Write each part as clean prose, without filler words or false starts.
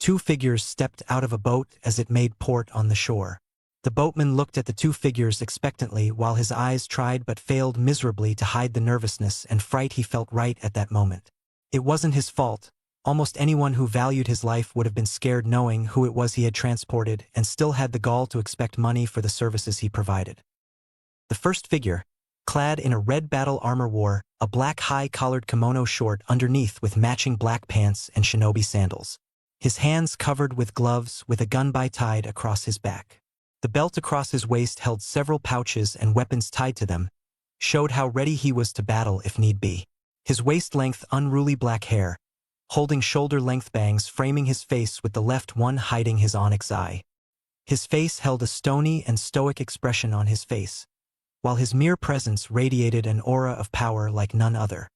two figures stepped out of a boat as it made port on the shore. The boatman looked at the two figures expectantly while his eyes tried but failed miserably to hide the nervousness and fright he felt right at that moment. It wasn't his fault. Almost anyone who valued his life would have been scared knowing who it was he had transported and still had the gall to expect money for the services he provided. The first figure, clad in a red battle armor, wore a black high-collared kimono short underneath with matching black pants and shinobi sandals. His hands covered with gloves with a gunbai tied across his back. The belt across his waist held several pouches and weapons tied to them, showed how ready he was to battle if need be. His waist-length unruly black hair, holding shoulder-length bangs framing his face with the left one hiding his onyx eye. His face held a stony and stoic expression on his face, while his mere presence radiated an aura of power like none other.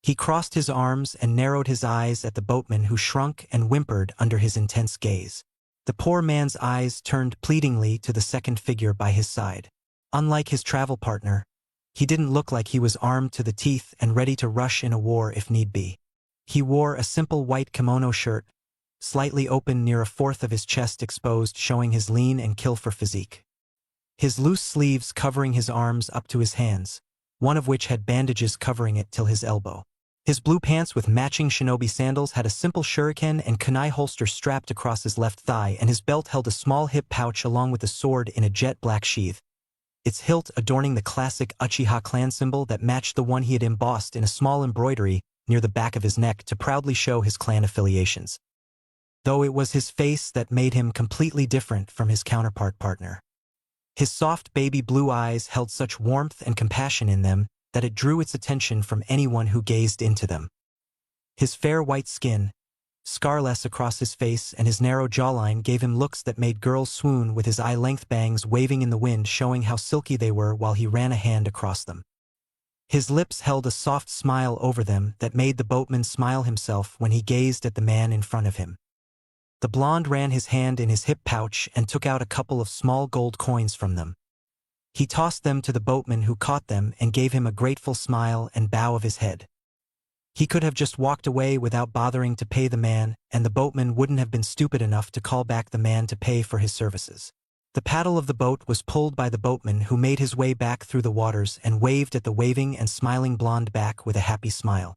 He crossed his arms and narrowed his eyes at the boatman who shrunk and whimpered under his intense gaze. The poor man's eyes turned pleadingly to the second figure by his side. Unlike his travel partner, he didn't look like he was armed to the teeth and ready to rush in a war if need be. He wore a simple white kimono shirt, slightly open near a fourth of his chest exposed, showing his lean and kilfer physique. His loose sleeves covering his arms up to his hands, one of which had bandages covering it till his elbow. His blue pants with matching shinobi sandals had a simple shuriken and kunai holster strapped across his left thigh, and his belt held a small hip pouch along with a sword in a jet black sheath, its hilt adorning the classic Uchiha clan symbol that matched the one he had embossed in a small embroidery near the back of his neck to proudly show his clan affiliations. Though it was his face that made him completely different from his counterpart partner. His soft baby blue eyes held such warmth and compassion in them that it drew its attention from anyone who gazed into them. His fair white skin, scarless across his face, and his narrow jawline gave him looks that made girls swoon, with his eye-length bangs waving in the wind showing how silky they were while he ran a hand across them. His lips held a soft smile over them that made the boatman smile himself when he gazed at the man in front of him. The blonde ran his hand in his hip pouch and took out a couple of small gold coins from them. He tossed them to the boatman who caught them and gave him a grateful smile and bow of his head. He could have just walked away without bothering to pay the man, and the boatman wouldn't have been stupid enough to call back the man to pay for his services. The paddle of the boat was pulled by the boatman, who made his way back through the waters and waved at the waving and smiling blonde back with a happy smile.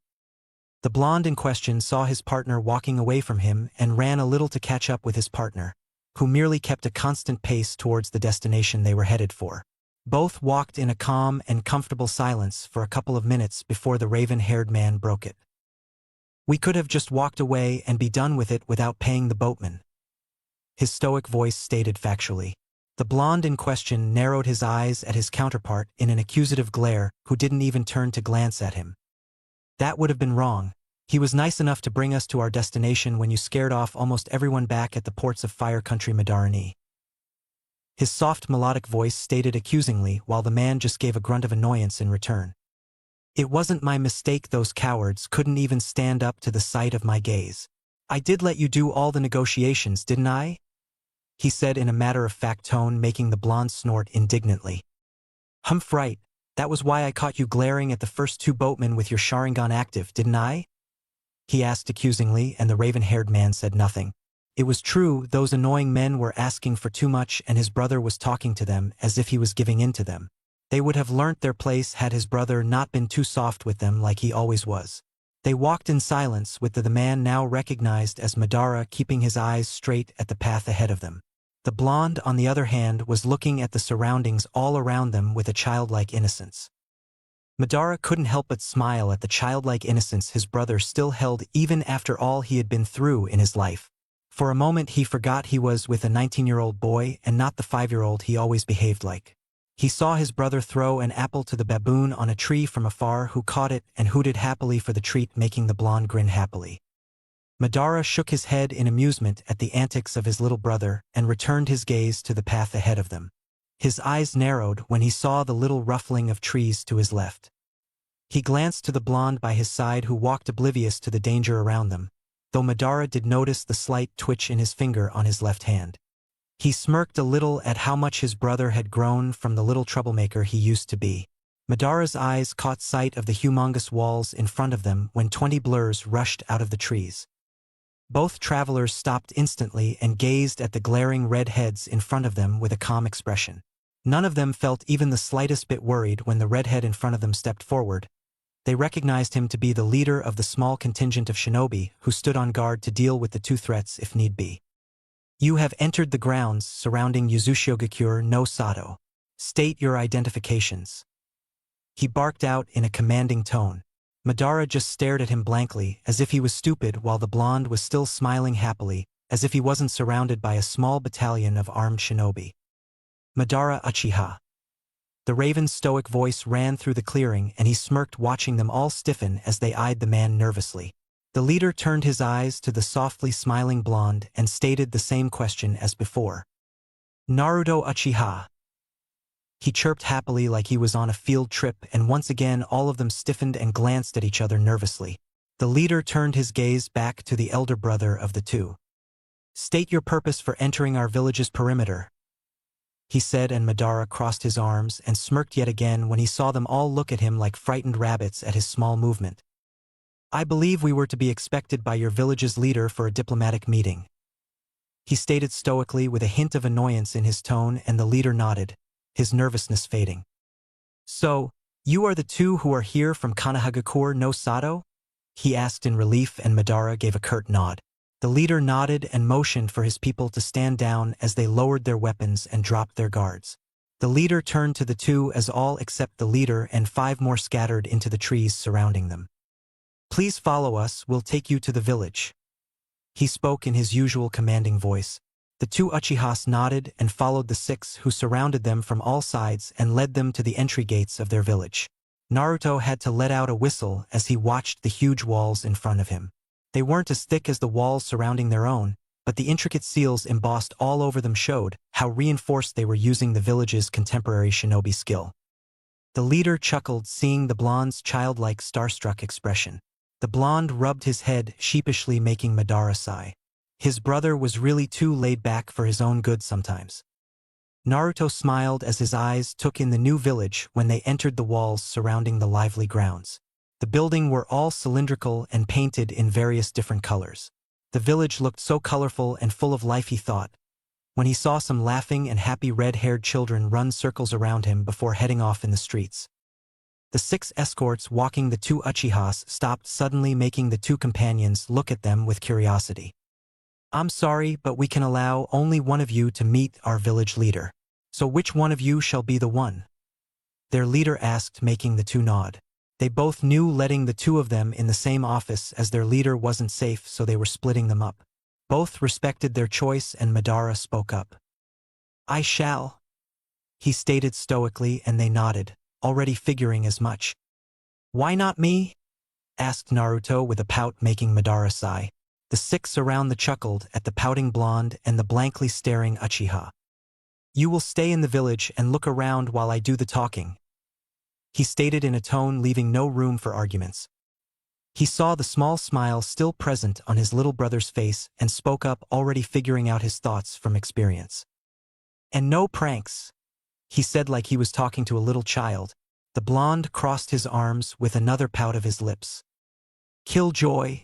The blonde in question saw his partner walking away from him and ran a little to catch up with his partner, who merely kept a constant pace towards the destination they were headed for. Both walked in a calm and comfortable silence for a couple of minutes before the raven-haired man broke it. "We could have just walked away and be done with it without paying the boatman," his stoic voice stated factually. The blonde in question narrowed his eyes at his counterpart in an accusative glare, who didn't even turn to glance at him. "That would have been wrong. He was nice enough to bring us to our destination when you scared off almost everyone back at the ports of Fire Country Madara. His soft melodic voice stated accusingly, while the man just gave a grunt of annoyance in return. "It wasn't my mistake those cowards couldn't even stand up to the sight of my gaze. I did let you do all the negotiations, didn't I?" he said in a matter-of-fact tone, making the blonde snort indignantly. "Humph, right. That was why I caught you glaring at the first two boatmen with your Sharingan active, didn't I?" he asked accusingly, and the raven-haired man said nothing. It was true, those annoying men were asking for too much, and his brother was talking to them as if he was giving in to them. They would have learnt their place had his brother not been too soft with them like he always was. They walked in silence, with the man now recognized as Madara keeping his eyes straight at the path ahead of them. The blonde, on the other hand, was looking at the surroundings all around them with a childlike innocence. Madara couldn't help but smile at the childlike innocence his brother still held even after all he had been through in his life. For a moment he forgot he was with a 19-year-old boy and not the 5-year-old he always behaved like. He saw his brother throw an apple to the baboon on a tree from afar, who caught it and hooted happily for the treat, making the blonde grin happily. Madara shook his head in amusement at the antics of his little brother and returned his gaze to the path ahead of them. His eyes narrowed when he saw the little ruffling of trees to his left. He glanced to the blonde by his side, who walked oblivious to the danger around them, though Madara did notice the slight twitch in his finger on his left hand. He smirked a little at how much his brother had grown from the little troublemaker he used to be. Madara's eyes caught sight of the humongous walls in front of them when 20 blurs rushed out of the trees. Both travelers stopped instantly and gazed at the glaring red heads in front of them with a calm expression. None of them felt even the slightest bit worried when the redhead in front of them stepped forward. They recognized him to be the leader of the small contingent of shinobi who stood on guard to deal with the two threats if need be. You have entered the grounds surrounding Yuzushigakure no Sato. State your identifications. He barked out in a commanding tone. Madara just stared at him blankly, as if he was stupid, while the blonde was still smiling happily, as if he wasn't surrounded by a small battalion of armed shinobi. Madara Uchiha. The raven's stoic voice ran through the clearing, and he smirked, watching them all stiffen as they eyed the man nervously. The leader turned his eyes to the softly smiling blonde and stated the same question as before. Naruto Uchiha. He chirped happily like he was on a field trip, and once again all of them stiffened and glanced at each other nervously. The leader turned his gaze back to the elder brother of the two. State your purpose for entering our village's perimeter, he said, and Madara crossed his arms and smirked yet again when he saw them all look at him like frightened rabbits at his small movement. I believe we were to be expected by your village's leader for a diplomatic meeting, he stated stoically with a hint of annoyance in his tone, and the leader nodded, his nervousness fading. So, you are the two who are here from Konoha no Sato? He asked in relief, and Madara gave a curt nod. The leader nodded and motioned for his people to stand down as they lowered their weapons and dropped their guards. The leader turned to the two as all except the leader and 5 more scattered into the trees surrounding them. Please follow us, we'll take you to the village. He spoke in his usual commanding voice. The 2 Uchihas nodded and followed the 6 who surrounded them from all sides and led them to the entry gates of their village. Naruto had to let out a whistle as he watched the huge walls in front of him. They weren't as thick as the walls surrounding their own, but the intricate seals embossed all over them showed how reinforced they were using the village's contemporary shinobi skill. The leader chuckled, seeing the blonde's childlike starstruck expression. The blonde rubbed his head sheepishly, making Madara sigh. His brother was really too laid back for his own good sometimes. Naruto smiled as his eyes took in the new village when they entered the walls surrounding the lively grounds. The buildings were all cylindrical and painted in various different colors. The village looked so colorful and full of life, he thought, when he saw some laughing and happy red-haired children run circles around him before heading off in the streets. The 6 escorts walking the 2 Uchihas stopped suddenly, making the 2 companions look at them with curiosity. I'm sorry, but we can allow only one of you to meet our village leader. So which one of you shall be the one? Their leader asked, making the 2 nod. They both knew letting the 2 of them in the same office as their leader wasn't safe, so they were splitting them up. Both respected their choice, and Madara spoke up. I shall, he stated stoically, and they nodded, already figuring as much. Why not me? Asked Naruto with a pout, making Madara sigh. The 6 around the chuckled at the pouting blonde and the blankly staring Uchiha. You will stay in the village and look around while I do the talking, he stated in a tone leaving no room for arguments. He saw the small smile still present on his little brother's face and spoke up, already figuring out his thoughts from experience. And no pranks, he said like he was talking to a little child. The blonde crossed his arms with another pout of his lips. Killjoy,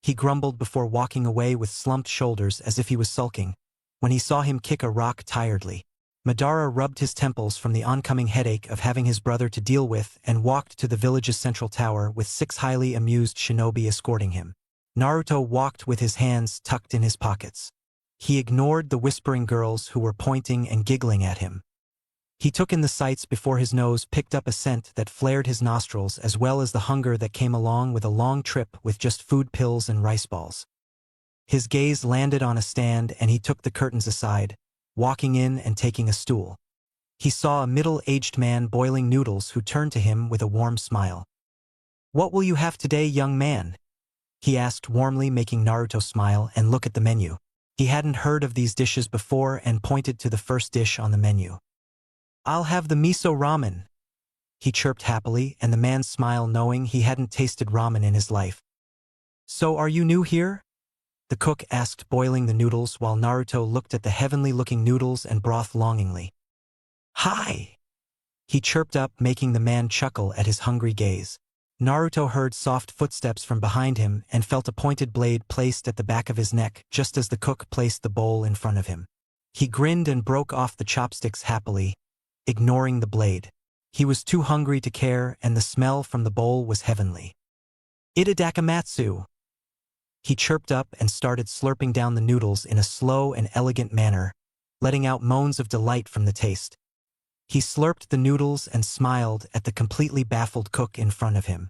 he grumbled before walking away with slumped shoulders as if he was sulking, when he saw him kick a rock tiredly. Madara rubbed his temples from the oncoming headache of having his brother to deal with and walked to the village's central tower with 6 highly amused shinobi escorting him. Naruto walked with his hands tucked in his pockets. He ignored the whispering girls who were pointing and giggling at him. He took in the sights before his nose picked up a scent that flared his nostrils, as well as the hunger that came along with a long trip with just food, pills, and rice balls. His gaze landed on a stand and he took the curtains aside, walking in and taking a stool. He saw a middle-aged man boiling noodles who turned to him with a warm smile. What will you have today, young man? He asked warmly, making Naruto smile and look at the menu. He hadn't heard of these dishes before and pointed to the first dish on the menu. I'll have the miso ramen, he chirped happily, and the man smiled, knowing he hadn't tasted ramen in his life. So are you new here? The cook asked, boiling the noodles while Naruto looked at the heavenly-looking noodles and broth longingly. Hi! He chirped up, making the man chuckle at his hungry gaze. Naruto heard soft footsteps from behind him and felt a pointed blade placed at the back of his neck just as the cook placed the bowl in front of him. He grinned and broke off the chopsticks happily, ignoring the blade. He was too hungry to care, and the smell from the bowl was heavenly. "Itadakimatsu!" He chirped up and started slurping down the noodles in a slow and elegant manner, letting out moans of delight from the taste. He slurped the noodles and smiled at the completely baffled cook in front of him.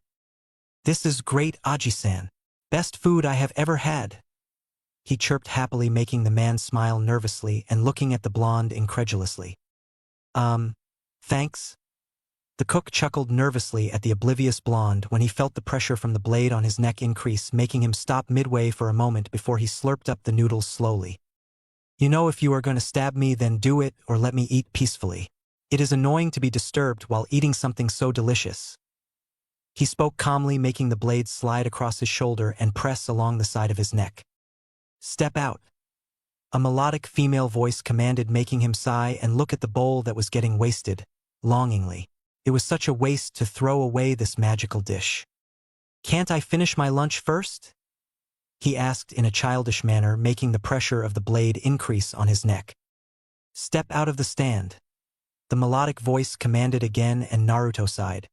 "This is great, Aji-san. Best food I have ever had." He chirped happily, making the man smile nervously and looking at the blonde incredulously. Thanks?" The cook chuckled nervously at the oblivious blonde when he felt the pressure from the blade on his neck increase, making him stop midway for a moment before he slurped up the noodles slowly. "You know, if you are going to stab me, then do it or let me eat peacefully. It is annoying to be disturbed while eating something so delicious." He spoke calmly, making the blade slide across his shoulder and press along the side of his neck. "Step out." A melodic female voice commanded, making him sigh and look at the bowl that was getting wasted, longingly. It was such a waste to throw away this magical dish. "Can't I finish my lunch first?" he asked in a childish manner, making the pressure of the blade increase on his neck. "Step out of the stand." The melodic voice commanded again, and Naruto sighed.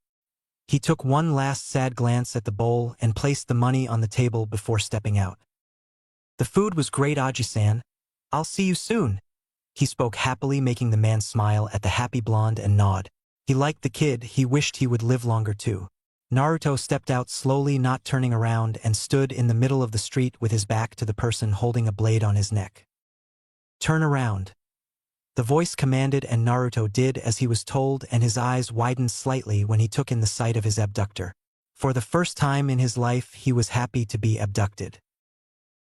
He took one last sad glance at the bowl and placed the money on the table before stepping out. "The food was great, Aji-san. I'll see you soon." He spoke happily, making the man smile at the happy blonde and nod. He liked the kid. He wished he would live longer too. Naruto stepped out slowly, not turning around, and stood in the middle of the street with his back to the person holding a blade on his neck. "Turn around." The voice commanded, and Naruto did as he was told, and his eyes widened slightly when he took in the sight of his abductor. For the first time in his life, he was happy to be abducted.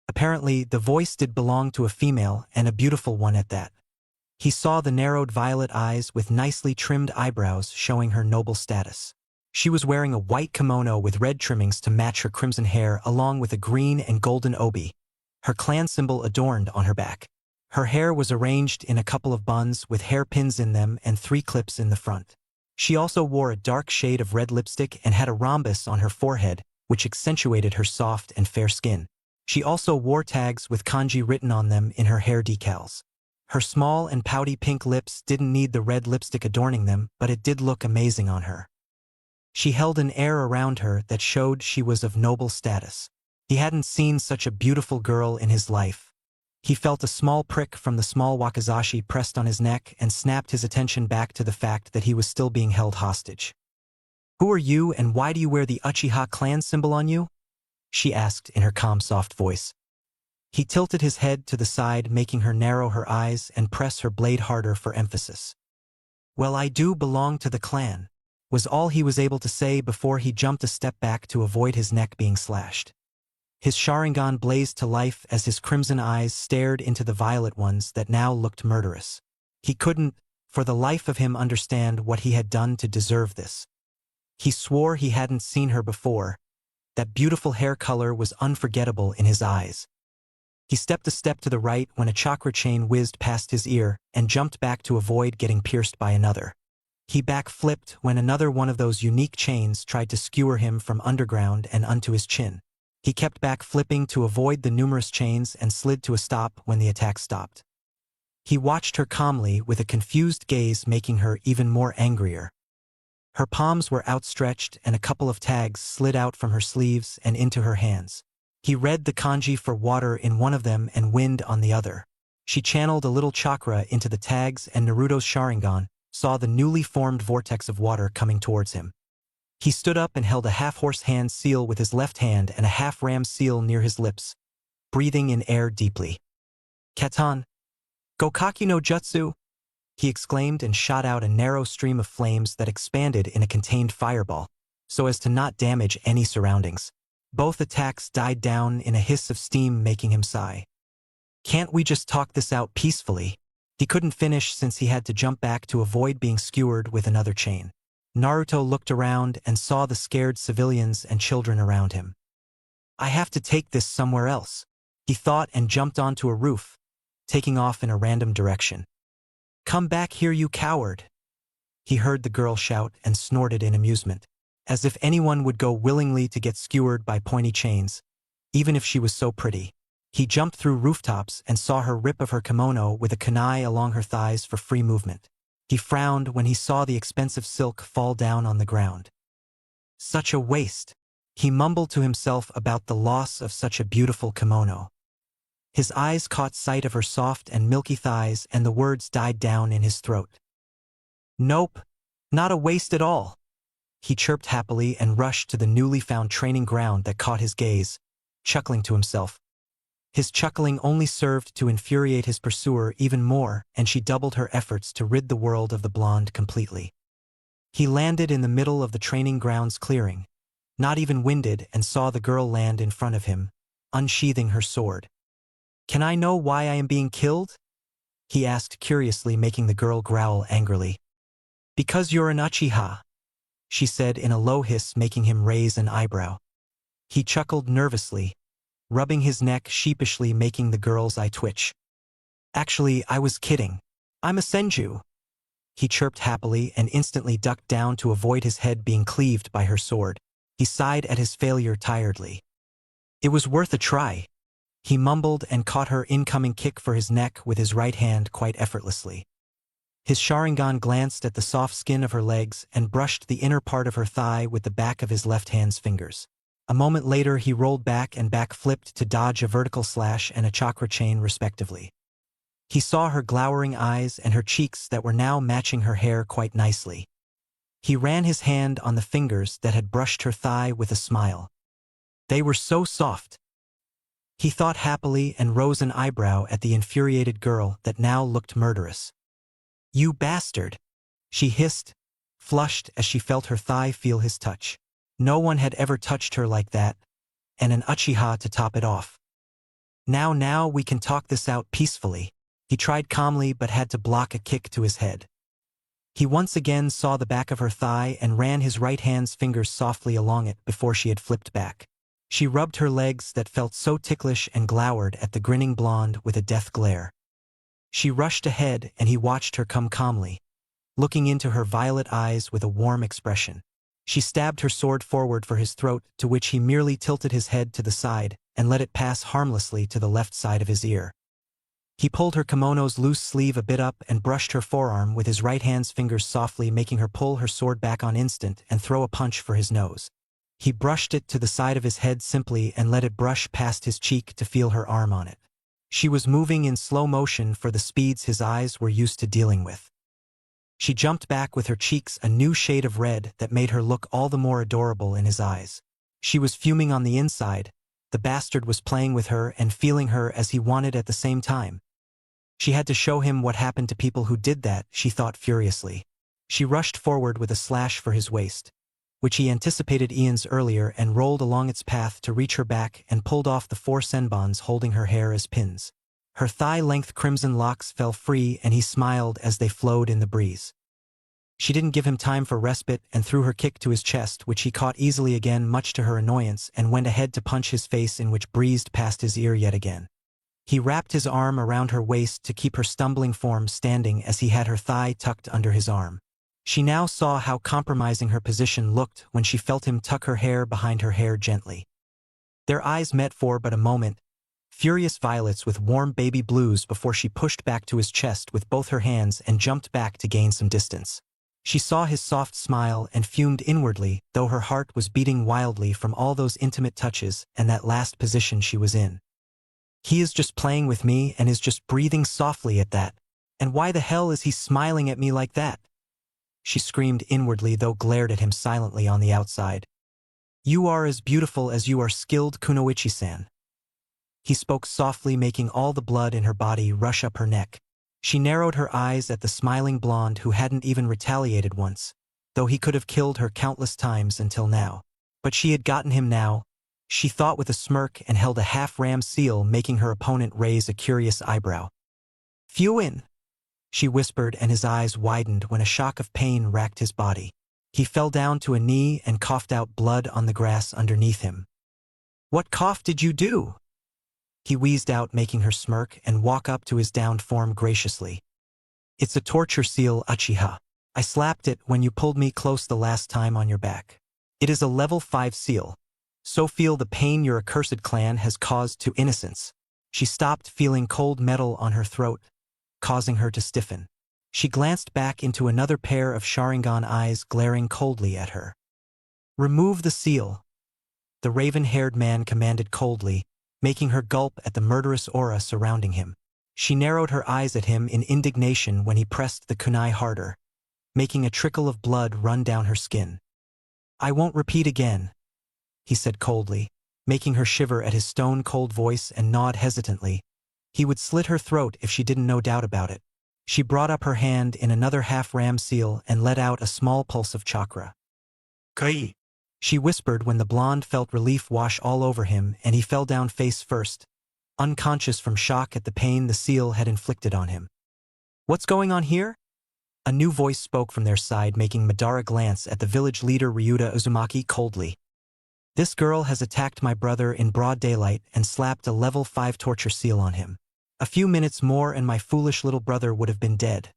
Apparently, the voice did belong to a female, and a beautiful one at that. He saw the narrowed violet eyes with nicely trimmed eyebrows showing her noble status. She was wearing a white kimono with red trimmings to match her crimson hair, along with a green and golden obi, her clan symbol adorned on her back. Her hair was arranged in a couple of buns with hairpins in them and 3 clips in the front. She also wore a dark shade of red lipstick and had a rhombus on her forehead, which accentuated her soft and fair skin. She also wore tags with kanji written on them in her hair decals. Her small and pouty pink lips didn't need the red lipstick adorning them, but it did look amazing on her. She held an air around her that showed she was of noble status. He hadn't seen such a beautiful girl in his life. He felt a small prick from the small wakizashi pressed on his neck and snapped his attention back to the fact that he was still being held hostage. "Who are you, and why do you wear the Uchiha clan symbol on you?" she asked in her calm, soft voice. He tilted his head to the side, making her narrow her eyes and press her blade harder for emphasis. "Well, I do belong to the clan," was all he was able to say before he jumped a step back to avoid his neck being slashed. His Sharingan blazed to life as his crimson eyes stared into the violet ones that now looked murderous. He couldn't, for the life of him, understand what he had done to deserve this. He swore he hadn't seen her before. That beautiful hair color was unforgettable in his eyes. He stepped a step to the right when a chakra chain whizzed past his ear and jumped back to avoid getting pierced by another. He backflipped when another one of those unique chains tried to skewer him from underground and onto his chin. He kept back flipping to avoid the numerous chains and slid to a stop when the attack stopped. He watched her calmly with a confused gaze, making her even more angrier. Her palms were outstretched and a couple of tags slid out from her sleeves and into her hands. He read the kanji for water in one of them and wind on the other. She channeled a little chakra into the tags, and Naruto's Sharingan saw the newly formed vortex of water coming towards him. He stood up and held a half-horse hand seal with his left hand and a half-ram seal near his lips, breathing in air deeply. "Katan, Gokaki no Jutsu!" he exclaimed and shot out a narrow stream of flames that expanded in a contained fireball, so as to not damage any surroundings. Both attacks died down in a hiss of steam, making him sigh. "Can't we just talk this out peacefully?" He couldn't finish since he had to jump back to avoid being skewered with another chain. Naruto looked around and saw the scared civilians and children around him. "I have to take this somewhere else," he thought, and jumped onto a roof, taking off in a random direction. "Come back here, you coward!" he heard the girl shout and snorted in amusement. as if anyone would go willingly to get skewered by pointy chains, even if she was so pretty. He jumped through rooftops and saw her rip of her kimono with a kunai along her thighs for free movement. He frowned when he saw the expensive silk fall down on the ground. Such a waste. He mumbled to himself about the loss of such a beautiful kimono. His eyes caught sight of her soft and milky thighs, and the words died down in his throat. Nope, not a waste at all. He chirped happily and rushed to the newly found training ground that caught his gaze, chuckling to himself. His chuckling only served to infuriate his pursuer even more, and she doubled her efforts to rid the world of the blonde completely. He landed in the middle of the training grounds clearing, not even winded, and saw the girl land in front of him, unsheathing her sword. Can I know why I am being killed? He asked curiously, making the girl growl angrily. Because you're an Uchiha, she said in a low hiss, making him raise an eyebrow. He chuckled nervously, rubbing his neck sheepishly, making the girl's eye twitch. Actually, I was kidding. I'm a senju. He chirped happily and instantly ducked down to avoid his head being cleaved by her sword. He sighed at his failure tiredly. It was worth a try. He mumbled and caught her incoming kick for his neck with his right hand quite effortlessly. His Sharingan glanced at the soft skin of her legs and brushed the inner part of her thigh with the back of his left hand's fingers. A moment later he rolled back and back-flipped to dodge a vertical slash and a chakra chain respectively. He saw her glowering eyes and her cheeks that were now matching her hair quite nicely. He ran his hand on the fingers that had brushed her thigh with a smile. They were so soft. He thought happily and rose an eyebrow at the infuriated girl that now looked murderous. You bastard! She hissed, flushed as she felt her thigh feel his touch. No one had ever touched her like that, and an Uchiha to top it off. Now we can talk this out peacefully. He tried calmly but had to block a kick to his head. He once again saw the back of her thigh and ran his right hand's fingers softly along it before she had flipped back. She rubbed her legs that felt so ticklish and glowered at the grinning blonde with a death glare. She rushed ahead and he watched her come calmly, looking into her violet eyes with a warm expression. She stabbed her sword forward for his throat, to which he merely tilted his head to the side and let it pass harmlessly to the left side of his ear. He pulled her kimono's loose sleeve a bit up and brushed her forearm with his right hand's fingers softly, making her pull her sword back on instant and throw a punch for his nose. He brushed it to the side of his head simply and let it brush past his cheek to feel her arm on it. She was moving in slow motion for the speeds his eyes were used to dealing with. She jumped back with her cheeks a new shade of red that made her look all the more adorable in his eyes. She was fuming on the inside. The bastard was playing with her and feeling her as he wanted at the same time. She had to show him what happened to people who did that, she thought furiously. She rushed forward with a slash for his waist, which he anticipated Ian's earlier, and rolled along its path to reach her back and pulled off the 4 senbons holding her hair as pins. Her thigh-length crimson locks fell free and he smiled as they flowed in the breeze. She didn't give him time for respite and threw her kick to his chest, which he caught easily again much to her annoyance, and went ahead to punch his face in, which breezed past his ear yet again. He wrapped his arm around her waist to keep her stumbling form standing as he had her thigh tucked under his arm. She now saw how compromising her position looked when she felt him tuck her hair behind her hair gently. Their eyes met for but a moment, furious violets with warm baby blues, before she pushed back to his chest with both her hands and jumped back to gain some distance. She saw his soft smile and fumed inwardly, though her heart was beating wildly from all those intimate touches and that last position she was in. He is just playing with me and is just breathing softly at that. And why the hell is he smiling at me like that? She screamed inwardly, though glared at him silently on the outside. You are as beautiful as you are skilled, Kunoichi-san. He spoke softly, making all the blood in her body rush up her neck. She narrowed her eyes at the smiling blonde who hadn't even retaliated once, though he could have killed her countless times until now. But she had gotten him now, she thought with a smirk, and held a half-ram seal, making her opponent raise a curious eyebrow. Fuin! She whispered, and his eyes widened when a shock of pain racked his body. He fell down to a knee and coughed out blood on the grass underneath him. What cough did you do? He wheezed out, making her smirk and walk up to his downed form graciously. It's a torture seal, Uchiha. I slapped it when you pulled me close the last time on your back. It is a level 5 seal. So feel the pain your accursed clan has caused to innocents. She stopped, feeling cold metal on her throat, causing her to stiffen. She glanced back into another pair of Sharingan eyes glaring coldly at her. Remove the seal, the raven-haired man commanded coldly, making her gulp at the murderous aura surrounding him. She narrowed her eyes at him in indignation when he pressed the kunai harder, making a trickle of blood run down her skin. I won't repeat again, he said coldly, making her shiver at his stone-cold voice and nod hesitantly. He would slit her throat if she didn't, no doubt about it. She brought up her hand in another half-ram seal and let out a small pulse of chakra. Kai, she whispered when the blonde felt relief wash all over him and he fell down face first, unconscious from shock at the pain the seal had inflicted on him. What's going on here? A new voice spoke from their side, making Madara glance at the village leader Ryuta Uzumaki coldly. This girl has attacked my brother in broad daylight and slapped a level 5 torture seal on him. A few minutes more and my foolish little brother would have been dead,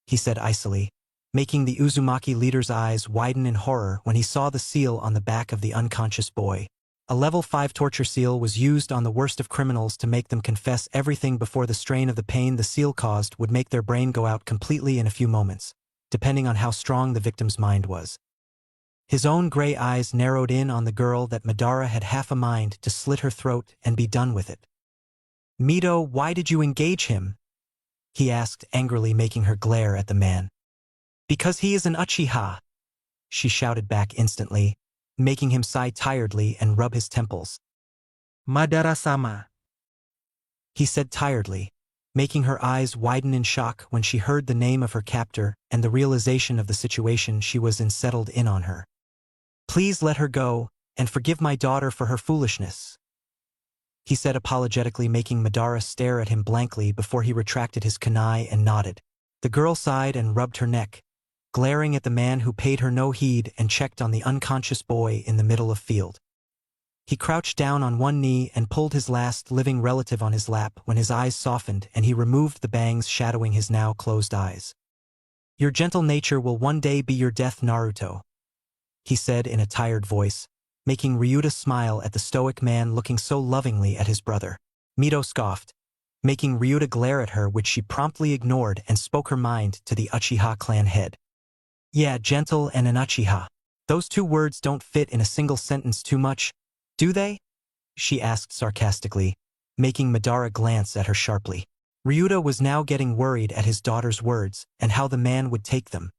he said icily, making the Uzumaki leader's eyes widen in horror when he saw the seal on the back of the unconscious boy. A level 5 torture seal was used on the worst of criminals to make them confess everything before the strain of the pain the seal caused would make their brain go out completely in a few moments, depending on how strong the victim's mind was. His own gray eyes narrowed in on the girl that Madara had half a mind to slit her throat and be done with it. Mito, why did you engage him? He asked angrily, making her glare at the man. Because he is an Uchiha, she shouted back instantly, making him sigh tiredly and rub his temples. Madara-sama, he said tiredly, making her eyes widen in shock when she heard the name of her captor and the realization of the situation she was in settled in on her. Please let her go, and forgive my daughter for her foolishness, he said apologetically, making Madara stare at him blankly before he retracted his kunai and nodded. The girl sighed and rubbed her neck, glaring at the man who paid her no heed and checked on the unconscious boy in the middle of field. He crouched down on one knee and pulled his last living relative on his lap when his eyes softened and he removed the bangs shadowing his now closed eyes. Your gentle nature will one day be your death, Naruto, he said in a tired voice, making Ryuta smile at the stoic man looking so lovingly at his brother. Mito scoffed, making Ryuta glare at her, which she promptly ignored and spoke her mind to the Uchiha clan head. Yeah, gentle and an Uchiha. Those two words don't fit in a single sentence too much, do they? She asked sarcastically, making Madara glance at her sharply. Ryuta was now getting worried at his daughter's words and how the man would take them.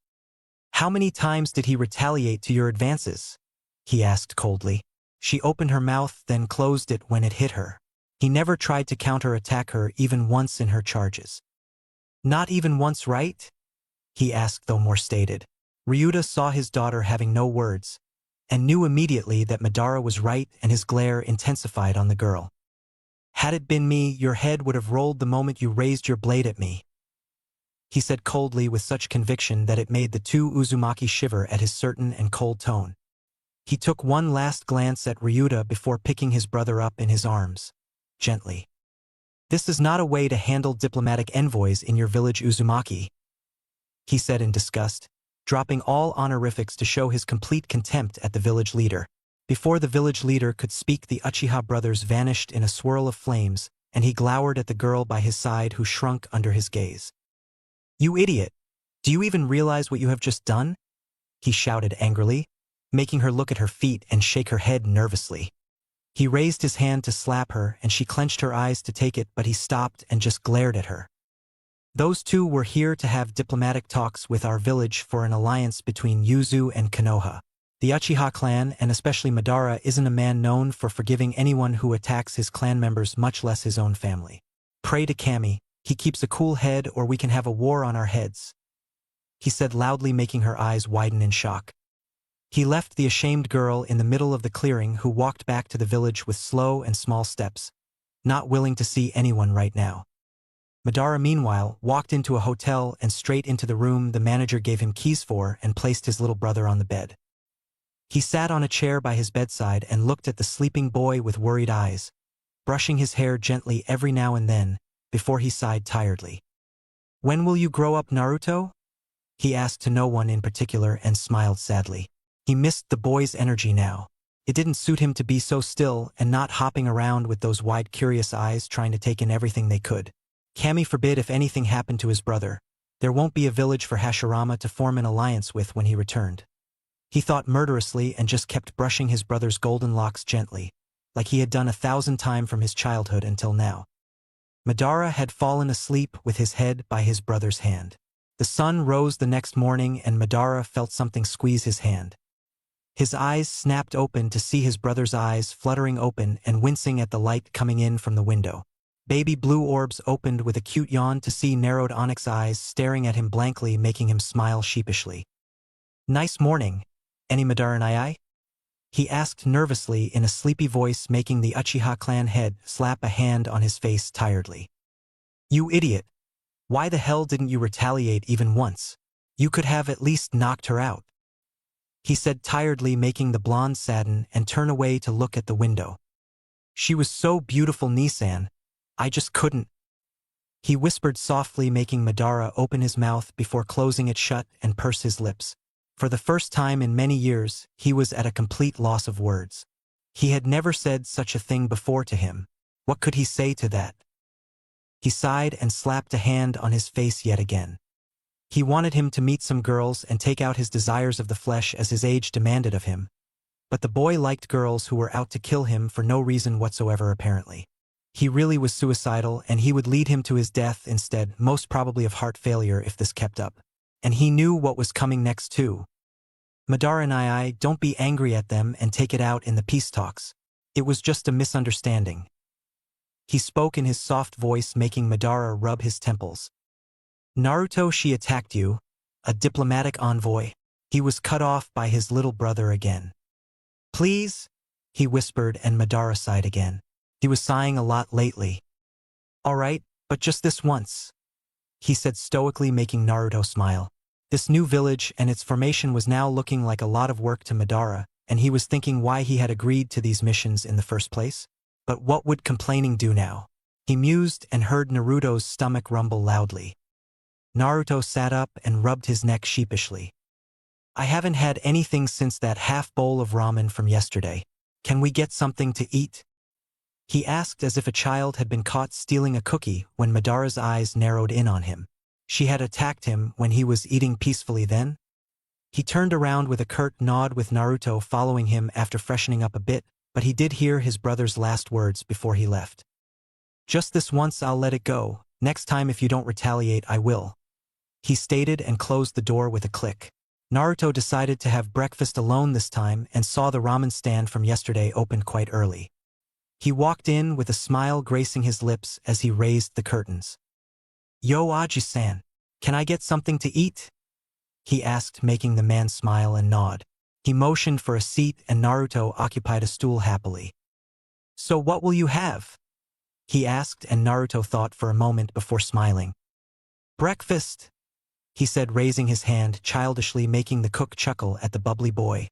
How many times did he retaliate to your advances? He asked coldly. She opened her mouth, then closed it when it hit her. He never tried to counter-attack her even once in her charges. Not even once, right? He asked, though more stated. Ryuta saw his daughter having no words, and knew immediately that Madara was right, and his glare intensified on the girl. Had it been me, your head would have rolled the moment you raised your blade at me, he said coldly with such conviction that it made the two Uzumaki shiver at his certain and cold tone. He took one last glance at Ryuta before picking his brother up in his arms, gently. This is not a way to handle diplomatic envoys in your village, Uzumaki, he said in disgust, dropping all honorifics to show his complete contempt at the village leader. Before the village leader could speak, the Uchiha brothers vanished in a swirl of flames, and he glowered at the girl by his side who shrunk under his gaze. You idiot! Do you even realize what you have just done? He shouted angrily, making her look at her feet and shake her head nervously. He raised his hand to slap her and she clenched her eyes to take it, but he stopped and just glared at her. Those two were here to have diplomatic talks with our village for an alliance between Yuzu and Konoha. The Uchiha clan, and especially Madara, isn't a man known for forgiving anyone who attacks his clan members, much less his own family. Pray to Kami, he keeps a cool head or we can have a war on our heads, he said loudly, making her eyes widen in shock. He left the ashamed girl in the middle of the clearing, who walked back to the village with slow and small steps, not willing to see anyone right now. Madara, meanwhile, walked into a hotel and straight into the room the manager gave him keys for and placed his little brother on the bed. He sat on a chair by his bedside and looked at the sleeping boy with worried eyes, brushing his hair gently every now and then, before he sighed tiredly. When will you grow up, Naruto? He asked to no one in particular and smiled sadly. He missed the boy's energy now. It didn't suit him to be so still and not hopping around with those wide curious eyes trying to take in everything they could. Kami forbid if anything happened to his brother. There won't be a village for Hashirama to form an alliance with when he returned. He thought murderously and just kept brushing his brother's golden locks gently, like he had done 1,000 times from his childhood until now. Madara had fallen asleep with his head by his brother's hand. The sun rose the next morning and Madara felt something squeeze his hand. His eyes snapped open to see his brother's eyes fluttering open and wincing at the light coming in from the window. Baby blue orbs opened with a cute yawn to see narrowed onyx eyes staring at him blankly, making him smile sheepishly. "Nice morning. Any Madara Nai?" he asked nervously in a sleepy voice, making the Uchiha clan head slap a hand on his face tiredly. "You idiot. Why the hell didn't you retaliate even once? You could have at least knocked her out," he said tiredly, making the blonde sadden and turn away to look at the window. "She was so beautiful, Nissan. I just couldn't," he whispered softly, making Madara open his mouth before closing it shut and purse his lips. For the first time in many years, he was at a complete loss of words. He had never said such a thing before to him. What could he say to that? He sighed and slapped a hand on his face yet again. He wanted him to meet some girls and take out his desires of the flesh as his age demanded of him. But the boy liked girls who were out to kill him for no reason whatsoever apparently. He really was suicidal and he would lead him to his death instead, most probably of heart failure if this kept up. And he knew what was coming next too. "Madara and I, don't be angry at them and take it out in the peace talks. It was just a misunderstanding." He spoke in his soft voice, making Madara rub his temples. "Naruto, she attacked you, a diplomatic envoy." He was cut off by his little brother again. "Please," he whispered, and Madara sighed again. He was sighing a lot lately. "All right, but just this once," he said stoically, making Naruto smile. This new village and its formation was now looking like a lot of work to Madara, and he was thinking why he had agreed to these missions in the first place. But what would complaining do now? He mused and heard Naruto's stomach rumble loudly. Naruto sat up and rubbed his neck sheepishly. "I haven't had anything since that half bowl of ramen from yesterday. Can we get something to eat?" he asked as if a child had been caught stealing a cookie when Madara's eyes narrowed in on him. She had attacked him when he was eating peacefully then? He turned around with a curt nod, with Naruto following him after freshening up a bit, but he did hear his brother's last words before he left. "Just this once, I'll let it go. Next time if you don't retaliate, I will," he stated and closed the door with a click. Naruto decided to have breakfast alone this time and saw the ramen stand from yesterday opened quite early. He walked in with a smile gracing his lips as he raised the curtains. "Yo, Aji-san, can I get something to eat?" he asked, making the man smile and nod. He motioned for a seat and Naruto occupied a stool happily. "So what will you have?" he asked, and Naruto thought for a moment before smiling. "Breakfast," he said, raising his hand childishly, making the cook chuckle at the bubbly boy.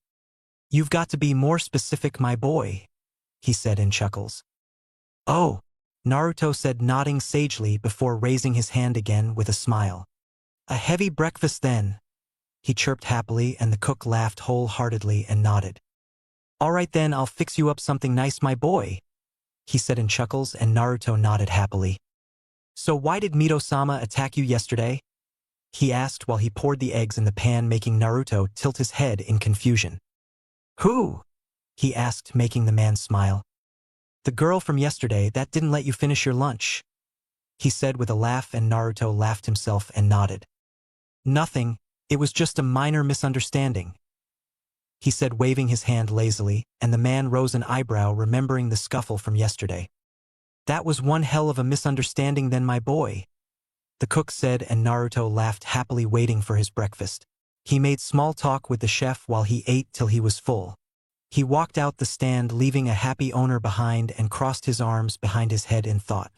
"You've got to be more specific, my boy," he said in chuckles. "Oh," Naruto said, nodding sagely before raising his hand again with a smile. "A heavy breakfast then," he chirped happily, and the cook laughed wholeheartedly and nodded. "All right then, I'll fix you up something nice, my boy," he said in chuckles, and Naruto nodded happily. "So why did Mito-sama attack you yesterday?" he asked while he poured the eggs in the pan, making Naruto tilt his head in confusion. "Who?" he asked, making the man smile. "The girl from yesterday that didn't let you finish your lunch," he said with a laugh, and Naruto laughed himself and nodded. "Nothing, it was just a minor misunderstanding," he said, waving his hand lazily, and the man rose an eyebrow, remembering the scuffle from yesterday. "That was one hell of a misunderstanding then, my boy," the cook said, and Naruto laughed happily, waiting for his breakfast. He made small talk with the chef while he ate till he was full. He walked out the stand, leaving a happy owner behind, and crossed his arms behind his head in thought.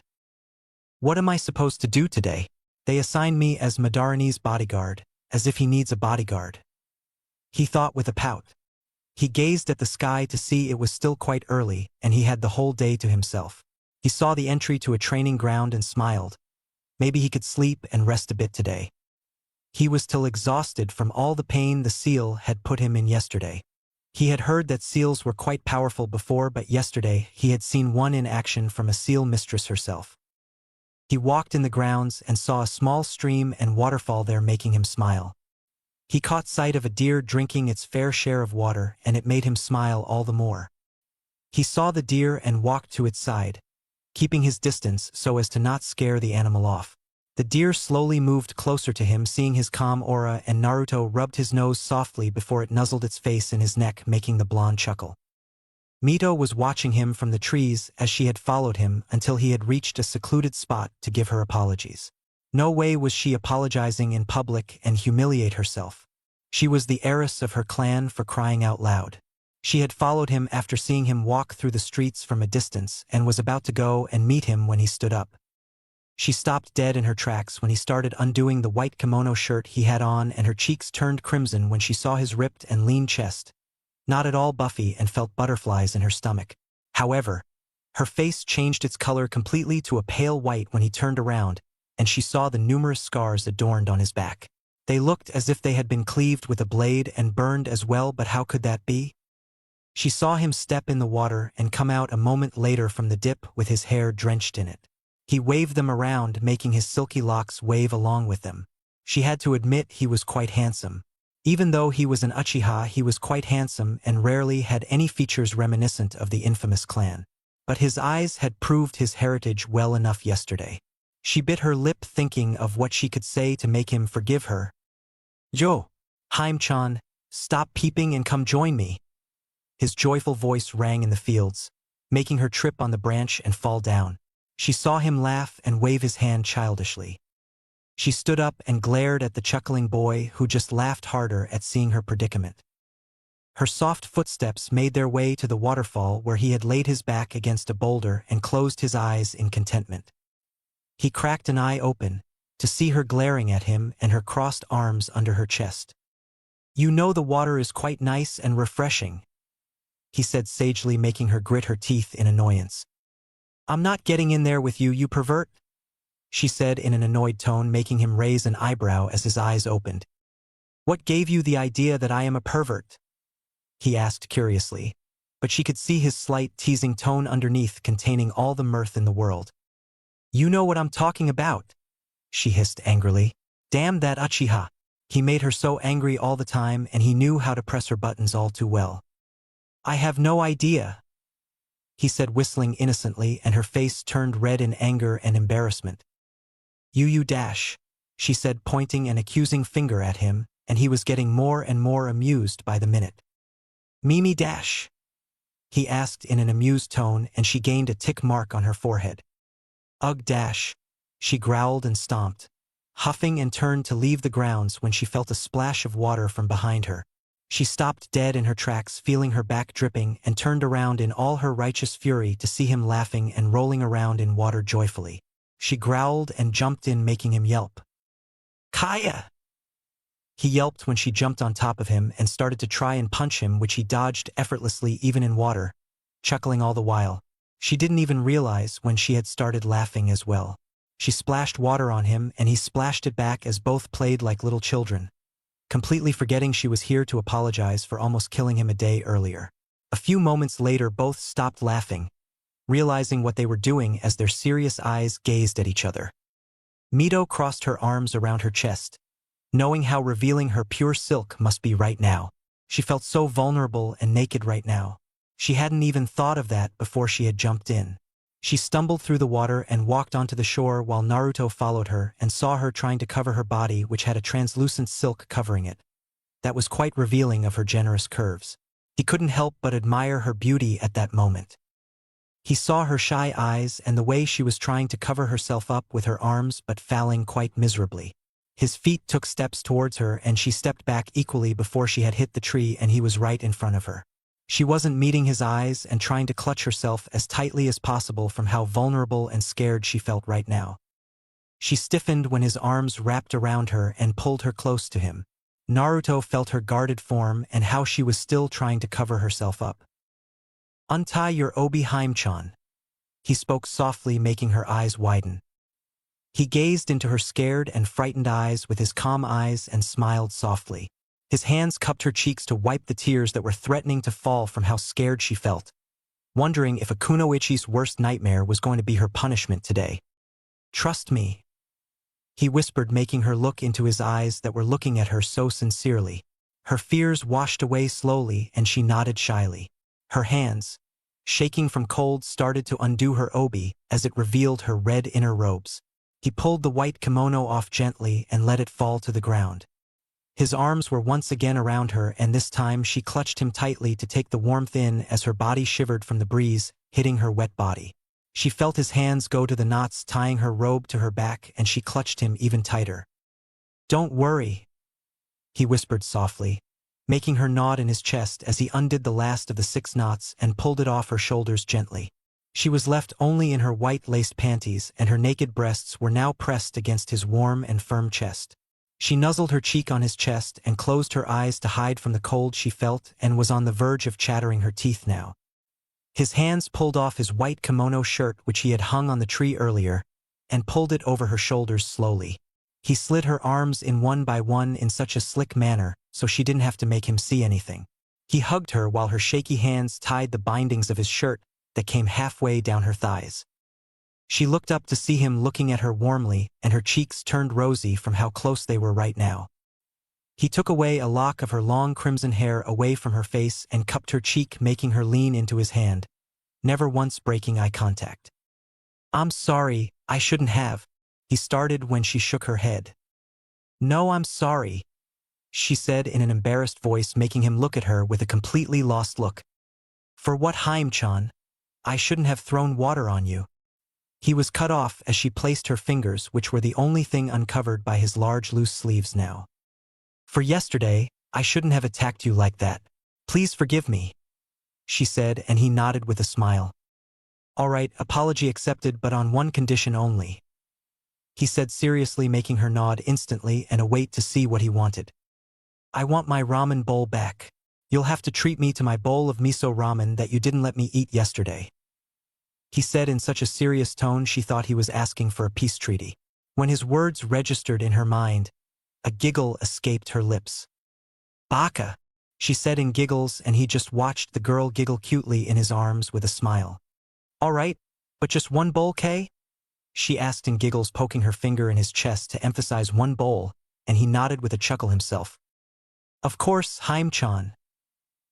"What am I supposed to do today? They assigned me as Madarani's bodyguard, as if he needs a bodyguard," he thought with a pout. He gazed at the sky to see it was still quite early, and he had the whole day to himself. He saw the entry to a training ground and smiled. Maybe he could sleep and rest a bit today. He was still exhausted from all the pain the seal had put him in yesterday. He had heard that seals were quite powerful before, but yesterday he had seen one in action from a seal mistress herself. He walked in the grounds and saw a small stream and waterfall there, making him smile. He caught sight of a deer drinking its fair share of water, and it made him smile all the more. He saw the deer and walked to its side, keeping his distance so as to not scare the animal off. The deer slowly moved closer to him, seeing his calm aura, and Naruto rubbed his nose softly before it nuzzled its face in his neck, making the blonde chuckle. Mito was watching him from the trees as she had followed him until he had reached a secluded spot to give her apologies. No way was she apologizing in public and humiliate herself. She was the heiress of her clan, for crying out loud. She had followed him after seeing him walk through the streets from a distance and was about to go and meet him when he stood up. She stopped dead in her tracks when he started undoing the white kimono shirt he had on, and her cheeks turned crimson when she saw his ripped and lean chest, not at all buffy, and felt butterflies in her stomach. However, her face changed its color completely to a pale white when he turned around, and she saw the numerous scars adorned on his back. They looked as if they had been cleaved with a blade and burned as well, but how could that be? She saw him step in the water and come out a moment later from the dip with his hair drenched in it. He waved them around, making his silky locks wave along with them. She had to admit he was quite handsome. Even though he was an Uchiha, he was quite handsome and rarely had any features reminiscent of the infamous clan. But his eyes had proved his heritage well enough yesterday. She bit her lip, thinking of what she could say to make him forgive her. "Yo, Haim-chan, stop peeping and come join me." His joyful voice rang in the fields, making her trip on the branch and fall down. She saw him laugh and wave his hand childishly. She stood up and glared at the chuckling boy, who just laughed harder at seeing her predicament. Her soft footsteps made their way to the waterfall, where he had laid his back against a boulder and closed his eyes in contentment. He cracked an eye open to see her glaring at him and her crossed arms under her chest. "You know the water is quite nice and refreshing," he said sagely, making her grit her teeth in annoyance. "I'm not getting in there with you, you pervert," she said in an annoyed tone, making him raise an eyebrow as his eyes opened. "What gave you the idea that I am a pervert?" he asked curiously, but she could see his slight teasing tone underneath, containing all the mirth in the world. "You know what I'm talking about," she hissed angrily. "Damn that Uchiha." He made her so angry all the time, and he knew how to press her buttons all too well. "I have no idea," he said, whistling innocently, and her face turned red in anger and embarrassment. You dash," she said, pointing an accusing finger at him, and he was getting more and more amused by the minute. "Mimi dash?" he asked in an amused tone, and she gained a tick mark on her forehead. "Ugh dash," she growled and stomped, huffing, and turned to leave the grounds when she felt a splash of water from behind her. She stopped dead in her tracks, feeling her back dripping, and turned around in all her righteous fury to see him laughing and rolling around in water joyfully. She growled and jumped in, making him yelp. "Kaya!" He yelped when she jumped on top of him and started to try and punch him, which he dodged effortlessly even in water, chuckling all the while. She didn't even realize when she had started laughing as well. She splashed water on him and he splashed it back as both played like little children, completely forgetting she was here to apologize for almost killing him a day earlier. A few moments later, both stopped laughing, realizing what they were doing as their serious eyes gazed at each other. Mito crossed her arms around her chest, knowing how revealing her pure silk must be right now. She felt so vulnerable and naked right now. She hadn't even thought of that before she had jumped in. She stumbled through the water and walked onto the shore while Naruto followed her and saw her trying to cover her body, which had a translucent silk covering it. That was quite revealing of her generous curves. He couldn't help but admire her beauty at that moment. He saw her shy eyes and the way she was trying to cover herself up with her arms but failing quite miserably. His feet took steps towards her and she stepped back equally before she had hit the tree, and he was right in front of her. She wasn't meeting his eyes and trying to clutch herself as tightly as possible from how vulnerable and scared she felt right now. She stiffened when his arms wrapped around her and pulled her close to him. Naruto felt her guarded form and how she was still trying to cover herself up. "Untie your obi Haim-chan," he spoke softly, making her eyes widen. He gazed into her scared and frightened eyes with his calm eyes and smiled softly. His hands cupped her cheeks to wipe the tears that were threatening to fall from how scared she felt, wondering if a kunoichi's worst nightmare was going to be her punishment today. "Trust me," he whispered, making her look into his eyes that were looking at her so sincerely. Her fears washed away slowly and she nodded shyly. Her hands, shaking from cold, started to undo her obi as it revealed her red inner robes. He pulled the white kimono off gently and let it fall to the ground. His arms were once again around her, and this time she clutched him tightly to take the warmth in as her body shivered from the breeze, hitting her wet body. She felt his hands go to the knots tying her robe to her back, and she clutched him even tighter. "Don't worry," he whispered softly, making her nod in his chest as he undid the last of the 6 knots and pulled it off her shoulders gently. She was left only in her white laced panties, and her naked breasts were now pressed against his warm and firm chest. She nuzzled her cheek on his chest and closed her eyes to hide from the cold she felt, and was on the verge of chattering her teeth now. His hands pulled off his white kimono shirt which he had hung on the tree earlier, and pulled it over her shoulders slowly. He slid her arms in one by one in such a slick manner, so she didn't have to make him see anything. He hugged her while her shaky hands tied the bindings of his shirt that came halfway down her thighs. She looked up to see him looking at her warmly, and her cheeks turned rosy from how close they were right now. He took away a lock of her long crimson hair away from her face and cupped her cheek, making her lean into his hand, never once breaking eye contact. "I'm sorry, I shouldn't have," he started when she shook her head. "No, I'm sorry," she said in an embarrassed voice, making him look at her with a completely lost look. "For what, Haim-chan? I shouldn't have thrown water on you." He was cut off as she placed her fingers, which were the only thing uncovered by his large loose sleeves now. "For yesterday, I shouldn't have attacked you like that. Please forgive me," she said, and he nodded with a smile. "All right, apology accepted, but on one condition only," he said seriously, making her nod instantly and await to see what he wanted. "I want my ramen bowl back. You'll have to treat me to my bowl of miso ramen that you didn't let me eat yesterday," he said in such a serious tone she thought he was asking for a peace treaty. When his words registered in her mind, a giggle escaped her lips. "Baka," she said in giggles, and he just watched the girl giggle cutely in his arms with a smile. "All right, but just one bowl, Kay?" she asked in giggles, poking her finger in his chest to emphasize one bowl, and he nodded with a chuckle himself. "Of course, Haim-chan,"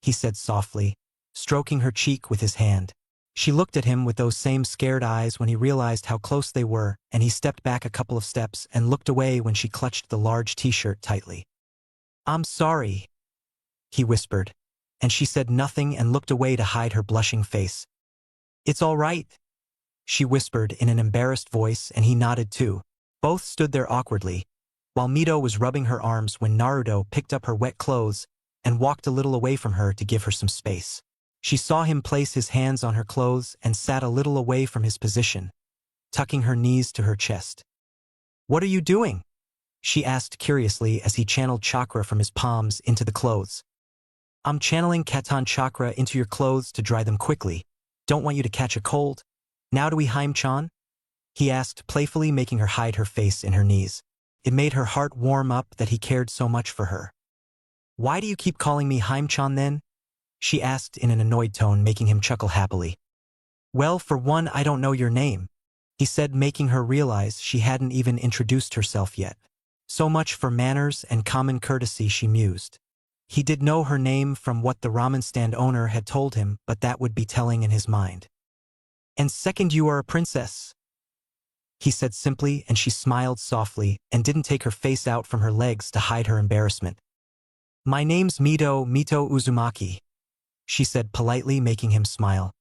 he said softly, stroking her cheek with his hand. She looked at him with those same scared eyes when he realized how close they were, and he stepped back a couple of steps and looked away when she clutched the large t-shirt tightly. "I'm sorry," he whispered, and she said nothing and looked away to hide her blushing face. "It's all right," she whispered in an embarrassed voice, and he nodded too. Both stood there awkwardly, while Mito was rubbing her arms when Naruto picked up her wet clothes and walked a little away from her to give her some space. She saw him place his hands on her clothes and sat a little away from his position, tucking her knees to her chest. "What are you doing?" she asked curiously as he channeled chakra from his palms into the clothes. "I'm channeling Katan chakra into your clothes to dry them quickly. Don't want you to catch a cold. Now do we, Haim-chan?" he asked playfully, making her hide her face in her knees. It made her heart warm up that he cared so much for her. "Why do you keep calling me Haim-chan then?" she asked in an annoyed tone, making him chuckle happily. "Well, for one, I don't know your name," he said, making her realize she hadn't even introduced herself yet. So much for manners and common courtesy, she mused. He did know her name from what the ramen stand owner had told him, but that would be telling in his mind. "And second, you are a princess," he said simply, and she smiled softly and didn't take her face out from her legs to hide her embarrassment. "My name's Mito Uzumaki," she said politely, making him smile.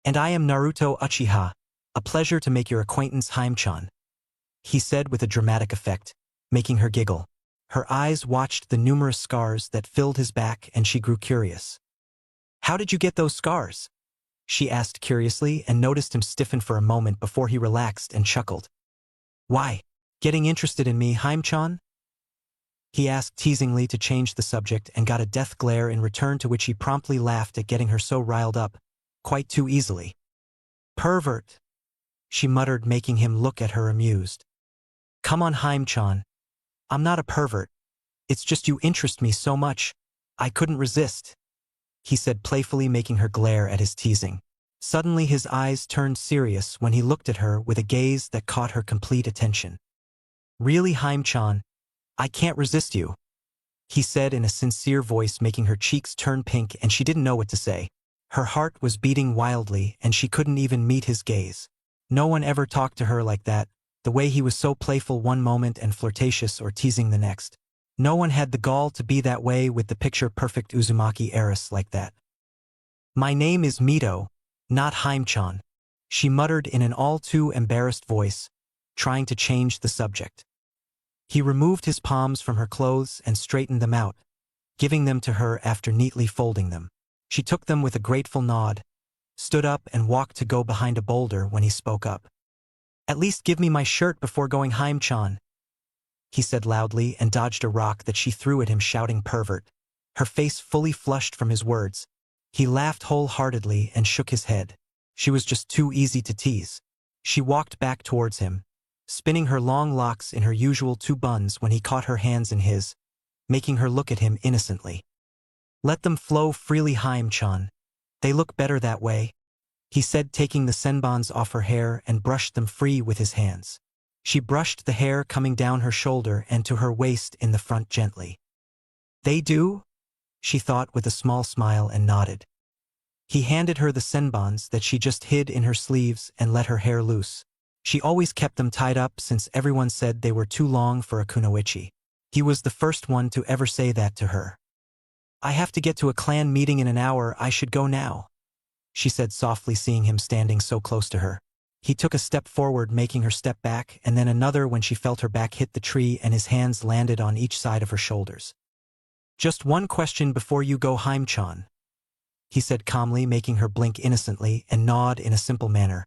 "And I am Naruto Uchiha. A pleasure to make your acquaintance, Haim-chan," he said with a dramatic effect, making her giggle. Her eyes watched the numerous scars that filled his back, and she grew curious. "How did you get those scars?" she asked curiously, and noticed him stiffen for a moment before he relaxed and chuckled. "Why, getting interested in me, Haim-chan?" he asked teasingly to change the subject, and got a death glare in return, to which he promptly laughed at getting her so riled up, quite too easily. "Pervert," she muttered, making him look at her amused. Come on, Haim-chan. I'm not a pervert. It's just you interest me so much. I couldn't resist, he said playfully, making her glare at his teasing. Suddenly his eyes turned serious when he looked at her with a gaze that caught her complete attention. Really, Haim-chan? I can't resist you, he said in a sincere voice, making her cheeks turn pink, and she didn't know what to say. Her heart was beating wildly and she couldn't even meet his gaze. No one ever talked to her like that, the way he was so playful one moment and flirtatious or teasing the next. No one had the gall to be that way with the picture-perfect Uzumaki heiress like that. My name is Mito, not Haim-chan, she muttered in an all too embarrassed voice, trying to change the subject. He removed his palms from her clothes and straightened them out, giving them to her after neatly folding them. She took them with a grateful nod, stood up and walked to go behind a boulder when he spoke up. At least give me my shirt before going, Haim-chan, he said loudly, and dodged a rock that she threw at him, shouting pervert, her face fully flushed from his words. He laughed wholeheartedly and shook his head. She was just too easy to tease. She walked back towards him, spinning her long locks in her usual two buns when he caught her hands in his, making her look at him innocently. Let them flow freely, Haim-chan. They look better that way, he said, taking the senbons off her hair and brushed them free with his hands. She brushed the hair coming down her shoulder and to her waist in the front gently. They do? She thought with a small smile and nodded. He handed her the senbons that she just hid in her sleeves and let her hair loose. She always kept them tied up since everyone said they were too long for a kunoichi. He was the first one to ever say that to her. I have to get to a clan meeting in an hour. I should go now, she said softly, seeing him standing so close to her. He took a step forward, making her step back, and then another when she felt her back hit the tree and his hands landed on each side of her shoulders. Just one question before you go, Haim-chan, he said calmly, making her blink innocently and nod in a simple manner.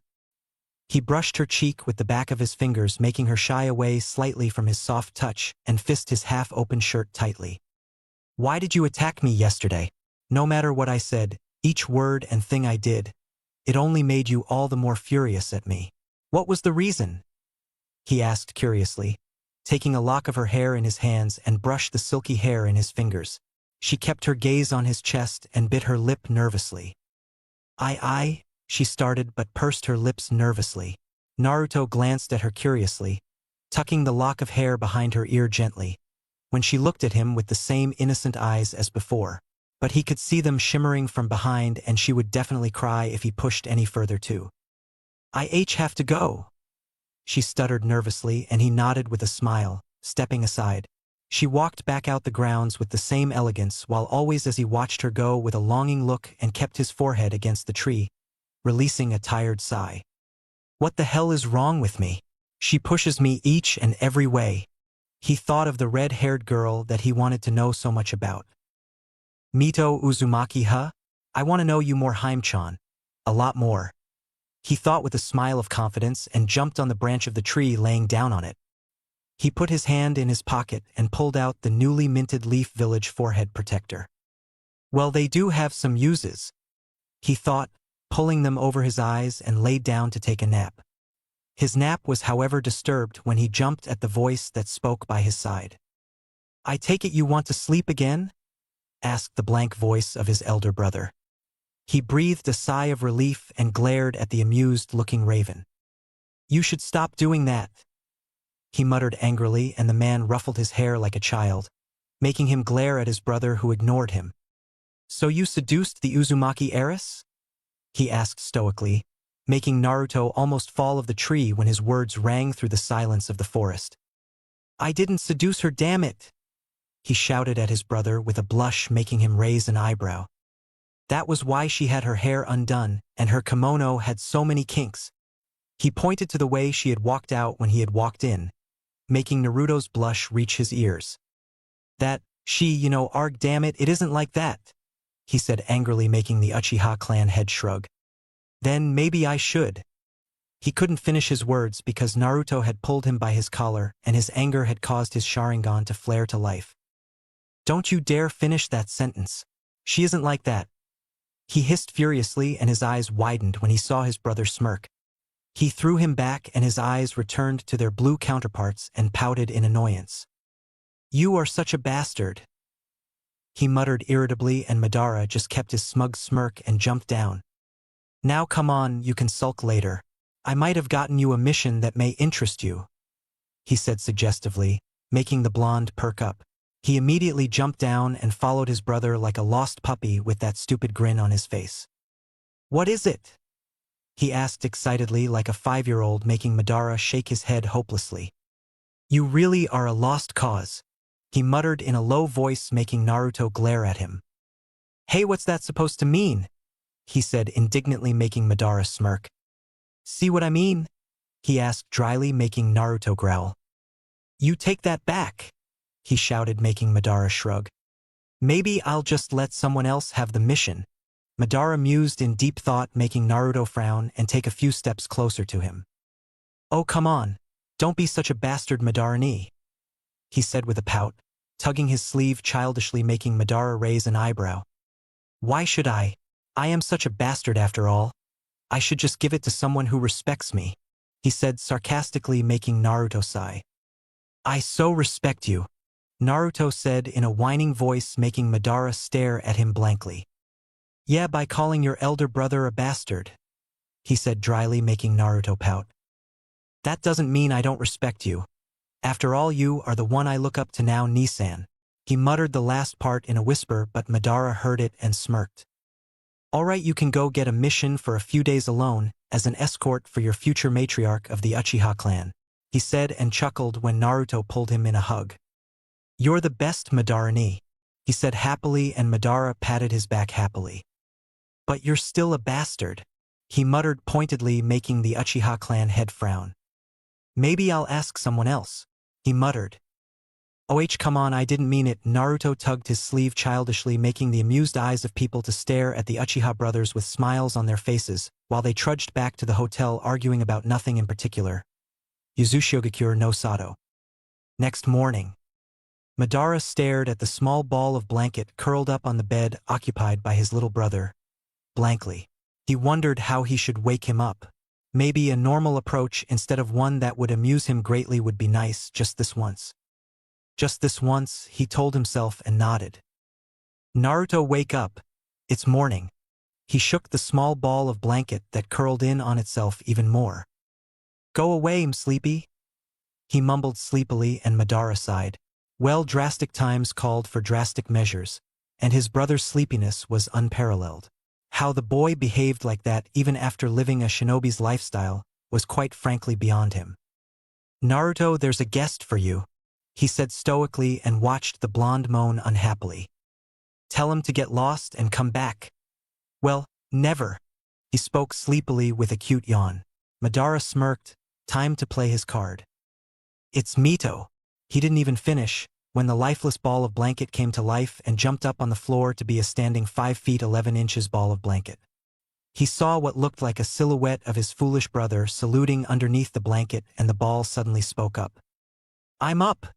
He brushed her cheek with the back of his fingers, making her shy away slightly from his soft touch, and fist his half-open shirt tightly. Why did you attack me yesterday? No matter what I said, each word and thing I did, it only made you all the more furious at me. What was the reason? He asked curiously, taking a lock of her hair in his hands and brushed the silky hair in his fingers. She kept her gaze on his chest and bit her lip nervously. She started but pursed her lips nervously. Naruto glanced at her curiously, tucking the lock of hair behind her ear gently, when she looked at him with the same innocent eyes as before. But he could see them shimmering from behind, and she would definitely cry if he pushed any further too. I have to go, she stuttered nervously, and he nodded with a smile, stepping aside. She walked back out the grounds with the same elegance, while always as he watched her go with a longing look and kept his forehead against the tree, releasing a tired sigh. What the hell is wrong with me? She pushes me each and every way. He thought of the red-haired girl that he wanted to know so much about. Mito Uzumaki, huh? I want to know you more, Haim-chan. A lot more, he thought with a smile of confidence, and jumped on the branch of the tree, laying down on it. He put his hand in his pocket and pulled out the newly minted Leaf Village forehead protector. Well, they do have some uses, he thought, pulling them over his eyes, and laid down to take a nap. His nap was, however, disturbed when he jumped at the voice that spoke by his side. I take it you want to sleep again? Asked the blank voice of his elder brother. He breathed a sigh of relief and glared at the amused-looking raven. You should stop doing that, he muttered angrily, and the man ruffled his hair like a child, making him glare at his brother, who ignored him. So you seduced the Uzumaki heiress? He asked stoically, making Naruto almost fall of the tree when his words rang through the silence of the forest. I didn't seduce her, damn it, he shouted at his brother with a blush, making him raise an eyebrow. That was why she had her hair undone, and her kimono had so many kinks. He pointed to the way she had walked out when he had walked in, making Naruto's blush reach his ears. That, arg, damn it, it isn't like that, he said angrily, making the Uchiha clan head shrug. Then maybe I should. He couldn't finish his words because Naruto had pulled him by his collar, and his anger had caused his Sharingan to flare to life. Don't you dare finish that sentence. She isn't like that, he hissed furiously, and his eyes widened when he saw his brother smirk. He threw him back and his eyes returned to their blue counterparts and pouted in annoyance. "You are such a bastard," he muttered irritably, and Madara just kept his smug smirk and jumped down. "Now come on, you can sulk later. I might have gotten you a mission that may interest you," he said suggestively, making the blonde perk up. He immediately jumped down and followed his brother like a lost puppy with that stupid grin on his face. "What is it?" he asked excitedly like a 5-year-old, making Madara shake his head hopelessly. "You really are a lost cause," he muttered in a low voice, making Naruto glare at him. "Hey, what's that supposed to mean?" he said indignantly, making Madara smirk. "See what I mean?" he asked dryly, making Naruto growl. "You take that back," he shouted, making Madara shrug. "Maybe I'll just let someone else have the mission," Madara mused in deep thought, making Naruto frown and take a few steps closer to him. "Oh, come on. Don't be such a bastard, Madara-ni," he said with a pout, tugging his sleeve childishly, making Madara raise an eyebrow. "Why should I? I am such a bastard after all. I should just give it to someone who respects me," he said sarcastically, making Naruto sigh. "I so respect you," Naruto said in a whining voice, making Madara stare at him blankly. "Yeah, by calling your elder brother a bastard," he said dryly, making Naruto pout. "That doesn't mean I don't respect you. After all, you are the one I look up to now, Nissan." He muttered the last part in a whisper, but Madara heard it and smirked. "All right, you can go get a mission for a few days alone, as an escort for your future matriarch of the Uchiha clan," he said and chuckled when Naruto pulled him in a hug. "You're the best, Madara-ni," he said happily, and Madara patted his back happily. "But you're still a bastard," he muttered pointedly, making the Uchiha clan head frown. "Maybe I'll ask someone else," he muttered. "Oh, come on, I didn't mean it." Naruto tugged his sleeve childishly, making the amused eyes of people to stare at the Uchiha brothers with smiles on their faces, while they trudged back to the hotel arguing about nothing in particular. Yuzushiogakur no Sato. Next morning, Madara stared at the small ball of blanket curled up on the bed occupied by his little brother, blankly. He wondered how he should wake him up. Maybe a normal approach instead of one that would amuse him greatly would be nice, just this once. Just this once, he told himself and nodded. "Naruto, wake up. It's morning." He shook the small ball of blanket that curled in on itself even more. "Go away, sleepy," he mumbled sleepily, and Madara sighed. Well, drastic times called for drastic measures, and his brother's sleepiness was unparalleled. How the boy behaved like that even after living a shinobi's lifestyle was quite frankly beyond him. "Naruto, there's a guest for you," he said stoically and watched the blonde moan unhappily. "Tell him to get lost and come back." "Well, never," he spoke sleepily with a cute yawn. Madara smirked, time to play his card. "It's Mito." He didn't even finish when the lifeless ball of blanket came to life and jumped up on the floor to be a standing 5 feet 11 inches ball of blanket. He saw what looked like a silhouette of his foolish brother saluting underneath the blanket, and the ball suddenly spoke up. "I'm up,"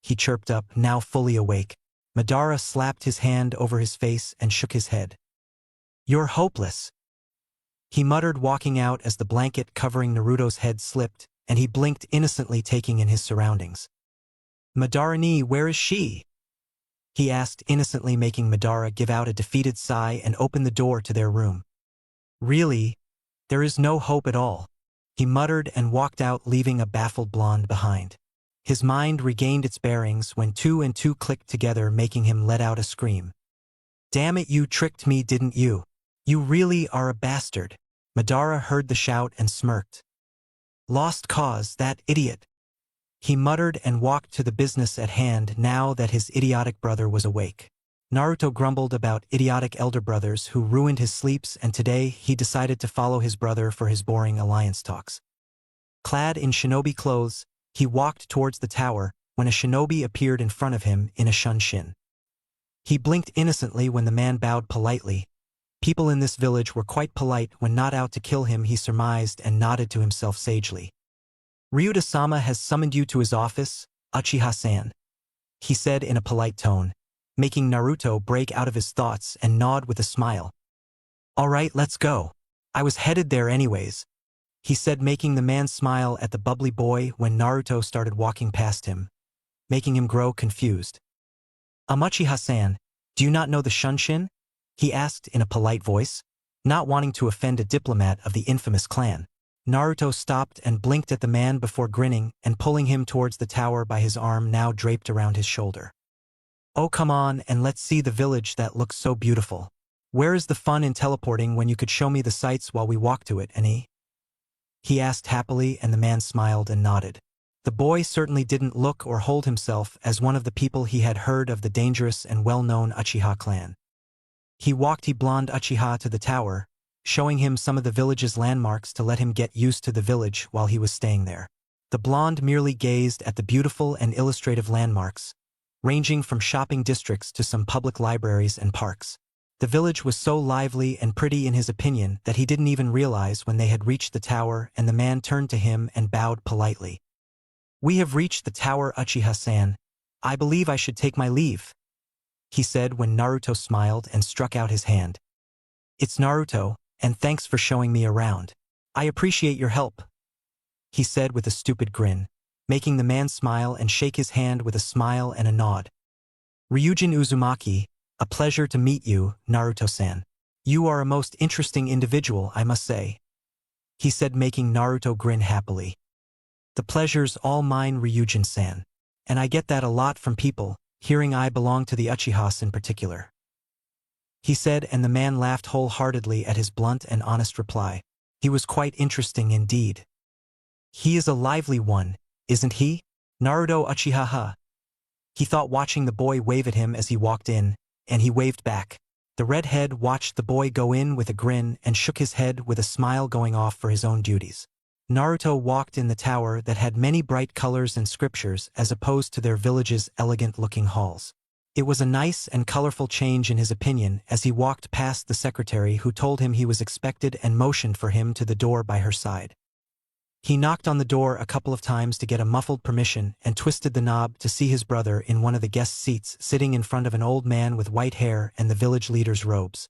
he chirped up, now fully awake. Madara slapped his hand over his face and shook his head. "You're hopeless," he muttered, walking out as the blanket covering Naruto's head slipped, and he blinked innocently, taking in his surroundings. "Madara-ni, where is she?" he asked innocently, making Madara give out a defeated sigh and open the door to their room. "Really? There is no hope at all," he muttered and walked out, leaving a baffled blonde behind. His mind regained its bearings when 2 and 2 clicked together, making him let out a scream. "Damn it, you tricked me, didn't you? You really are a bastard." Madara heard the shout and smirked. "Lost cause, that idiot," he muttered and walked to the business at hand now that his idiotic brother was awake. Naruto grumbled about idiotic elder brothers who ruined his sleeps, and today he decided to follow his brother for his boring alliance talks. Clad in shinobi clothes, he walked towards the tower when a shinobi appeared in front of him in a shunshin. He blinked innocently when the man bowed politely. People in this village were quite polite when not out to kill him, he surmised, and nodded to himself sagely. "Ryuta-sama has summoned you to his office, Uchiha-san," he said in a polite tone, making Naruto break out of his thoughts and nod with a smile. "All right, let's go. I was headed there anyways." he said, making the man smile at the bubbly boy when Naruto started walking past him, making him grow confused. Uchiha-san, do you not know the Shunshin? He asked in a polite voice, not wanting to offend a diplomat of the infamous clan. Naruto stopped and blinked at the man before grinning and pulling him towards the tower by his arm now draped around his shoulder. Oh, come on and let's see the village that looks so beautiful. Where is the fun in teleporting when you could show me the sights while we walk to it, Annie? He asked happily, and the man smiled and nodded. The boy certainly didn't look or hold himself as one of the people he had heard of the dangerous and well-known Uchiha clan. He walked the blonde Uchiha to the tower, showing him some of the village's landmarks to let him get used to the village while he was staying there. The blonde merely gazed at the beautiful and illustrative landmarks, ranging from shopping districts to some public libraries and parks. The village was so lively and pretty in his opinion that he didn't even realize when they had reached the tower, and the man turned to him and bowed politely. We have reached the tower, Uchiha-san. I believe I should take my leave, he said when Naruto smiled and struck out his hand. It's Naruto, and thanks for showing me around. I appreciate your help, he said with a stupid grin, making the man smile and shake his hand with a smile and a nod. Ryujin Uzumaki, a pleasure to meet you, Naruto-san. You are a most interesting individual, I must say, he said, making Naruto grin happily. The pleasure's all mine, Ryujin-san. And I get that a lot from people, hearing I belong to the Uchihas in particular, he said, and the man laughed wholeheartedly at his blunt and honest reply. He was quite interesting indeed. He is a lively one, isn't he? Naruto Uchiha. He thought, watching the boy wave at him as he walked in, and he waved back. The redhead watched the boy go in with a grin and shook his head with a smile, going off for his own duties. Naruto walked in the tower that had many bright colors and scriptures as opposed to their village's elegant-looking halls. It was a nice and colorful change in his opinion as he walked past the secretary, who told him he was expected and motioned for him to the door by her side. He knocked on the door a couple of times to get a muffled permission and twisted the knob to see his brother in one of the guest seats, sitting in front of an old man with white hair and the village leader's robes.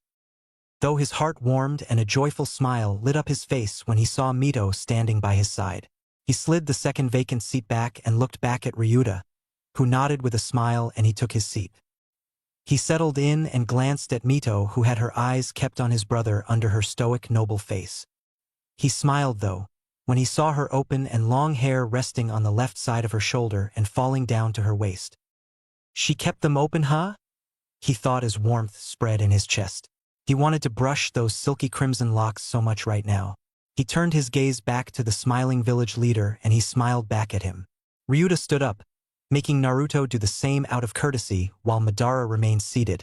Though his heart warmed and a joyful smile lit up his face when he saw Mito standing by his side. He slid the second vacant seat back and looked back at Ryuta, who nodded with a smile, and he took his seat. He settled in and glanced at Mito, who had her eyes kept on his brother under her stoic, noble face. He smiled, though, when he saw her open and long hair resting on the left side of her shoulder and falling down to her waist. She kept them open, huh? He thought as warmth spread in his chest. He wanted to brush those silky crimson locks so much right now. He turned his gaze back to the smiling village leader, and he smiled back at him. Ryuta stood up, making Naruto do the same out of courtesy, while Madara remained seated,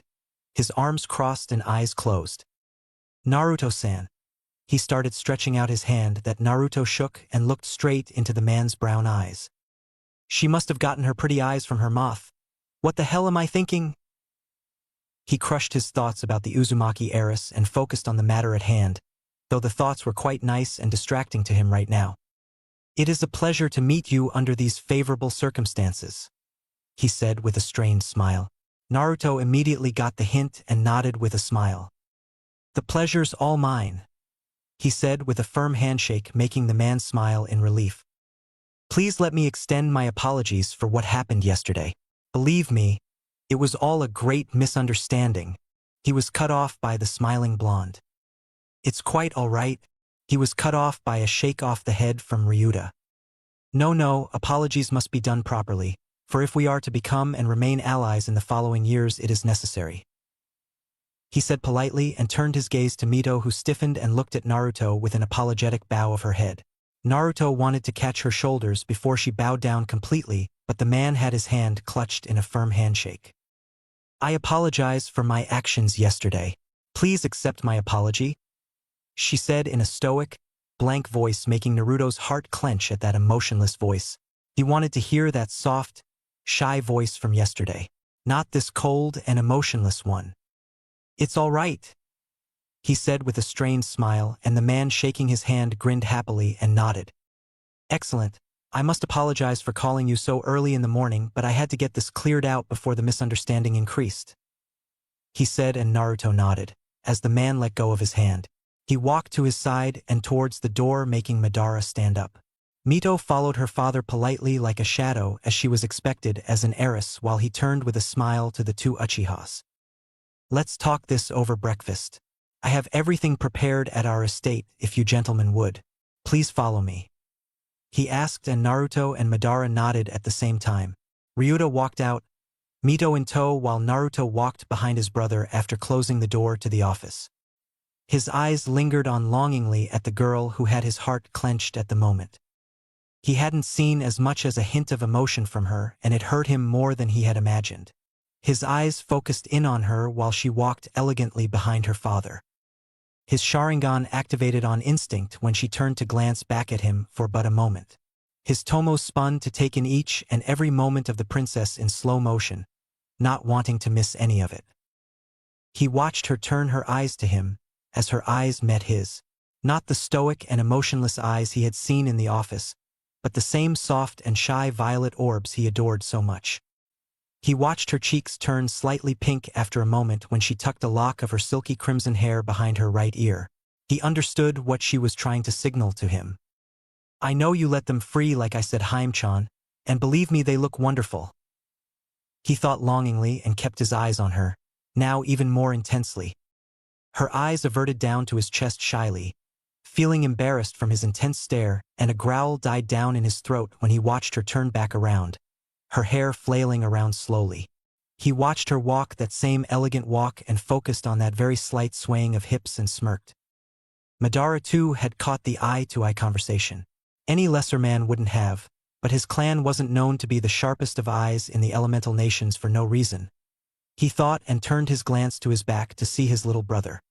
his arms crossed and eyes closed. Naruto-san. He started, stretching out his hand that Naruto shook and looked straight into the man's brown eyes. She must have gotten her pretty eyes from her moth. What the hell am I thinking? He crushed his thoughts about the Uzumaki heiress and focused on the matter at hand, though the thoughts were quite nice and distracting to him right now. It is a pleasure to meet you under these favorable circumstances, he said with a strained smile. Naruto immediately got the hint and nodded with a smile. The pleasure's all mine, he said with a firm handshake, making the man smile in relief. Please let me extend my apologies for what happened yesterday. Believe me, it was all a great misunderstanding. He was cut off by the smiling blonde. It's quite all right. He was cut off by a shake off the head from Ryuta. No, apologies must be done properly, for if we are to become and remain allies in the following years, it is necessary, he said politely, and turned his gaze to Mito, who stiffened and looked at Naruto with an apologetic bow of her head. Naruto wanted to catch her shoulders before she bowed down completely, but the man had his hand clutched in a firm handshake. I apologize for my actions yesterday. Please accept my apology, she said in a stoic, blank voice, making Naruto's heart clench at that emotionless voice. He wanted to hear that soft, shy voice from yesterday, not this cold and emotionless one. It's all right, he said with a strained smile, and the man shaking his hand grinned happily and nodded. Excellent. I must apologize for calling you so early in the morning, but I had to get this cleared out before the misunderstanding increased, he said, and Naruto nodded, as the man let go of his hand. He walked to his side and towards the door, making Madara stand up. Mito followed her father politely like a shadow as she was expected as an heiress while he turned with a smile to the two Uchihas. Let's talk this over breakfast. I have everything prepared at our estate if you gentlemen would. Please follow me. He asked and Naruto and Madara nodded at the same time. Ryuta walked out, Mito in tow while Naruto walked behind his brother after closing the door to the office. His eyes lingered on longingly at the girl who had his heart clenched at the moment. He hadn't seen as much as a hint of emotion from her and it hurt him more than he had imagined. His eyes focused in on her while she walked elegantly behind her father. His Sharingan activated on instinct when she turned to glance back at him for but a moment. His tomos spun to take in each and every moment of the princess in slow motion, not wanting to miss any of it. He watched her turn her eyes to him, as her eyes met his. Not the stoic and emotionless eyes he had seen in the office, but the same soft and shy violet orbs he adored so much. He watched her cheeks turn slightly pink after a moment when she tucked a lock of her silky crimson hair behind her right ear. He understood what she was trying to signal to him. I know you let them free like I said, Haim-chan, and believe me they look wonderful. He thought longingly and kept his eyes on her, now even more intensely. Her eyes averted down to his chest shyly, feeling embarrassed from his intense stare, and a growl died down in his throat when he watched her turn back around, her hair flailing around slowly. He watched her walk that same elegant walk and focused on that very slight swaying of hips and smirked. Madara too had caught the eye-to-eye conversation. Any lesser man wouldn't have, but his clan wasn't known to be the sharpest of eyes in the elemental nations for no reason. He thought and turned his glance to his back to see his little brother.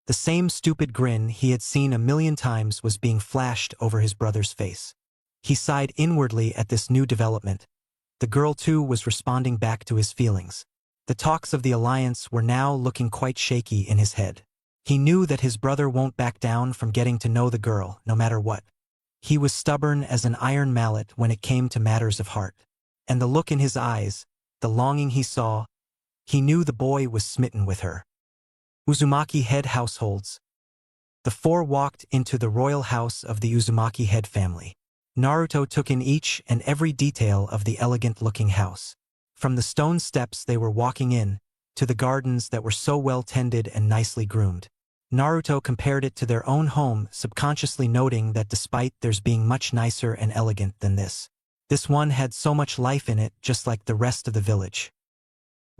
The same stupid grin he had seen a million times was being flashed over his brother's face. He sighed inwardly at this new development. The girl too was responding back to his feelings. The talks of the alliance were now looking quite shaky in his head. He knew that his brother won't back down from getting to know the girl, no matter what. He was stubborn as an iron mallet when it came to matters of heart. And the look in his eyes, the longing he saw, he knew the boy was smitten with her. Uzumaki head households. The four walked into the royal house of the Uzumaki head family. Naruto took in each and every detail of the elegant-looking house. From the stone steps they were walking in, to the gardens that were so well tended and nicely groomed. Naruto compared it to their own home, subconsciously noting that despite theirs being much nicer and elegant than this one had so much life in it just like the rest of the village.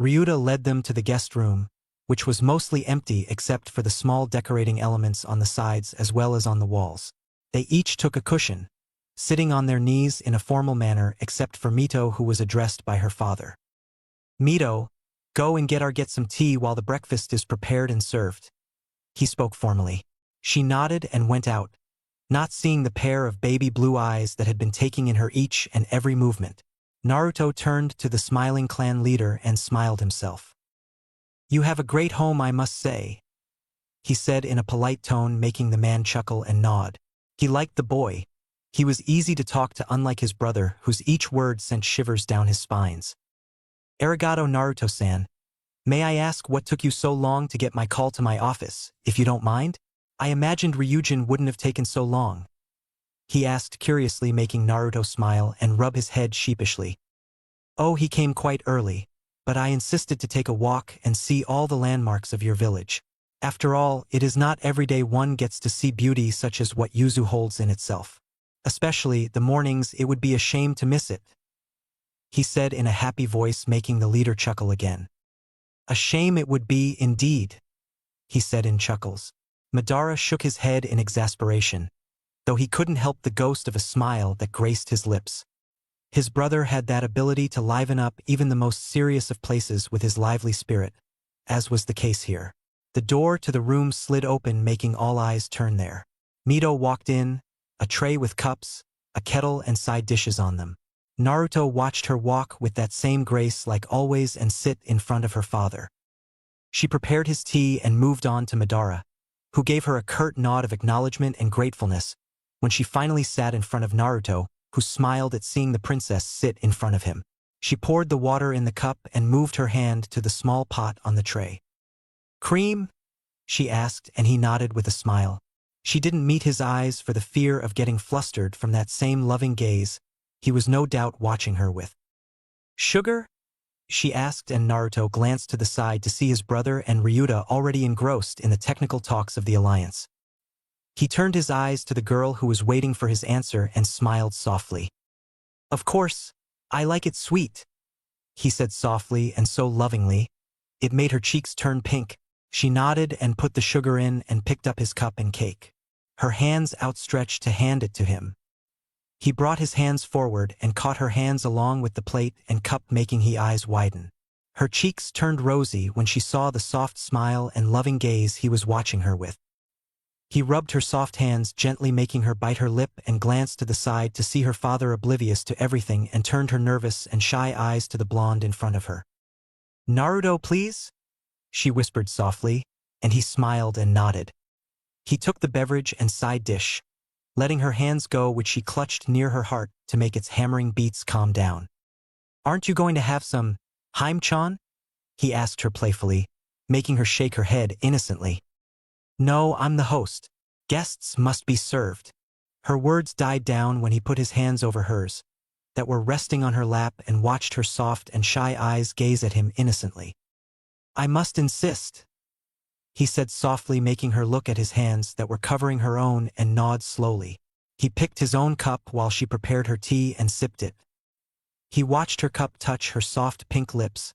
Ryuta led them to the guest room, which was mostly empty except for the small decorating elements on the sides as well as on the walls. They each took a cushion, sitting on their knees in a formal manner except for Mito, who was addressed by her father. Mito, go and get some tea while the breakfast is prepared and served. He spoke formally. She nodded and went out, not seeing the pair of baby blue eyes that had been taking in her each and every movement. Naruto turned to the smiling clan leader and smiled himself. You have a great home, I must say, he said in a polite tone, making the man chuckle and nod. He liked the boy. He was easy to talk to, unlike his brother, whose each word sent shivers down his spines. Arigato, Naruto-san. May I ask what took you so long to get my call to my office, if you don't mind? I imagined Ryujin wouldn't have taken so long. He asked curiously, making Naruto smile and rub his head sheepishly. Oh, he came quite early, but I insisted to take a walk and see all the landmarks of your village. After all, it is not every day one gets to see beauty such as what Yuzu holds in itself. Especially the mornings, it would be a shame to miss it, he said in a happy voice, making the leader chuckle again. A shame it would be indeed, he said in chuckles. Madara shook his head in exasperation, though he couldn't help the ghost of a smile that graced his lips. His brother had that ability to liven up even the most serious of places with his lively spirit, as was the case here. The door to the room slid open, making all eyes turn there. Mito walked in, a tray with cups, a kettle and side dishes on them. Naruto watched her walk with that same grace like always and sit in front of her father. She prepared his tea and moved on to Madara, who gave her a curt nod of acknowledgement and gratefulness when she finally sat in front of Naruto, who smiled at seeing the princess sit in front of him. She poured the water in the cup and moved her hand to the small pot on the tray. Cream? she asked, and he nodded with a smile. She didn't meet his eyes for the fear of getting flustered from that same loving gaze he was no doubt watching her with. "Sugar?" she asked, and Naruto glanced to the side to see his brother and Ryuta already engrossed in the technical talks of the alliance. He turned his eyes to the girl who was waiting for his answer and smiled softly. "Of course, I like it sweet," he said softly and so lovingly, it made her cheeks turn pink. She nodded and put the sugar in and picked up his cup and cake, her hands outstretched to hand it to him. He brought his hands forward and caught her hands along with the plate and cup, making his eyes widen. Her cheeks turned rosy when she saw the soft smile and loving gaze he was watching her with. He rubbed her soft hands gently, making her bite her lip, and glanced to the side to see her father oblivious to everything, and turned her nervous and shy eyes to the blonde in front of her. "Naruto, please?" she whispered softly, and he smiled and nodded. He took the beverage and side dish, letting her hands go, which she clutched near her heart to make its hammering beats calm down. "Aren't you going to have some Haim-chan?" he asked her playfully, making her shake her head innocently. "No, I'm the host. Guests must be served." Her words died down when he put his hands over hers, that were resting on her lap, and watched her soft and shy eyes gaze at him innocently. "I must insist," he said softly, making her look at his hands that were covering her own, and nod slowly. He picked his own cup while she prepared her tea and sipped it. He watched her cup touch her soft pink lips,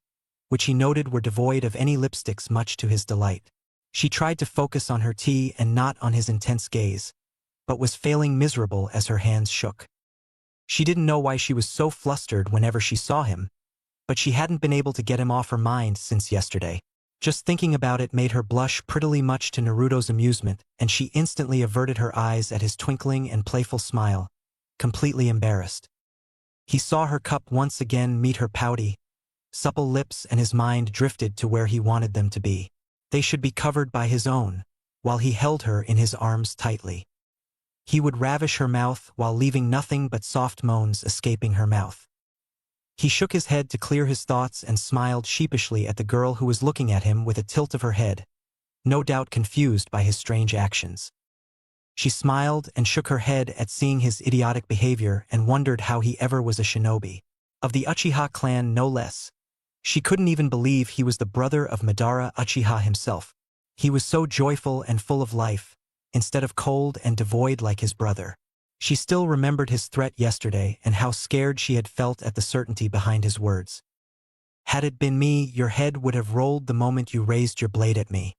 which he noted were devoid of any lipsticks, much to his delight. She tried to focus on her tea and not on his intense gaze, but was failing miserable as her hands shook. She didn't know why she was so flustered whenever she saw him, but she hadn't been able to get him off her mind since yesterday. Just thinking about it made her blush prettily, much to Naruto's amusement, and she instantly averted her eyes at his twinkling and playful smile, completely embarrassed. He saw her cup once again meet her pouty, supple lips, and his mind drifted to where he wanted them to be. They should be covered by his own, while he held her in his arms tightly. He would ravish her mouth while leaving nothing but soft moans escaping her mouth. He shook his head to clear his thoughts and smiled sheepishly at the girl who was looking at him with a tilt of her head, no doubt confused by his strange actions. She smiled and shook her head at seeing his idiotic behavior and wondered how he ever was a shinobi. Of the Uchiha clan, no less. She couldn't even believe he was the brother of Madara Uchiha himself. He was so joyful and full of life, instead of cold and devoid like his brother. She still remembered his threat yesterday and how scared she had felt at the certainty behind his words. "Had it been me, your head would have rolled the moment you raised your blade at me."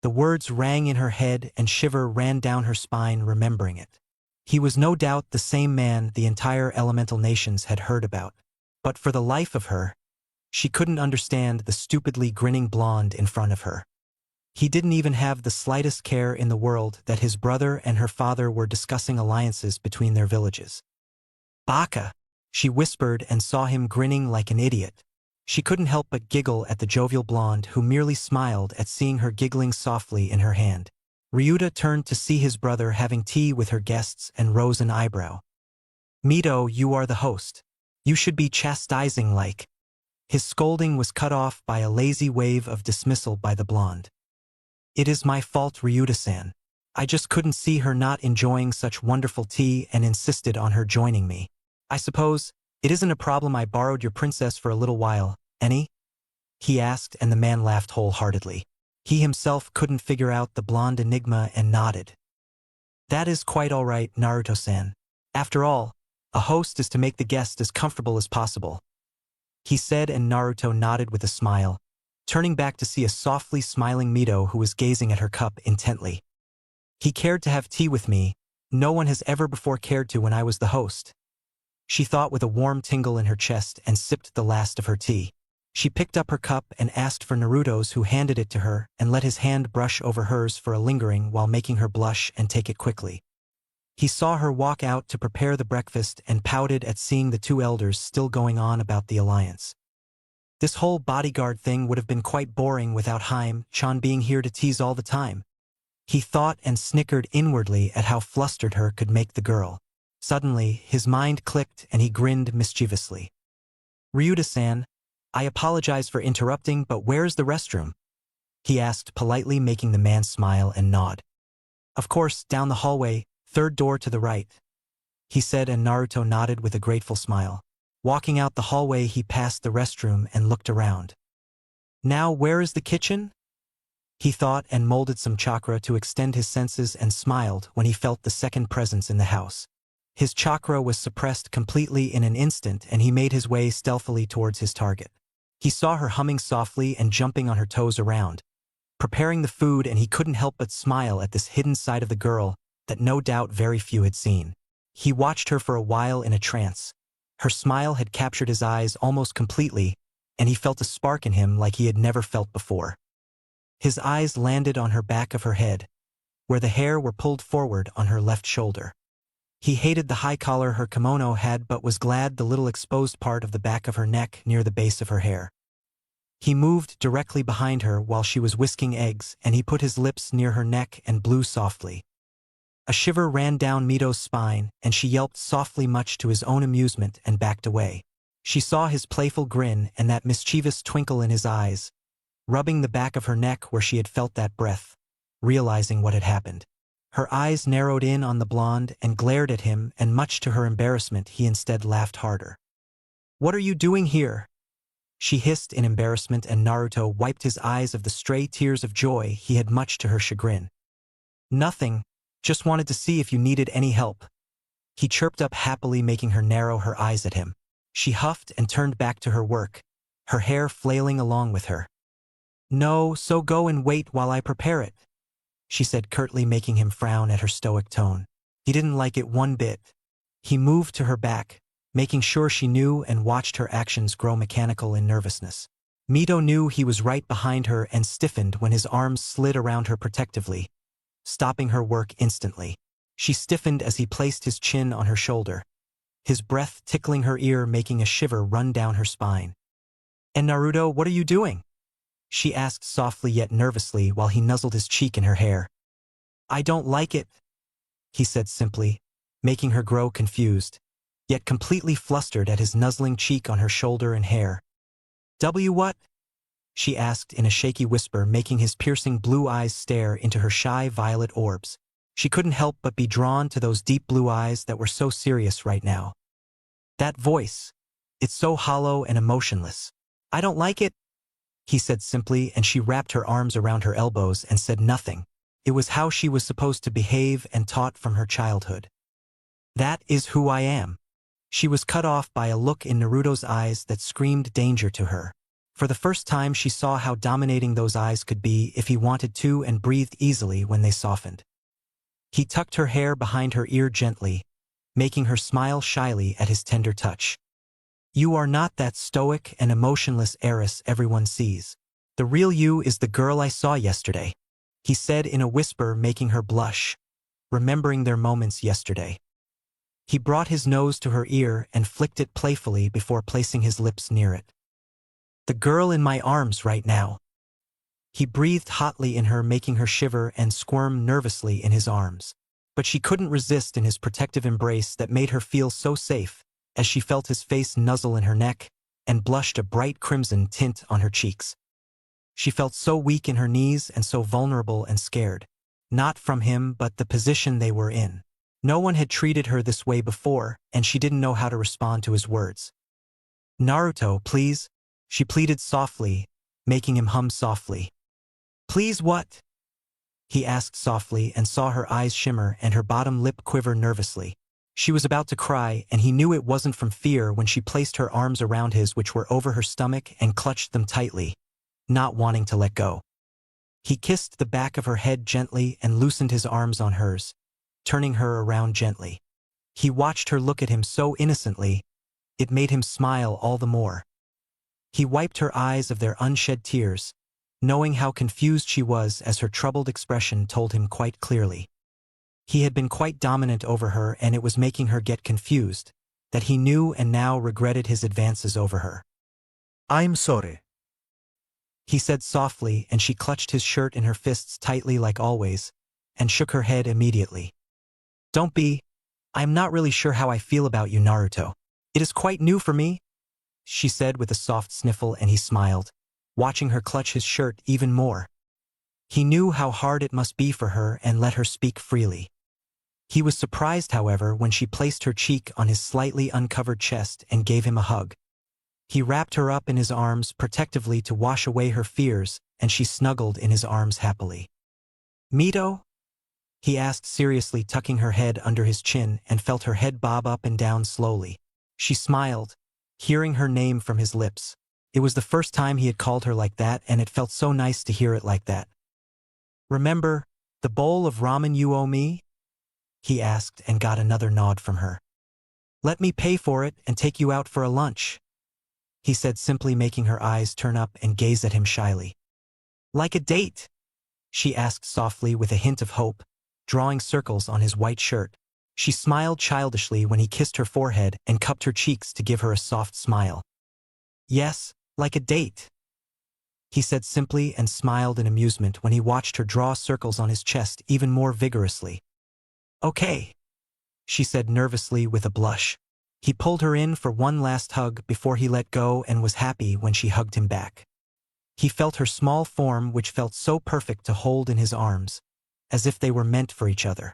The words rang in her head and shiver ran down her spine remembering it. He was no doubt the same man the entire elemental nations had heard about. But for the life of her, she couldn't understand the stupidly grinning blonde in front of her. He didn't even have the slightest care in the world that his brother and her father were discussing alliances between their villages. "Baka," she whispered, and saw him grinning like an idiot. She couldn't help but giggle at the jovial blonde, who merely smiled at seeing her giggling softly in her hand. Ryuta turned to see his brother having tea with her guests and rose an eyebrow. "Mito, you are the host. You should be chastising like." His scolding was cut off by a lazy wave of dismissal by the blonde. "It is my fault, Ryuta-san. I just couldn't see her not enjoying such wonderful tea and insisted on her joining me. I suppose it isn't a problem I borrowed your princess for a little while, any?" he asked, and the man laughed wholeheartedly. He himself couldn't figure out the blonde enigma and nodded. "That is quite all right, Naruto-san. After all, a host is to make the guest as comfortable as possible," he said, and Naruto nodded with a smile, turning back to see a softly smiling Mito who was gazing at her cup intently. "He cared to have tea with me. No one has ever before cared to when I was the host," she thought with a warm tingle in her chest, and sipped the last of her tea. She picked up her cup and asked for Naruto's, who handed it to her and let his hand brush over hers for a lingering while making her blush and take it quickly. He saw her walk out to prepare the breakfast and pouted at seeing the two elders still going on about the alliance. This whole bodyguard thing would have been quite boring without Haim-chan being here to tease all the time. He thought and snickered inwardly at how flustered her could make the girl. Suddenly, his mind clicked and he grinned mischievously. "Ryuta-san, I apologize for interrupting, but where's the restroom?" he asked politely, making the man smile and nod. Of course, down the hallway, third door to the right, he said, and Naruto nodded with a grateful smile. Walking out the hallway, he passed the restroom and looked around. Now where is the kitchen? He thought, and molded some chakra to extend his senses and smiled when he felt the second presence in the house. His chakra was suppressed completely in an instant, and he made his way stealthily towards his target. He saw her humming softly and jumping on her toes around, preparing the food, and he couldn't help but smile at this hidden side of the girl that no doubt very few had seen. He watched her for a while in a trance. Her smile had captured his eyes almost completely, and he felt a spark in him like he had never felt before. His eyes landed on her back of her head, where the hair were pulled forward on her left shoulder. He hated the high collar her kimono had, but was glad the little exposed part of the back of her neck near the base of her hair. He moved directly behind her while she was whisking eggs, and he put his lips near her neck and blew softly. A shiver ran down Mito's spine, and she yelped softly, much to his own amusement, and backed away. She saw his playful grin and that mischievous twinkle in his eyes, rubbing the back of her neck where she had felt that breath, realizing what had happened. Her eyes narrowed in on the blonde and glared at him, and much to her embarrassment, he instead laughed harder. "What are you doing here?" she hissed in embarrassment, and Naruto wiped his eyes of the stray tears of joy he had, much to her chagrin. "Nothing, just wanted to see if you needed any help," he chirped up happily, making her narrow her eyes at him. She huffed and turned back to her work, her hair flailing along with her. "No, so go and wait while I prepare it," she said curtly, making him frown at her stoic tone. He didn't like it one bit. He moved to her back, making sure she knew, and watched her actions grow mechanical in nervousness. Mito knew he was right behind her and stiffened when his arms slid around her protectively, stopping her work instantly. She stiffened as he placed his chin on her shoulder, his breath tickling her ear, making a shiver run down her spine. "And Naruto, what are you doing?" she asked softly yet nervously while he nuzzled his cheek in her hair. "I don't like it," he said simply, making her grow confused, yet completely flustered at his nuzzling cheek on her shoulder and hair. What?" she asked in a shaky whisper, making his piercing blue eyes stare into her shy violet orbs. She couldn't help but be drawn to those deep blue eyes that were so serious right now. That voice, it's so hollow and emotionless. "I don't like it," he said simply, and she wrapped her arms around her elbows and said nothing. It was how she was supposed to behave and taught from her childhood. "That is who I am." She was cut off by a look in Naruto's eyes that screamed danger to her. For the first time, she saw how dominating those eyes could be if he wanted to, and breathed easily when they softened. He tucked her hair behind her ear gently, making her smile shyly at his tender touch. "You are not that stoic and emotionless heiress everyone sees. The real you is the girl I saw yesterday," he said in a whisper, making her blush, remembering their moments yesterday. He brought his nose to her ear and flicked it playfully before placing his lips near it. "The girl in my arms right now." He breathed hotly in her, making her shiver and squirm nervously in his arms. But she couldn't resist in his protective embrace that made her feel so safe, as she felt his face nuzzle in her neck and blushed a bright crimson tint on her cheeks. She felt so weak in her knees and so vulnerable and scared. Not from him, but the position they were in. No one had treated her this way before, and she didn't know how to respond to his words. "Naruto, please," she pleaded softly, making him hum softly. "Please what?" he asked softly, and saw her eyes shimmer and her bottom lip quiver nervously. She was about to cry, and he knew it wasn't from fear when she placed her arms around his, which were over her stomach, and clutched them tightly, not wanting to let go. He kissed the back of her head gently and loosened his arms on hers, turning her around gently. He watched her look at him so innocently, it made him smile all the more. He wiped her eyes of their unshed tears, knowing how confused she was, as her troubled expression told him quite clearly. He had been quite dominant over her, and it was making her get confused, that he knew and now regretted his advances over her. "I'm sorry," he said softly, and she clutched his shirt in her fists tightly like always, and shook her head immediately. "Don't be. I'm not really sure how I feel about you, Naruto. It is quite new for me," she said with a soft sniffle, and he smiled, watching her clutch his shirt even more. He knew how hard it must be for her and let her speak freely. He was surprised, however, when she placed her cheek on his slightly uncovered chest and gave him a hug. He wrapped her up in his arms protectively to wash away her fears, and she snuggled in his arms happily. "Mito?" he asked seriously, tucking her head under his chin, and felt her head bob up and down slowly. She smiled, hearing her name from his lips. It was the first time he had called her like that, and it felt so nice to hear it like that. "Remember the bowl of ramen you owe me?" he asked, and got another nod from her. "Let me pay for it and take you out for a lunch," he said, simply, making her eyes turn up and gaze at him shyly. "Like a date?" she asked softly with a hint of hope, drawing circles on his white shirt. She smiled childishly when he kissed her forehead and cupped her cheeks to give her a soft smile. "Yes, like a date," he said simply, and smiled in amusement when he watched her draw circles on his chest even more vigorously. "Okay," she said nervously with a blush. He pulled her in for one last hug before he let go, and was happy when she hugged him back. He felt her small form, which felt so perfect to hold in his arms, as if they were meant for each other.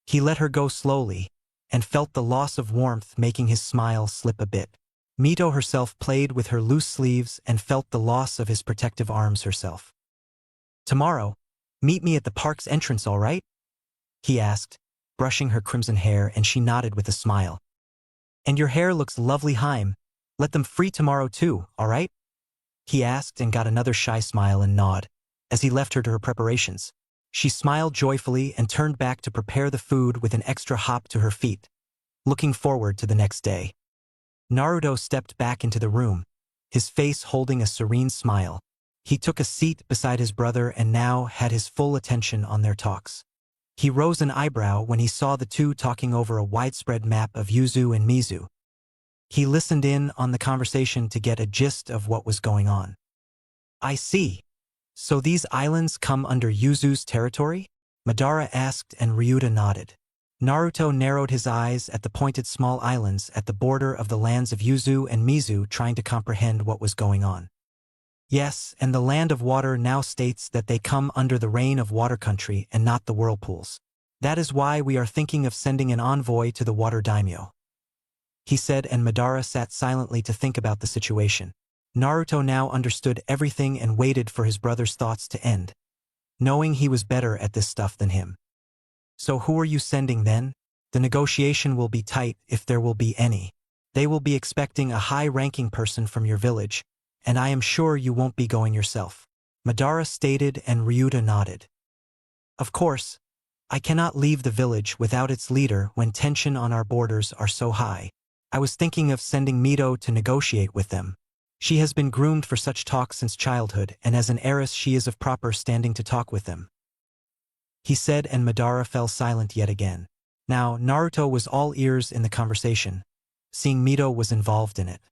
He let her go slowly, and felt the loss of warmth making his smile slip a bit. Mito herself played with her loose sleeves and felt the loss of his protective arms herself. "Tomorrow, meet me at the park's entrance, all right?" he asked, brushing her crimson hair, and she nodded with a smile. "And your hair looks lovely, Haim. Let them free tomorrow too, all right?" he asked, and got another shy smile and nod, as he left her to her preparations. She smiled joyfully and turned back to prepare the food with an extra hop to her feet, looking forward to the next day. Naruto stepped back into the room, his face holding a serene smile. He took a seat beside his brother and now had his full attention on their talks. He rose an eyebrow when he saw the two talking over a widespread map of Yuzu and Mizu. He listened in on the conversation to get a gist of what was going on. "I see. So these islands come under Yuzu's territory?" Madara asked, and Ryuta nodded. Naruto narrowed his eyes at the pointed small islands at the border of the lands of Yuzu and Mizu, trying to comprehend what was going on. "Yes, and the land of water now states that they come under the reign of water country and not the whirlpools. That is why we are thinking of sending an envoy to the water daimyo," he said, and Madara sat silently to think about the situation. Naruto now understood everything and waited for his brother's thoughts to end, knowing he was better at this stuff than him. "So who are you sending then? The negotiation will be tight, if there will be any. They will be expecting a high-ranking person from your village, and I am sure you won't be going yourself," Madara stated, and Ryuta nodded. "Of course, I cannot leave the village without its leader when tension on our borders are so high. I was thinking of sending Mito to negotiate with them. She has been groomed for such talk since childhood, and as an heiress she is of proper standing to talk with them," he said, and Madara fell silent yet again. Now Naruto was all ears in the conversation, seeing Mito was involved in it.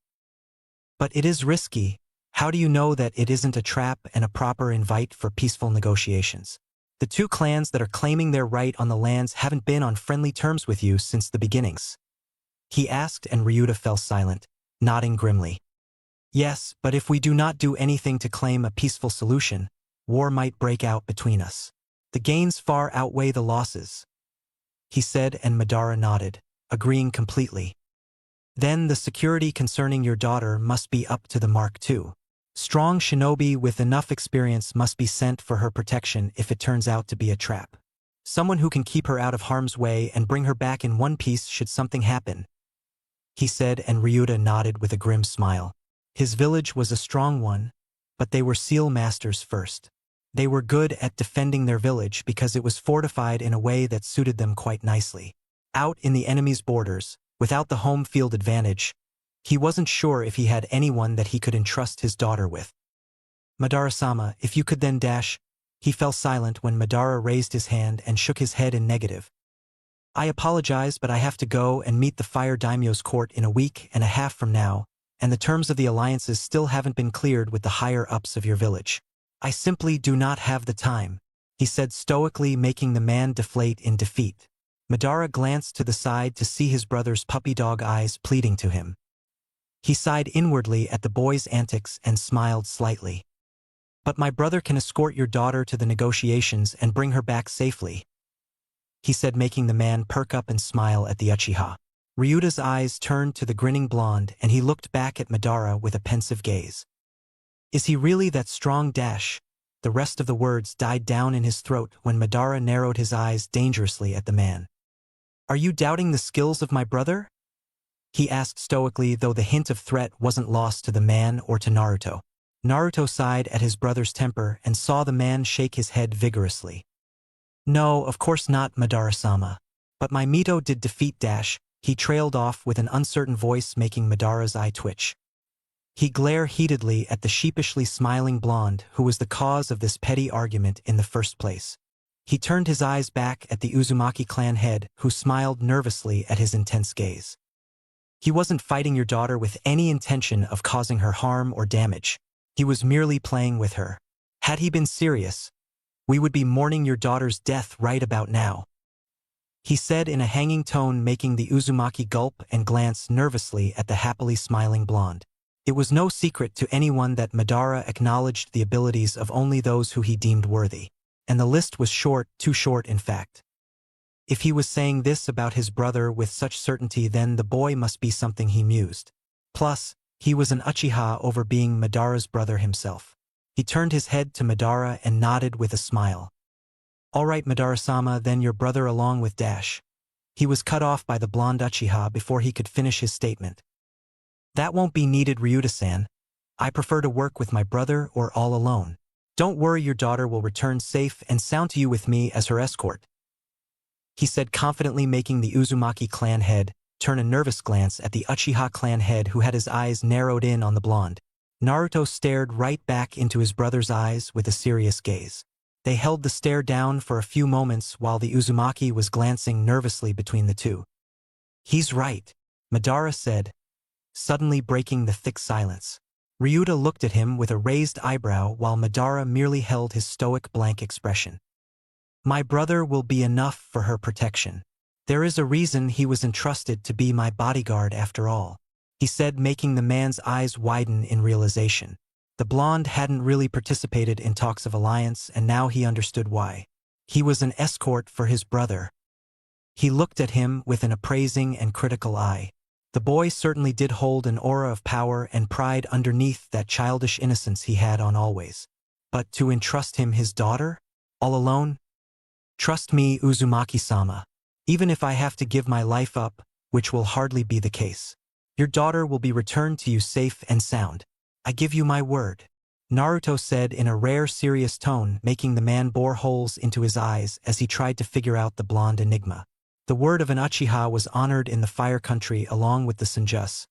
"But it is risky. How do you know that it isn't a trap and a proper invite for peaceful negotiations? The two clans that are claiming their right on the lands haven't been on friendly terms with you since the beginnings," he asked, and Ryuta fell silent, nodding grimly. "Yes, but if we do not do anything to claim a peaceful solution, war might break out between us. The gains far outweigh the losses," he said, and Madara nodded, agreeing completely. "Then the security concerning your daughter must be up to the mark too. Strong shinobi with enough experience must be sent for her protection if it turns out to be a trap. Someone who can keep her out of harm's way and bring her back in one piece should something happen," he said, and Ryuta nodded with a grim smile. His village was a strong one, but they were seal masters first. They were good at defending their village because it was fortified in a way that suited them quite nicely. Out in the enemy's borders, without the home field advantage, he wasn't sure if he had anyone that he could entrust his daughter with. "Madara-sama, if you could then dash—" He fell silent when Madara raised his hand and shook his head in negative. "I apologize, but I have to go and meet the Fire Daimyo's court in a week and a half from now, and the terms of the alliances still haven't been cleared with the higher-ups of your village. I simply do not have the time," he said stoically, making the man deflate in defeat. Madara glanced to the side to see his brother's puppy-dog eyes pleading to him. He sighed inwardly at the boy's antics and smiled slightly. But my brother can escort your daughter to the negotiations and bring her back safely, he said, making the man perk up and smile at the Uchiha. Ryuta's eyes turned to the grinning blonde and he looked back at Madara with a pensive gaze. Is he really that strong? The rest of the words died down in his throat when Madara narrowed his eyes dangerously at the man. Are you doubting the skills of my brother? He asked stoically, though the hint of threat wasn't lost to the man or to Naruto. Naruto sighed at his brother's temper and saw the man shake his head vigorously. No, of course not, Madara-sama. But my Mito did defeat he trailed off with an uncertain voice, making Madara's eye twitch. He glared heatedly at the sheepishly smiling blonde who was the cause of this petty argument in the first place. He turned his eyes back at the Uzumaki clan head, who smiled nervously at his intense gaze. He wasn't fighting your daughter with any intention of causing her harm or damage. He was merely playing with her. Had he been serious, we would be mourning your daughter's death right about now, he said in a hanging tone, making the Uzumaki gulp and glance nervously at the happily smiling blonde. It was no secret to anyone that Madara acknowledged the abilities of only those who he deemed worthy. And the list was short, too short in fact. If he was saying this about his brother with such certainty, then the boy must be something, he mused. Plus, he was an Uchiha over being Madara's brother himself. He turned his head to Madara and nodded with a smile. All right, Madara-sama, then your brother along with He was cut off by the blonde Uchiha before he could finish his statement. That won't be needed, Ryuta-san. I prefer to work with my brother or all alone. Don't worry, your daughter will return safe and sound to you with me as her escort, he said confidently, making the Uzumaki clan head turn a nervous glance at the Uchiha clan head, who had his eyes narrowed in on the blonde. Naruto stared right back into his brother's eyes with a serious gaze. They held the stare down for a few moments while the Uzumaki was glancing nervously between the two. He's right, Madara said, suddenly breaking the thick silence. Ryuta looked at him with a raised eyebrow while Madara merely held his stoic blank expression. My brother will be enough for her protection. There is a reason he was entrusted to be my bodyguard after all, he said, making the man's eyes widen in realization. The blonde hadn't really participated in talks of alliance, and now he understood why. He was an escort for his brother. He looked at him with an appraising and critical eye. The boy certainly did hold an aura of power and pride underneath that childish innocence he had on always. But to entrust him his daughter? All alone? Trust me, Uzumaki-sama. Even if I have to give my life up, which will hardly be the case, your daughter will be returned to you safe and sound. I give you my word, Naruto said in a rare serious tone, making the man bore holes into his eyes as he tried to figure out the blonde enigma. The word of an Uchiha was honored in the Fire Country along with the Senjus,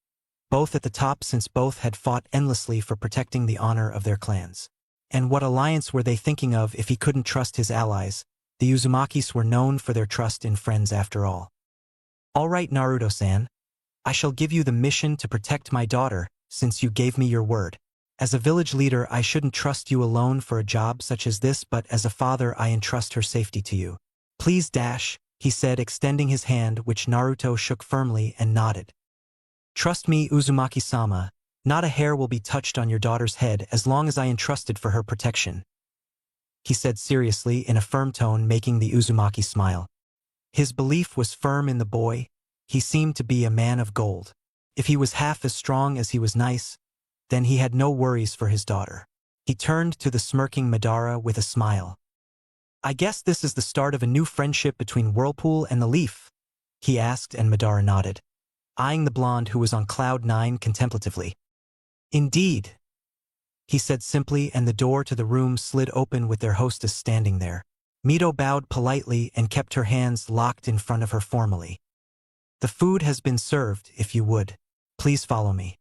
both at the top, since both had fought endlessly for protecting the honor of their clans. And what alliance were they thinking of if he couldn't trust his allies? The Uzumakis were known for their trust in friends after all. All right, Naruto-san. I shall give you the mission to protect my daughter, since you gave me your word. As a village leader, I shouldn't trust you alone for a job such as this, but as a father, I entrust her safety to you. Please, he said, extending his hand, which Naruto shook firmly and nodded. Trust me, Uzumaki-sama, not a hair will be touched on your daughter's head as long as I entrusted for her protection, he said seriously in a firm tone, making the Uzumaki smile. His belief was firm in the boy. He seemed to be a man of gold. If he was half as strong as he was nice, then he had no worries for his daughter. He turned to the smirking Madara with a smile. I guess this is the start of a new friendship between Whirlpool and the Leaf, he asked, and Madara nodded, eyeing the blonde who was on cloud nine contemplatively. Indeed, he said simply, and the door to the room slid open with their hostess standing there. Mito bowed politely and kept her hands locked in front of her formally. The food has been served, if you would. Please follow me,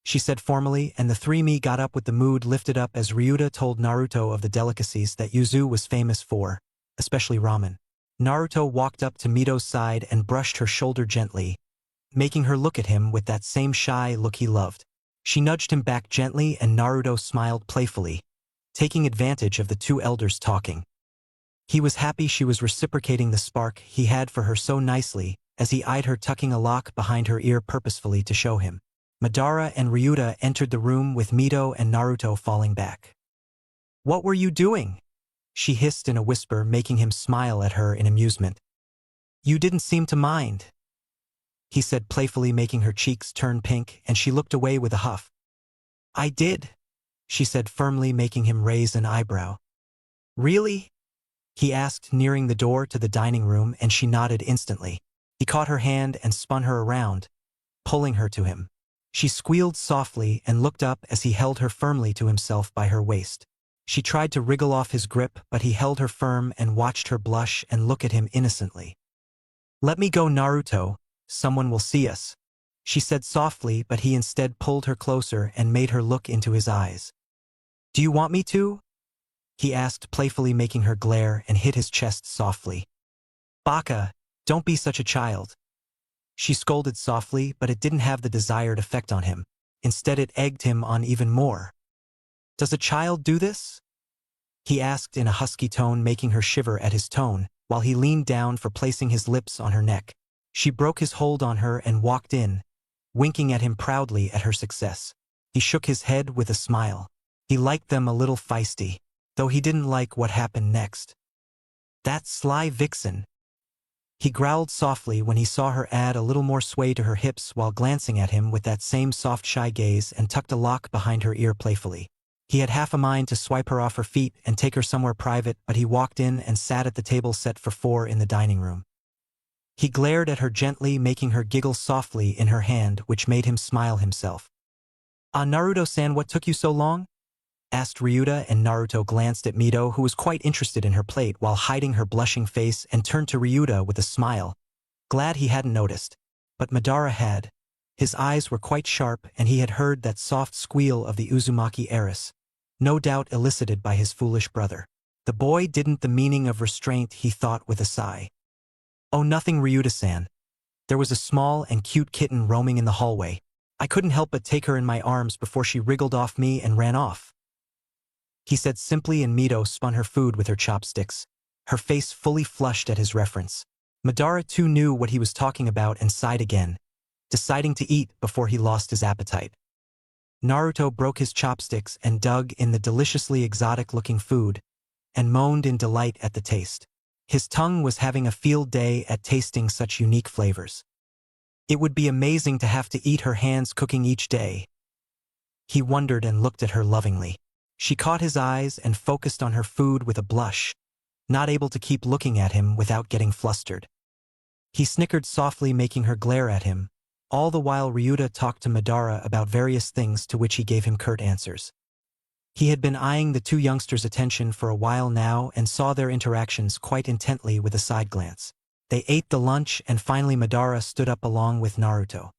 she said formally, and the three Mi got up with the mood lifted up as Ryuta told Naruto of the delicacies that Yuzu was famous for, especially ramen. Naruto walked up to Mito's side and brushed her shoulder gently, making her look at him with that same shy look he loved. She nudged him back gently and Naruto smiled playfully, taking advantage of the two elders talking. He was happy she was reciprocating the spark he had for her so nicely, as he eyed her tucking a lock behind her ear purposefully to show him. Madara and Ryuta entered the room with Mito and Naruto falling back. What were you doing? She hissed in a whisper, making him smile at her in amusement. You didn't seem to mind, he said playfully, making her cheeks turn pink, and she looked away with a huff. I did, she said firmly, making him raise an eyebrow. Really? He asked, nearing the door to the dining room, and she nodded instantly. He caught her hand and spun her around, pulling her to him. She squealed softly and looked up as he held her firmly to himself by her waist. She tried to wriggle off his grip, but he held her firm and watched her blush and look at him innocently. Let me go, Naruto. Someone will see us, she said softly, but he instead pulled her closer and made her look into his eyes. Do you want me to? He asked playfully, making her glare, and hit his chest softly. Baka, don't be such a child. She scolded softly, but it didn't have the desired effect on him. Instead, it egged him on even more. Does a child do this? He asked in a husky tone, making her shiver at his tone, while he leaned down for placing his lips on her neck. She broke his hold on her and walked in, winking at him proudly at her success. He shook his head with a smile. He liked them a little feisty, though he didn't like what happened next. That sly vixen. He growled softly when he saw her add a little more sway to her hips while glancing at him with that same soft shy gaze, and tucked a lock behind her ear playfully. He had half a mind to swipe her off her feet and take her somewhere private, but he walked in and sat at the table set for 4 in the dining room. He glared at her gently, making her giggle softly in her hand, which made him smile himself. Naruto-san, what took you so long? Asked Ryuta, and Naruto glanced at Mito, who was quite interested in her plate while hiding her blushing face, and turned to Ryuta with a smile. Glad he hadn't noticed. But Madara had. His eyes were quite sharp, and he had heard that soft squeal of the Uzumaki heiress, no doubt elicited by his foolish brother. The boy didn't the meaning of restraint, he thought with a sigh. Oh, nothing, Ryuta-san. There was a small and cute kitten roaming in the hallway. I couldn't help but take her in my arms before she wriggled off me and ran off, he said simply, and Mito spun her food with her chopsticks, her face fully flushed at his reference. Madara too knew what he was talking about and sighed again, deciding to eat before he lost his appetite. Naruto broke his chopsticks and dug in the deliciously exotic-looking food, and moaned in delight at the taste. His tongue was having a field day at tasting such unique flavors. It would be amazing to have to eat her hands cooking each day. He wondered and looked at her lovingly. She caught his eyes and focused on her food with a blush, not able to keep looking at him without getting flustered. He snickered softly, making her glare at him, all the while Ryuta talked to Madara about various things to which he gave him curt answers. He had been eyeing the 2 youngsters' attention for a while now and saw their interactions quite intently with a side glance. They ate the lunch, and finally Madara stood up along with Naruto.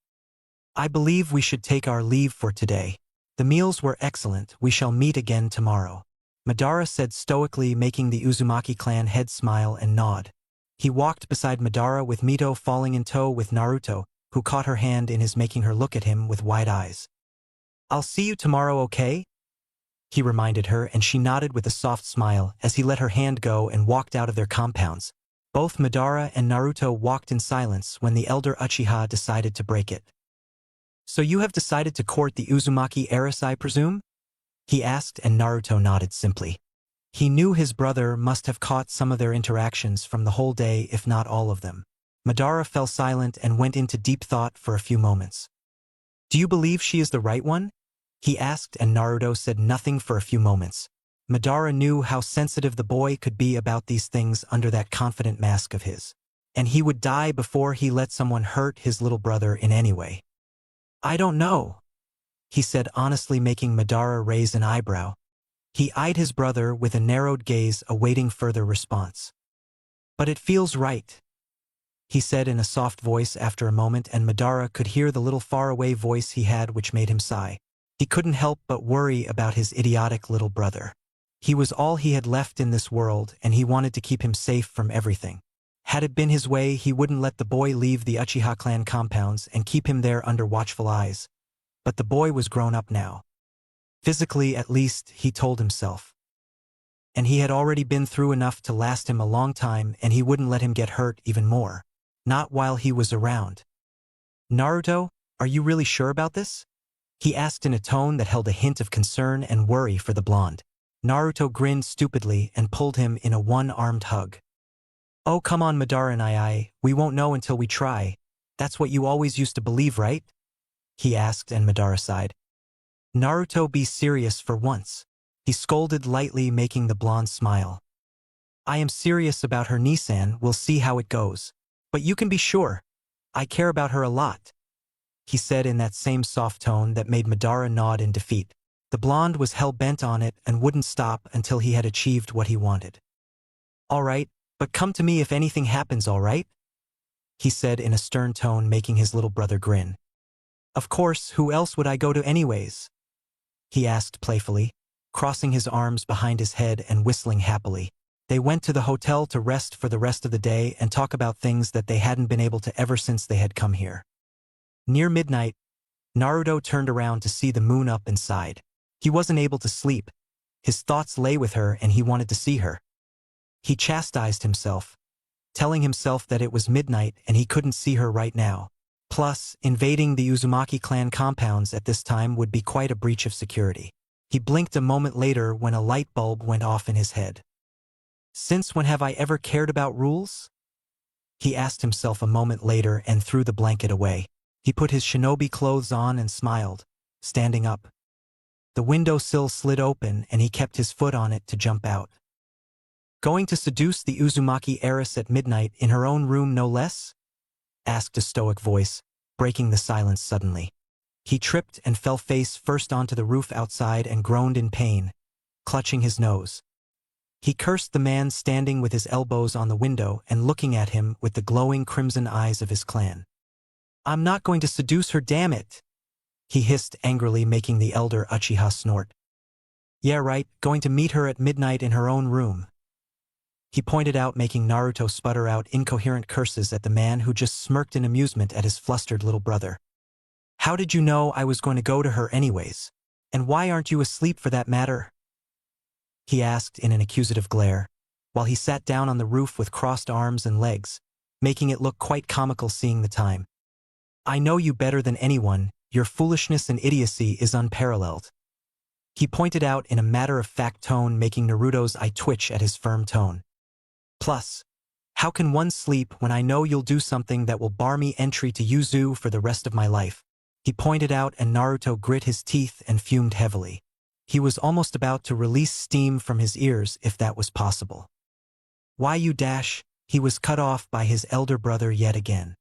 I believe we should take our leave for today. The meals were excellent. We shall meet again tomorrow, Madara said stoically, making the Uzumaki clan head smile and nod. He walked beside Madara with Mito falling in tow with Naruto, who caught her hand in his, making her look at him with wide eyes. I'll see you tomorrow, okay? He reminded her, and she nodded with a soft smile as he let her hand go and walked out of their compounds. Both Madara and Naruto walked in silence when the elder Uchiha decided to break it. So you have decided to court the Uzumaki heiress, I presume? He asked, and Naruto nodded simply. He knew his brother must have caught some of their interactions from the whole day, if not all of them. Madara fell silent and went into deep thought for a few moments. Do you believe she is the right one? He asked, and Naruto said nothing for a few moments. Madara knew how sensitive the boy could be about these things under that confident mask of his. And he would die before he let someone hurt his little brother in any way. I don't know, he said honestly, making Madara raise an eyebrow. He eyed his brother with a narrowed gaze, awaiting further response. But it feels right, he said in a soft voice after a moment, and Madara could hear the little faraway voice he had, which made him sigh. He couldn't help but worry about his idiotic little brother. He was all he had left in this world, and he wanted to keep him safe from everything. Had it been his way, he wouldn't let the boy leave the Uchiha clan compounds and keep him there under watchful eyes. But the boy was grown up now. Physically, at least, he told himself. And he had already been through enough to last him a long time, and he wouldn't let him get hurt even more. Not while he was around. Naruto, are you really sure about this? He asked in a tone that held a hint of concern and worry for the blonde. Naruto grinned stupidly and pulled him in a one-armed hug. Oh, come on, Madara and we won't know until we try. That's what you always used to believe, right? He asked, and Madara sighed. Naruto, be serious for once. He scolded lightly, making the blonde smile. I am serious about her, Nissan. We'll see how it goes. But you can be sure, I care about her a lot, he said in that same soft tone that made Madara nod in defeat. The blonde was hell-bent on it and wouldn't stop until he had achieved what he wanted. All right, but come to me if anything happens, all right? He said in a stern tone, making his little brother grin. Of course, who else would I go to anyways? He asked playfully, crossing his arms behind his head and whistling happily. They went to the hotel to rest for the rest of the day and talk about things that they hadn't been able to ever since they had come here. Near midnight, Naruto turned around to see the moon up and sighed. He wasn't able to sleep. His thoughts lay with her and he wanted to see her. He chastised himself, telling himself that it was midnight and he couldn't see her right now. Plus, invading the Uzumaki clan compounds at this time would be quite a breach of security. He blinked a moment later when a light bulb went off in his head. Since when have I ever cared about rules? He asked himself a moment later and threw the blanket away. He put his shinobi clothes on and smiled, standing up. The windowsill slid open and he kept his foot on it to jump out. Going to seduce the Uzumaki heiress at midnight in her own room, no less? Asked a stoic voice, breaking the silence suddenly. He tripped and fell face first onto the roof outside and groaned in pain, clutching his nose. He cursed the man standing with his elbows on the window and looking at him with the glowing crimson eyes of his clan. I'm not going to seduce her, damn it! He hissed angrily, making the elder Uchiha snort. Yeah, right, going to meet her at midnight in her own room. He pointed out, making Naruto sputter out incoherent curses at the man who just smirked in amusement at his flustered little brother. How did you know I was going to go to her anyways? And why aren't you asleep for that matter? He asked in an accusative glare, while he sat down on the roof with crossed arms and legs, making it look quite comical seeing the time. I know you better than anyone, your foolishness and idiocy is unparalleled. He pointed out in a matter-of-fact tone, making Naruto's eye twitch at his firm tone. Plus, how can one sleep when I know you'll do something that will bar me entry to Yuzu for the rest of my life? He pointed out, and Naruto grit his teeth and fumed heavily. He was almost about to release steam from his ears if that was possible. Why you dash? He was cut off by his elder brother yet again.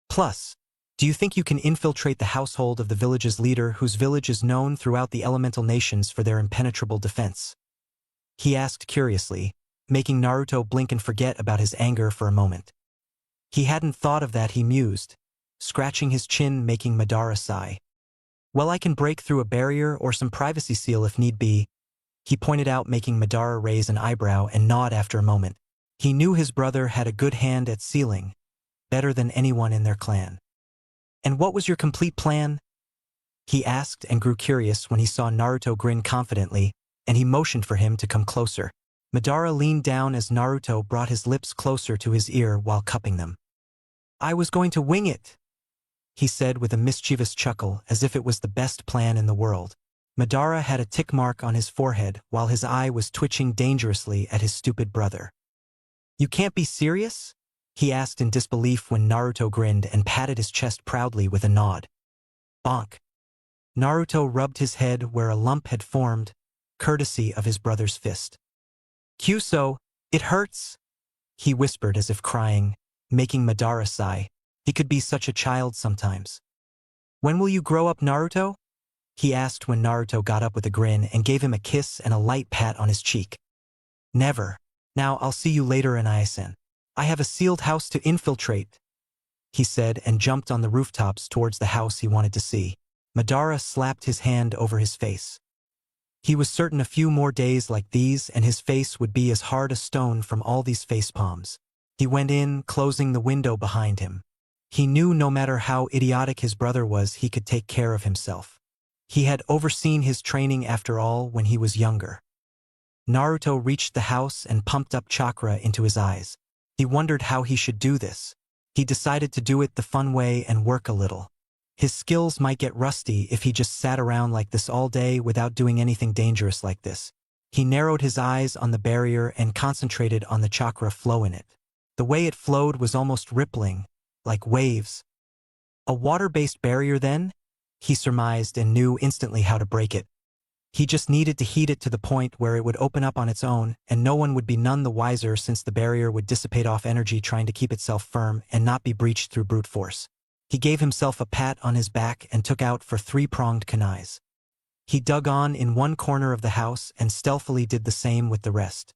Plus, do you think you can infiltrate the household of the village's leader, whose village is known throughout the elemental nations for their impenetrable defense? He asked curiously, making Naruto blink and forget about his anger for a moment. He hadn't thought of that, he mused, scratching his chin, making Madara sigh. Well, I can break through a barrier or some privacy seal if need be, he pointed out, making Madara raise an eyebrow and nod after a moment. He knew his brother had a good hand at sealing, better than anyone in their clan. And what was your complete plan? He asked and grew curious when he saw Naruto grin confidently, and he motioned for him to come closer. Madara leaned down as Naruto brought his lips closer to his ear while cupping them. I was going to wing it, he said with a mischievous chuckle, as if it was the best plan in the world. Madara had a tick mark on his forehead while his eye was twitching dangerously at his stupid brother. You can't be serious? He asked in disbelief when Naruto grinned and patted his chest proudly with a nod. Bonk. Naruto rubbed his head where a lump had formed, courtesy of his brother's fist. Kyuso, it hurts, he whispered as if crying, making Madara sigh. He could be such a child sometimes. When will you grow up, Naruto? He asked when Naruto got up with a grin and gave him a kiss and a light pat on his cheek. Never. Now I'll see you later, Anaisen. I have a sealed house to infiltrate, he said and jumped on the rooftops towards the house he wanted to see. Madara slapped his hand over his face. He was certain a few more days like these and his face would be as hard as stone from all these facepalms. He went in, closing the window behind him. He knew no matter how idiotic his brother was, he could take care of himself. He had overseen his training after all when he was younger. Naruto reached the house and pumped up chakra into his eyes. He wondered how he should do this. He decided to do it the fun way and work a little. His skills might get rusty if he just sat around like this all day without doing anything dangerous like this. He narrowed his eyes on the barrier and concentrated on the chakra flow in it. The way it flowed was almost rippling, like waves. A water-based barrier then? He surmised and knew instantly how to break it. He just needed to heat it to the point where it would open up on its own, and no one would be none the wiser since the barrier would dissipate off energy trying to keep itself firm and not be breached through brute force. He gave himself a pat on his back and took out for three-pronged kunais. He dug on in one corner of the house and stealthily did the same with the rest.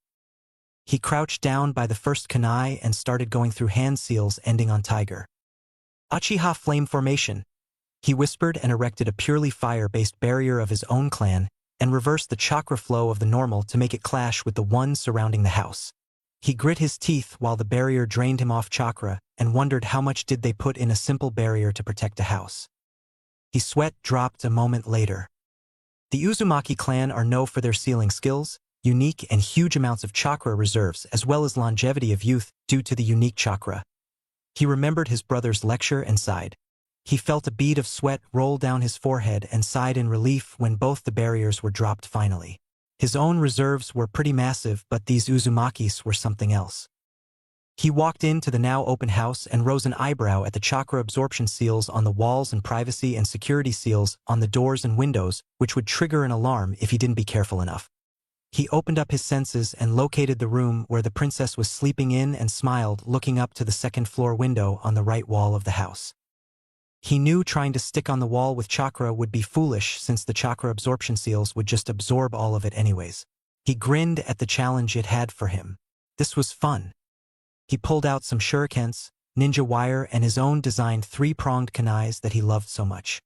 He crouched down by the first kunai and started going through hand seals ending on tiger. Uchiha flame formation. He whispered and erected a purely fire-based barrier of his own clan and reversed the chakra flow of the normal to make it clash with the one surrounding the house. He grit his teeth while the barrier drained him off chakra and wondered how much did they put in a simple barrier to protect a house. His sweat dropped a moment later. The Uzumaki clan are known for their sealing skills, unique and huge amounts of chakra reserves as well as longevity of youth due to the unique chakra. He remembered his brother's lecture and sighed. He felt a bead of sweat roll down his forehead and sighed in relief when both the barriers were dropped finally. His own reserves were pretty massive, but these Uzumakis were something else. He walked into the now open house and rose an eyebrow at the chakra absorption seals on the walls and privacy and security seals on the doors and windows, which would trigger an alarm if he didn't be careful enough. He opened up his senses and located the room where the princess was sleeping in and smiled, looking up to the second-floor window on the right wall of the house. He knew trying to stick on the wall with chakra would be foolish since the chakra absorption seals would just absorb all of it anyways. He grinned at the challenge it had for him. This was fun. He pulled out some shurikens, ninja wire and his own designed three-pronged kunais that he loved so much.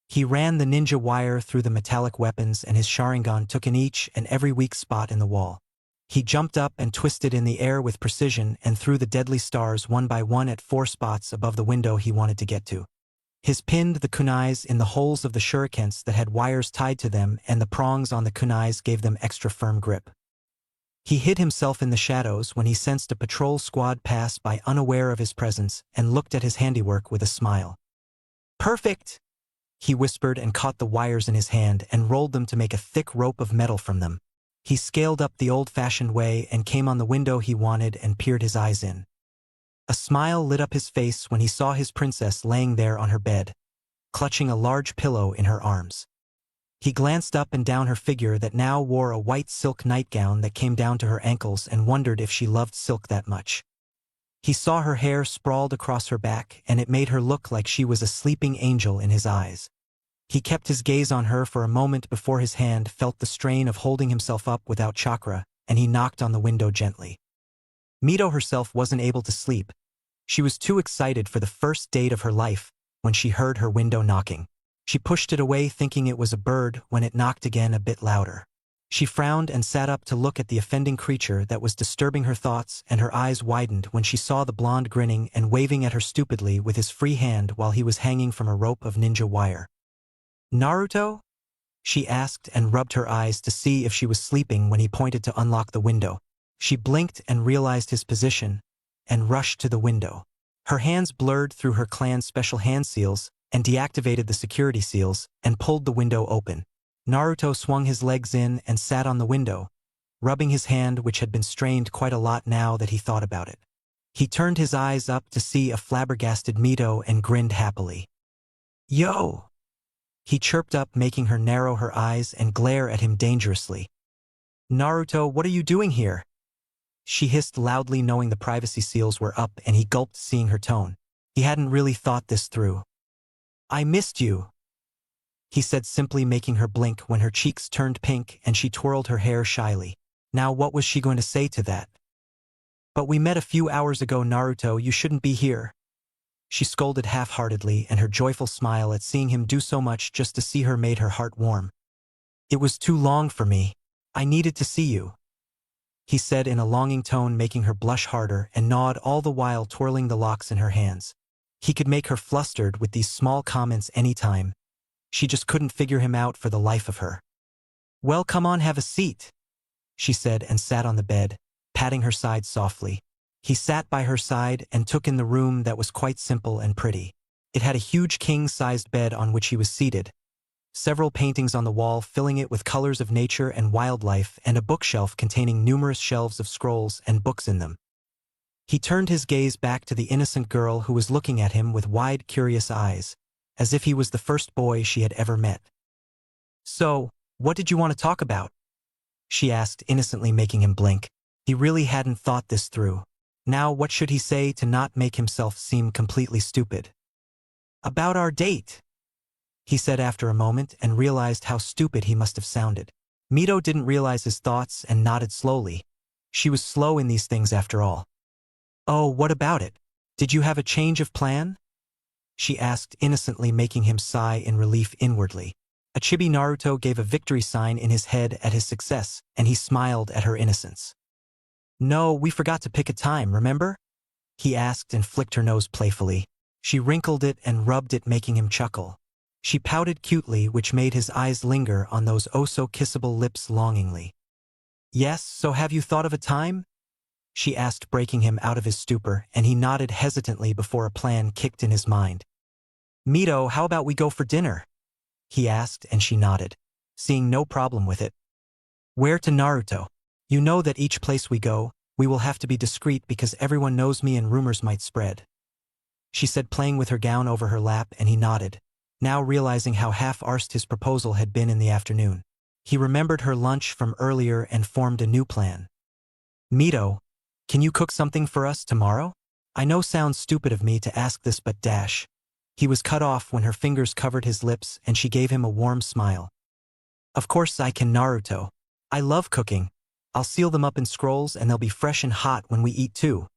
He ran the ninja wire through the metallic weapons and his Sharingan took in each and every weak spot in the wall. He jumped up and twisted in the air with precision and threw the deadly stars one by one at 4 spots above the window he wanted to get to. His pinned the kunais in the holes of the shurikens that had wires tied to them and the prongs on the kunais gave them extra firm grip. He hid himself in the shadows when he sensed a patrol squad pass by unaware of his presence and looked at his handiwork with a smile. "Perfect!" He whispered and caught the wires in his hand and rolled them to make a thick rope of metal from them. He scaled up the old-fashioned way and came on the window he wanted and peered his eyes in. A smile lit up his face when he saw his princess laying there on her bed, clutching a large pillow in her arms. He glanced up and down her figure that now wore a white silk nightgown that came down to her ankles and wondered if she loved silk that much. He saw her hair sprawled across her back and it made her look like she was a sleeping angel in his eyes. He kept his gaze on her for a moment before his hand felt the strain of holding himself up without chakra, and he knocked on the window gently. Mito herself wasn't able to sleep. She was too excited for the first date of her life when she heard her window knocking. She pushed it away thinking it was a bird when it knocked again a bit louder. She frowned and sat up to look at the offending creature that was disturbing her thoughts, and her eyes widened when she saw the blonde grinning and waving at her stupidly with his free hand while he was hanging from a rope of ninja wire. "Naruto?" she asked and rubbed her eyes to see if she was sleeping when he pointed to unlock the window. She blinked and realized his position and rushed to the window. Her hands blurred through her clan's special hand seals and deactivated the security seals and pulled the window open. Naruto swung his legs in and sat on the window, rubbing his hand which had been strained quite a lot now that he thought about it. He turned his eyes up to see a flabbergasted Mito and grinned happily. "Yo!" He chirped up, making her narrow her eyes and glare at him dangerously. "Naruto, what are you doing here?" She hissed loudly, knowing the privacy seals were up, and he gulped, seeing her tone. He hadn't really thought this through. "I missed you," he said simply, making her blink when her cheeks turned pink and she twirled her hair shyly. Now what was she going to say to that? "But we met a few hours ago, Naruto, you shouldn't be here." She scolded half-heartedly, and her joyful smile at seeing him do so much just to see her made her heart warm. "It was too long for me. I needed to see you," he said in a longing tone, making her blush harder and nod all the while twirling the locks in her hands. He could make her flustered with these small comments anytime. She just couldn't figure him out for the life of her. "Well, come on, have a seat," she said and sat on the bed, patting her side softly. He sat by her side and took in the room that was quite simple and pretty. It had a huge king-sized bed on which he was seated, several paintings on the wall filling it with colors of nature and wildlife, and a bookshelf containing numerous shelves of scrolls and books in them. He turned his gaze back to the innocent girl who was looking at him with wide, curious eyes, as if he was the first boy she had ever met. "So, what did you want to talk about?" she asked, innocently making him blink. He really hadn't thought this through. Now what should he say to not make himself seem completely stupid? "About our date," he said after a moment, and realized how stupid he must have sounded. Mito didn't realize his thoughts and nodded slowly. She was slow in these things after all. "Oh, what about it? Did you have a change of plan?" she asked, innocently making him sigh in relief inwardly. A chibi Naruto gave a victory sign in his head at his success, and he smiled at her innocence. "No, we forgot to pick a time, remember?" he asked and flicked her nose playfully. She wrinkled it and rubbed it, making him chuckle. She pouted cutely, which made his eyes linger on those oh-so-kissable lips longingly. "Yes, so have you thought of a time?" she asked, breaking him out of his stupor, and he nodded hesitantly before a plan kicked in his mind. "Mito, how about we go for dinner?" he asked, and she nodded, seeing no problem with it. "Where to, Naruto? You know that each place we go, we will have to be discreet because everyone knows me and rumors might spread," she said, playing with her gown over her lap, and he nodded, now realizing how half-arsed his proposal had been in the afternoon. He remembered her lunch from earlier and formed a new plan. "Mito, can you cook something for us tomorrow? I know sounds stupid of me to ask this, but dash." He was cut off when her fingers covered his lips and she gave him a warm smile. "Of course I can, Naruto. I love cooking. I'll seal them up in scrolls and they'll be fresh and hot when we eat too,"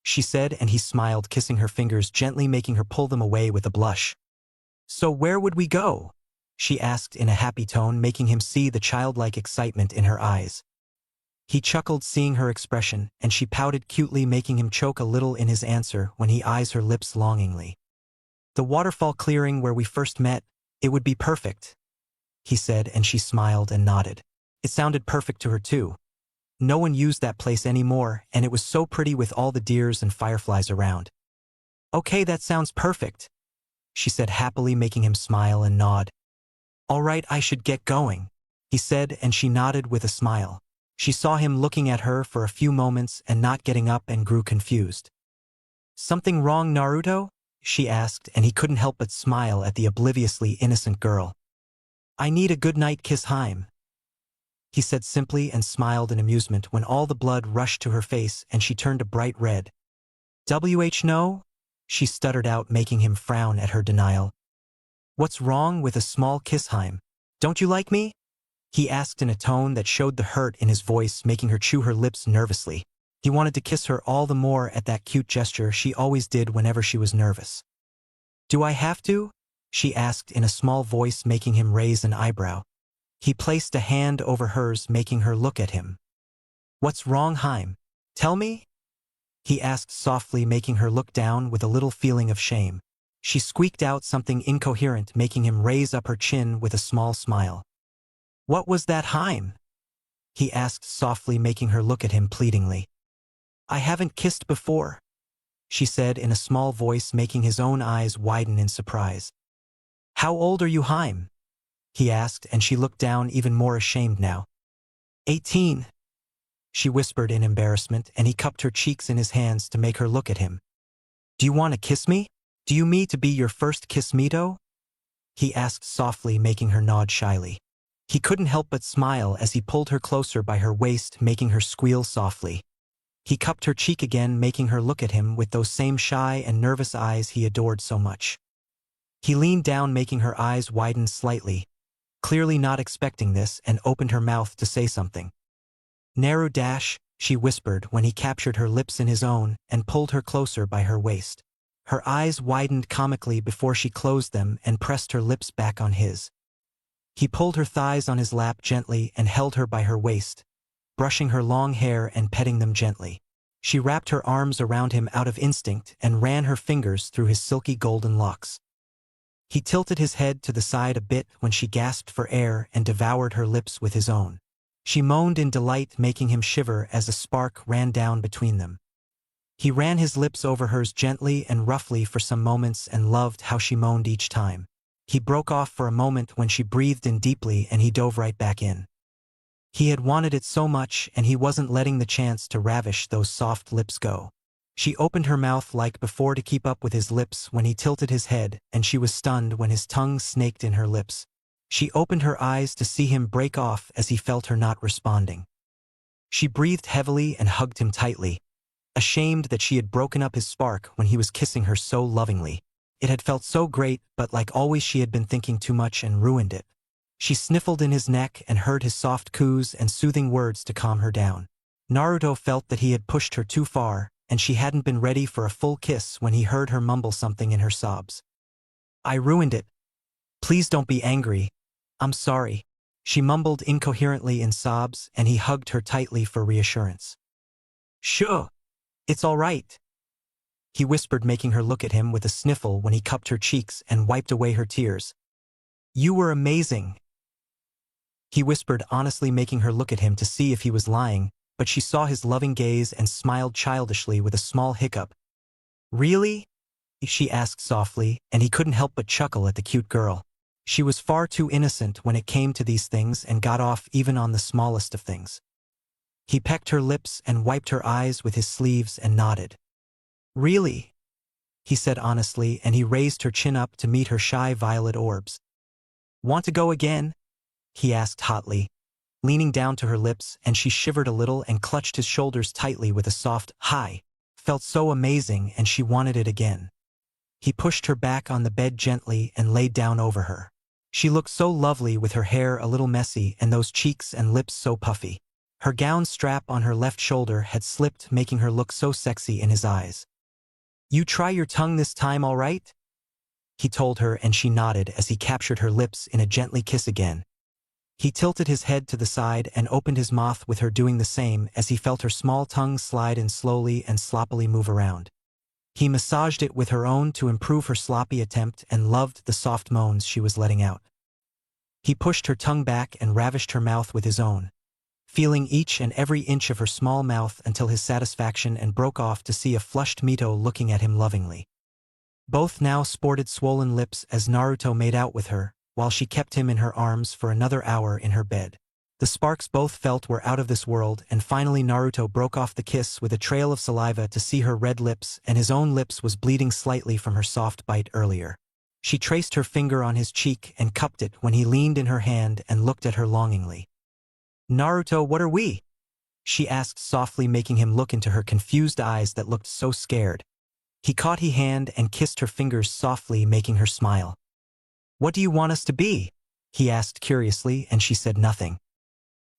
she said, and he smiled, kissing her fingers gently, making her pull them away with a blush. "So where would we go?" she asked in a happy tone, making him see the childlike excitement in her eyes. He chuckled, seeing her expression, and she pouted cutely, making him choke a little in his answer when he eyes her lips longingly. "The waterfall clearing where we first met, it would be perfect," he said, and she smiled and nodded. It sounded perfect to her too. No one used that place anymore, and it was so pretty with all the deers and fireflies around. "Okay, that sounds perfect," she said happily, making him smile and nod. "All right, I should get going," he said, and she nodded with a smile. She saw him looking at her for a few moments and not getting up, and grew confused. "Something wrong, Naruto?" she asked, and he couldn't help but smile at the obliviously innocent girl. "I need a good-night kiss, Haim," he said simply, and smiled in amusement when all the blood rushed to her face and she turned a bright red. No?" she stuttered out, making him frown at her denial. "What's wrong with a small kiss, Haim? Don't you like me?" he asked in a tone that showed the hurt in his voice, making her chew her lips nervously. He wanted to kiss her all the more at that cute gesture she always did whenever she was nervous. "Do I have to?" she asked in a small voice, making him raise an eyebrow. He placed a hand over hers, making her look at him. "What's wrong, Haim? Tell me?" he asked softly, making her look down with a little feeling of shame. She squeaked out something incoherent, making him raise up her chin with a small smile. "What was that, Haim?" he asked softly, making her look at him pleadingly. "I haven't kissed before," she said in a small voice, making his own eyes widen in surprise. "How old are you, Haim?" he asked, and she looked down, even more ashamed now. 18, she whispered in embarrassment, and he cupped her cheeks in his hands to make her look at him. "Do you want to kiss me? Do you mean to be your first kiss, Mito?" he asked softly, making her nod shyly. He couldn't help but smile as he pulled her closer by her waist, making her squeal softly. He cupped her cheek again, making her look at him with those same shy and nervous eyes he adored so much. He leaned down, making her eyes widen slightly, clearly not expecting this, and opened her mouth to say something. "Naru she whispered when he captured her lips in his own and pulled her closer by her waist. Her eyes widened comically before she closed them and pressed her lips back on his. He pulled her thighs on his lap gently and held her by her waist, brushing her long hair and petting them gently. She wrapped her arms around him out of instinct and ran her fingers through his silky golden locks. He tilted his head to the side a bit when she gasped for air and devoured her lips with his own. She moaned in delight, making him shiver as a spark ran down between them. He ran his lips over hers gently and roughly for some moments and loved how she moaned each time. He broke off for a moment when she breathed in deeply and he dove right back in. He had wanted it so much and he wasn't letting the chance to ravish those soft lips go. She opened her mouth like before to keep up with his lips when he tilted his head, and she was stunned when his tongue snaked in her lips. She opened her eyes to see him break off as he felt her not responding. She breathed heavily and hugged him tightly, ashamed that she had broken up his spark when he was kissing her so lovingly. It had felt so great, but like always she had been thinking too much and ruined it. She sniffled in his neck and heard his soft coos and soothing words to calm her down. Naruto felt that he had pushed her too far, and she hadn't been ready for a full kiss when he heard her mumble something in her sobs. "I ruined it. Please don't be angry. I'm sorry." She mumbled incoherently in sobs, and he hugged her tightly for reassurance. "Sure. It's all right," he whispered, making her look at him with a sniffle when he cupped her cheeks and wiped away her tears. "You were amazing," he whispered, honestly, making her look at him to see if he was lying, but she saw his loving gaze and smiled childishly with a small hiccup. "Really?" she asked softly, and he couldn't help but chuckle at the cute girl. She was far too innocent when it came to these things and got off even on the smallest of things. He pecked her lips and wiped her eyes with his sleeves and nodded. "Really?" he said honestly, and he raised her chin up to meet her shy violet orbs. "Want to go again?" he asked hotly, leaning down to her lips, and she shivered a little and clutched his shoulders tightly with a soft "hi." Felt so amazing and she wanted it again. He pushed her back on the bed gently and laid down over her. She looked so lovely with her hair a little messy and those cheeks and lips so puffy. Her gown strap on her left shoulder had slipped, making her look so sexy in his eyes. "You try your tongue this time, all right?" he told her, and she nodded as he captured her lips in a gently kiss again. He tilted his head to the side and opened his mouth with her doing the same as he felt her small tongue slide in slowly and sloppily move around. He massaged it with her own to improve her sloppy attempt and loved the soft moans she was letting out. He pushed her tongue back and ravished her mouth with his own, feeling each and every inch of her small mouth until his satisfaction, and broke off to see a flushed Mito looking at him lovingly. Both now sported swollen lips as Naruto made out with her, while she kept him in her arms for another hour in her bed. The sparks both felt were out of this world, and finally Naruto broke off the kiss with a trail of saliva to see her red lips, and his own lips was bleeding slightly from her soft bite earlier. She traced her finger on his cheek and cupped it when he leaned in her hand and looked at her longingly. "Naruto, what are we?" she asked softly, making him look into her confused eyes that looked so scared. He caught her hand and kissed her fingers softly, making her smile. "What do you want us to be?" he asked curiously, and she said nothing.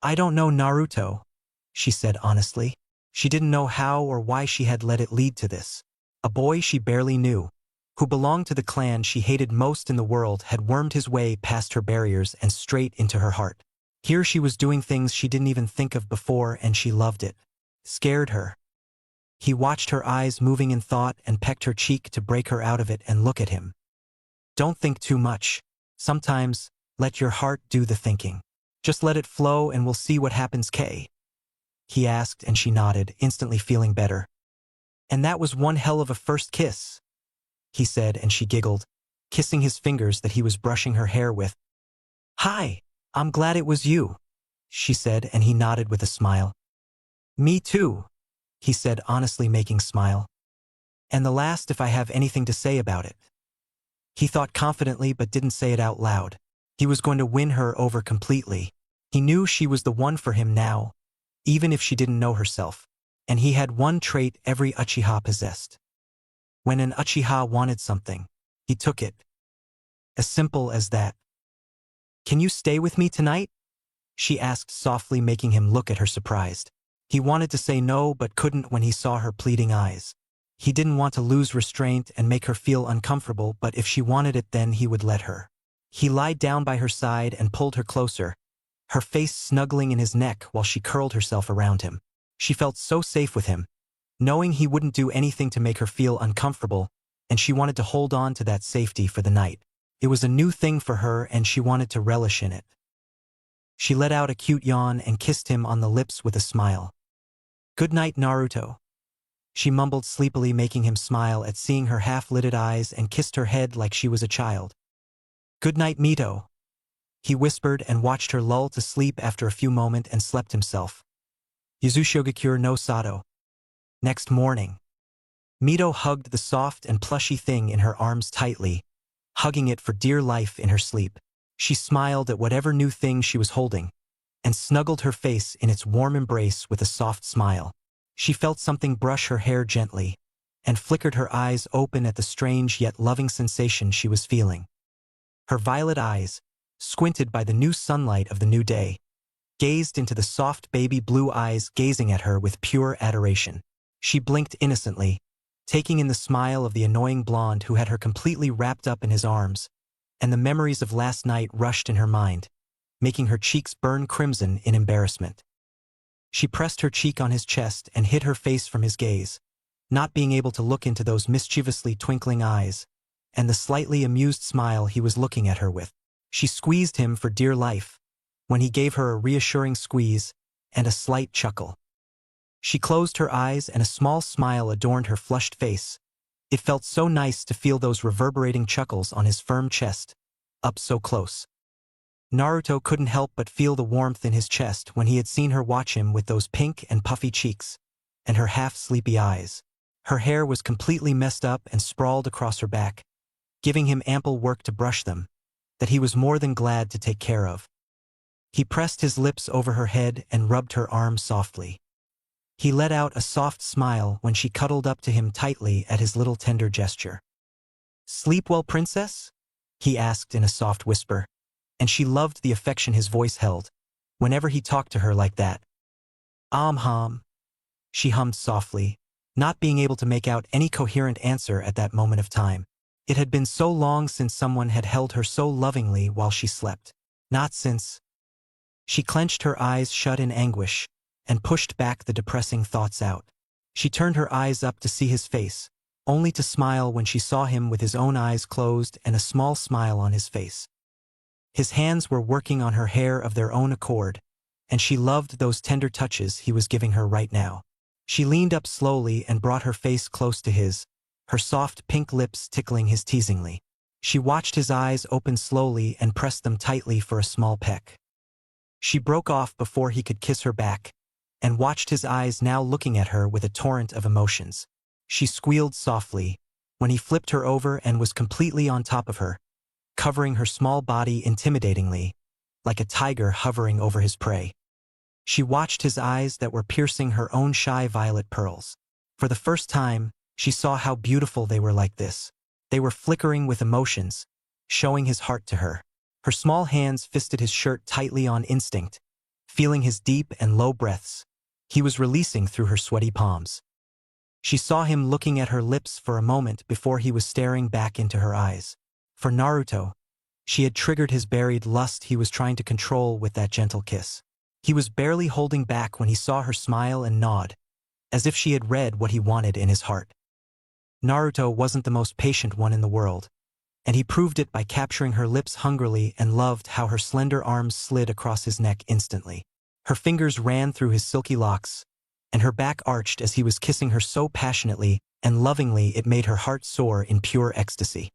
"I don't know, Naruto," she said honestly. She didn't know how or why she had let it lead to this. A boy she barely knew, who belonged to the clan she hated most in the world, had wormed his way past her barriers and straight into her heart. Here she was doing things she didn't even think of before, and she loved it. Scared her. He watched her eyes moving in thought and pecked her cheek to break her out of it and look at him. "Don't think too much. Sometimes, let your heart do the thinking. Just let it flow and we'll see what happens, Kay?" he asked, and she nodded, instantly feeling better. "And that was one hell of a first kiss," he said, and she giggled, kissing his fingers that he was brushing her hair with. "Hi, I'm glad it was you," she said, and he nodded with a smile. "Me too," he said honestly, making smile. "And the last, if I have anything to say about it." He thought confidently but didn't say it out loud. He was going to win her over completely. He knew she was the one for him now, even if she didn't know herself. And he had one trait every Uchiha possessed. When an Uchiha wanted something, he took it. As simple as that. "Can you stay with me tonight?" she asked softly, making him look at her surprised. He wanted to say no but couldn't when he saw her pleading eyes. He didn't want to lose restraint and make her feel uncomfortable, but if she wanted it, then he would let her. He lied down by her side and pulled her closer, her face snuggling in his neck while she curled herself around him. She felt so safe with him, knowing he wouldn't do anything to make her feel uncomfortable, and she wanted to hold on to that safety for the night. It was a new thing for her, and she wanted to relish in it. She let out a cute yawn and kissed him on the lips with a smile. "Good night, Naruto," she mumbled sleepily, making him smile at seeing her half-lidded eyes, and kissed her head like she was a child. Good night, Mito, he whispered and watched her lull to sleep after a few moments and slept himself. Yuzushogakure no Sato. Next morning, Mito hugged the soft and plushy thing in her arms tightly, hugging it for dear life in her sleep. She smiled at whatever new thing she was holding, and snuggled her face in its warm embrace with a soft smile. She felt something brush her hair gently, and flickered her eyes open at the strange yet loving sensation she was feeling. Her violet eyes, squinted by the new sunlight of the new day, gazed into the soft baby blue eyes gazing at her with pure adoration. She blinked innocently, taking in the smile of the annoying blonde who had her completely wrapped up in his arms, and the memories of last night rushed in her mind, making her cheeks burn crimson in embarrassment. She pressed her cheek on his chest and hid her face from his gaze, not being able to look into those mischievously twinkling eyes, and the slightly amused smile he was looking at her with. She squeezed him for dear life, when he gave her a reassuring squeeze and a slight chuckle. She closed her eyes and a small smile adorned her flushed face. It felt so nice to feel those reverberating chuckles on his firm chest, up so close. Naruto couldn't help but feel the warmth in his chest when he had seen her watch him with those pink and puffy cheeks, and her half-sleepy eyes. Her hair was completely messed up and sprawled across her back, giving him ample work to brush them, that he was more than glad to take care of. He pressed his lips over her head and rubbed her arm softly. He let out a soft smile when she cuddled up to him tightly at his little tender gesture. "Sleep well, princess?" he asked in a soft whisper, and she loved the affection his voice held, whenever he talked to her like that. Hum," she hummed softly, not being able to make out any coherent answer at that moment of time. It had been so long since someone had held her so lovingly while she slept. Not since. She clenched her eyes shut in anguish, and pushed back the depressing thoughts out. She turned her eyes up to see his face, only to smile when she saw him with his own eyes closed and a small smile on his face. His hands were working on her hair of their own accord, and she loved those tender touches he was giving her right now. She leaned up slowly and brought her face close to his, her soft pink lips tickling his teasingly. She watched his eyes open slowly and pressed them tightly for a small peck. She broke off before he could kiss her back, and watched his eyes now looking at her with a torrent of emotions. She squealed softly, when he flipped her over and was completely on top of her, covering her small body intimidatingly, like a tiger hovering over his prey. She watched his eyes that were piercing her own shy violet pearls. For the first time, she saw how beautiful they were like this. They were flickering with emotions, showing his heart to her. Her small hands fisted his shirt tightly on instinct, feeling his deep and low breaths he was releasing through her sweaty palms. She saw him looking at her lips for a moment before he was staring back into her eyes. For Naruto, she had triggered his buried lust he was trying to control with that gentle kiss. He was barely holding back when he saw her smile and nod, as if she had read what he wanted in his heart. Naruto wasn't the most patient one in the world, and he proved it by capturing her lips hungrily and loved how her slender arms slid across his neck instantly. Her fingers ran through his silky locks, and her back arched as he was kissing her so passionately and lovingly it made her heart soar in pure ecstasy.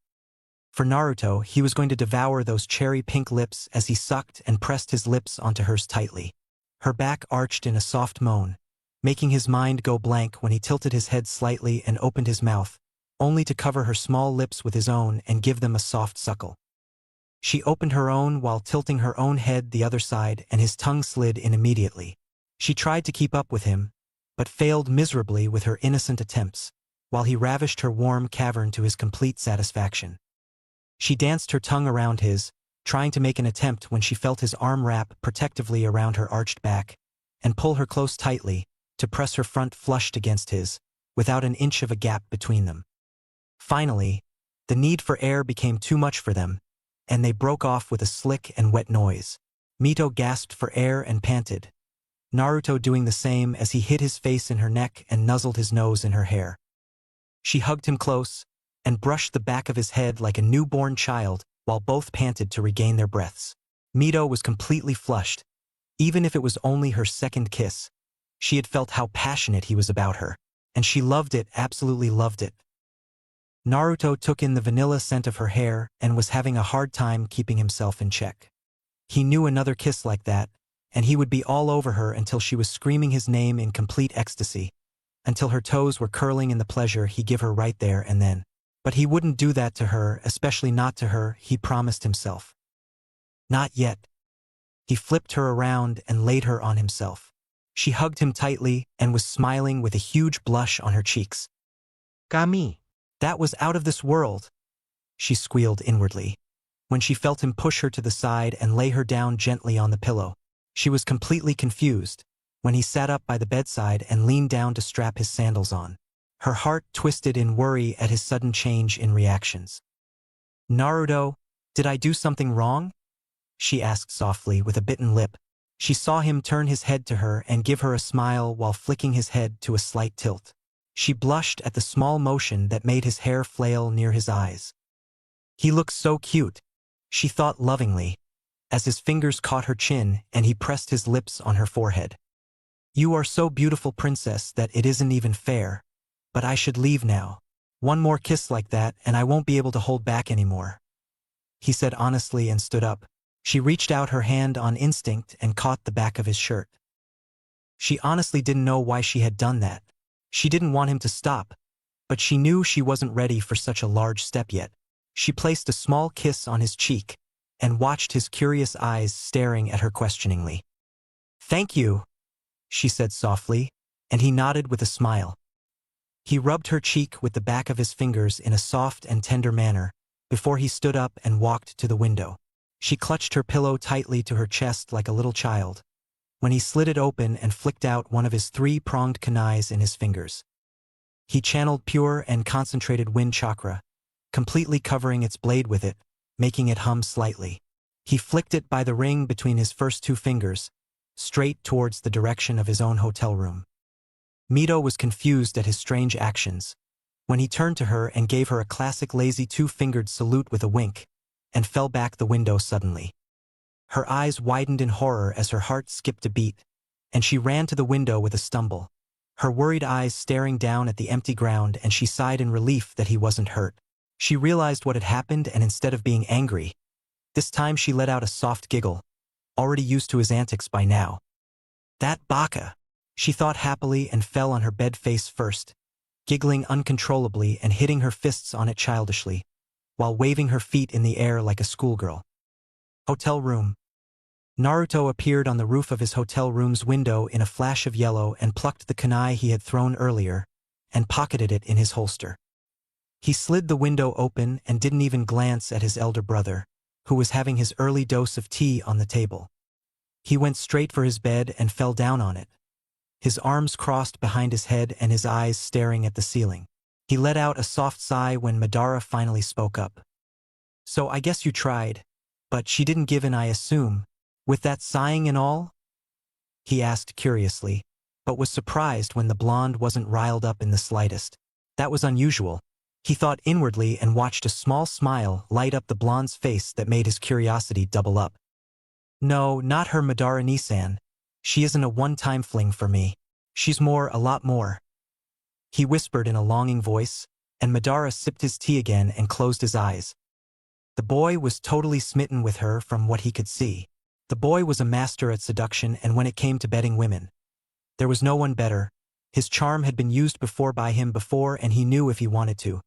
For Naruto, he was going to devour those cherry-pink lips as he sucked and pressed his lips onto hers tightly. Her back arched in a soft moan, making his mind go blank when he tilted his head slightly and opened his mouth, only to cover her small lips with his own and give them a soft suckle. She opened her own while tilting her own head the other side, and his tongue slid in immediately. She tried to keep up with him, but failed miserably with her innocent attempts, while he ravished her warm cavern to his complete satisfaction. She danced her tongue around his, trying to make an attempt when she felt his arm wrap protectively around her arched back, and pull her close tightly, to press her front flushed against his, without an inch of a gap between them. Finally, the need for air became too much for them, and they broke off with a slick and wet noise. Mito gasped for air and panted, Naruto doing the same as he hid his face in her neck and nuzzled his nose in her hair. She hugged him close, and brushed the back of his head like a newborn child while both panted to regain their breaths. Mito was completely flushed. Even if it was only her second kiss, she had felt how passionate he was about her, and she loved it, absolutely loved it. Naruto took in the vanilla scent of her hair and was having a hard time keeping himself in check. He knew another kiss like that, and he would be all over her until she was screaming his name in complete ecstasy, until her toes were curling in the pleasure he give her right there and then. But he wouldn't do that to her, especially not to her, he promised himself. Not yet. He flipped her around and laid her on himself. She hugged him tightly and was smiling with a huge blush on her cheeks. Kami. That was out of this world, she squealed inwardly. When she felt him push her to the side and lay her down gently on the pillow, she was completely confused when he sat up by the bedside and leaned down to strap his sandals on. Her heart twisted in worry at his sudden change in reactions. Naruto, did I do something wrong? She asked softly with a bitten lip. She saw him turn his head to her and give her a smile while flicking his head to a slight tilt. She blushed at the small motion that made his hair flail near his eyes. He looked so cute, she thought lovingly, as his fingers caught her chin and he pressed his lips on her forehead. You are so beautiful, princess, that it isn't even fair. But I should leave now. One more kiss like that and I won't be able to hold back anymore, he said honestly and stood up. She reached out her hand on instinct and caught the back of his shirt. She honestly didn't know why she had done that. She didn't want him to stop, but she knew she wasn't ready for such a large step yet. She placed a small kiss on his cheek and watched his curious eyes staring at her questioningly. Thank you, she said softly, and he nodded with a smile. He rubbed her cheek with the back of his fingers in a soft and tender manner before he stood up and walked to the window. She clutched her pillow tightly to her chest like a little child when he slid it open and flicked out one of his three-pronged kunais in his fingers. He channeled pure and concentrated wind chakra, completely covering its blade with it, making it hum slightly. He flicked it by the ring between his first two fingers, straight towards the direction of his own hotel room. Mito was confused at his strange actions when he turned to her and gave her a classic lazy two-fingered salute with a wink, and fell back the window suddenly. Her eyes widened in horror as her heart skipped a beat, and she ran to the window with a stumble, her worried eyes staring down at the empty ground, and she sighed in relief that he wasn't hurt. She realized what had happened, and instead of being angry, this time she let out a soft giggle, already used to his antics by now. That baka, she thought happily and fell on her bed face first, giggling uncontrollably and hitting her fists on it childishly, while waving her feet in the air like a schoolgirl. Hotel room. Naruto appeared on the roof of his hotel room's window in a flash of yellow and plucked the kunai he had thrown earlier and pocketed it in his holster. He slid the window open and didn't even glance at his elder brother, who was having his early dose of tea on the table. He went straight for his bed and fell down on it, his arms crossed behind his head and his eyes staring at the ceiling. He let out a soft sigh when Madara finally spoke up. So I guess you tried, but she didn't give in, I assume, with that sighing and all? He asked curiously, but was surprised when the blonde wasn't riled up in the slightest. That was unusual, he thought inwardly, and watched a small smile light up the blonde's face that made his curiosity double up. No, not her, Madara-Nisan. She isn't a one-time fling for me. She's more, a lot more, he whispered in a longing voice, and Madara sipped his tea again and closed his eyes. The boy was totally smitten with her from what he could see. The boy was a master at seduction, and when it came to betting women, there was no one better. His charm had been used before by him before, and he knew if he wanted to,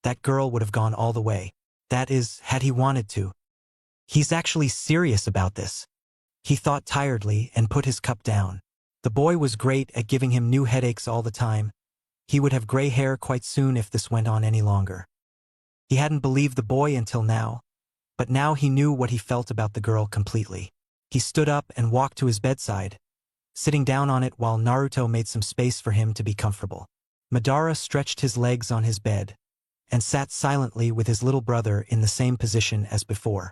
that girl would have gone all the way. That is, had he wanted to. He's actually serious about this, he thought tiredly and put his cup down. The boy was great at giving him new headaches all the time. He would have gray hair quite soon if this went on any longer. He hadn't believed the boy until now, but now he knew what he felt about the girl completely. He stood up and walked to his bedside, sitting down on it while Naruto made some space for him to be comfortable. Madara stretched his legs on his bed and sat silently with his little brother in the same position as before.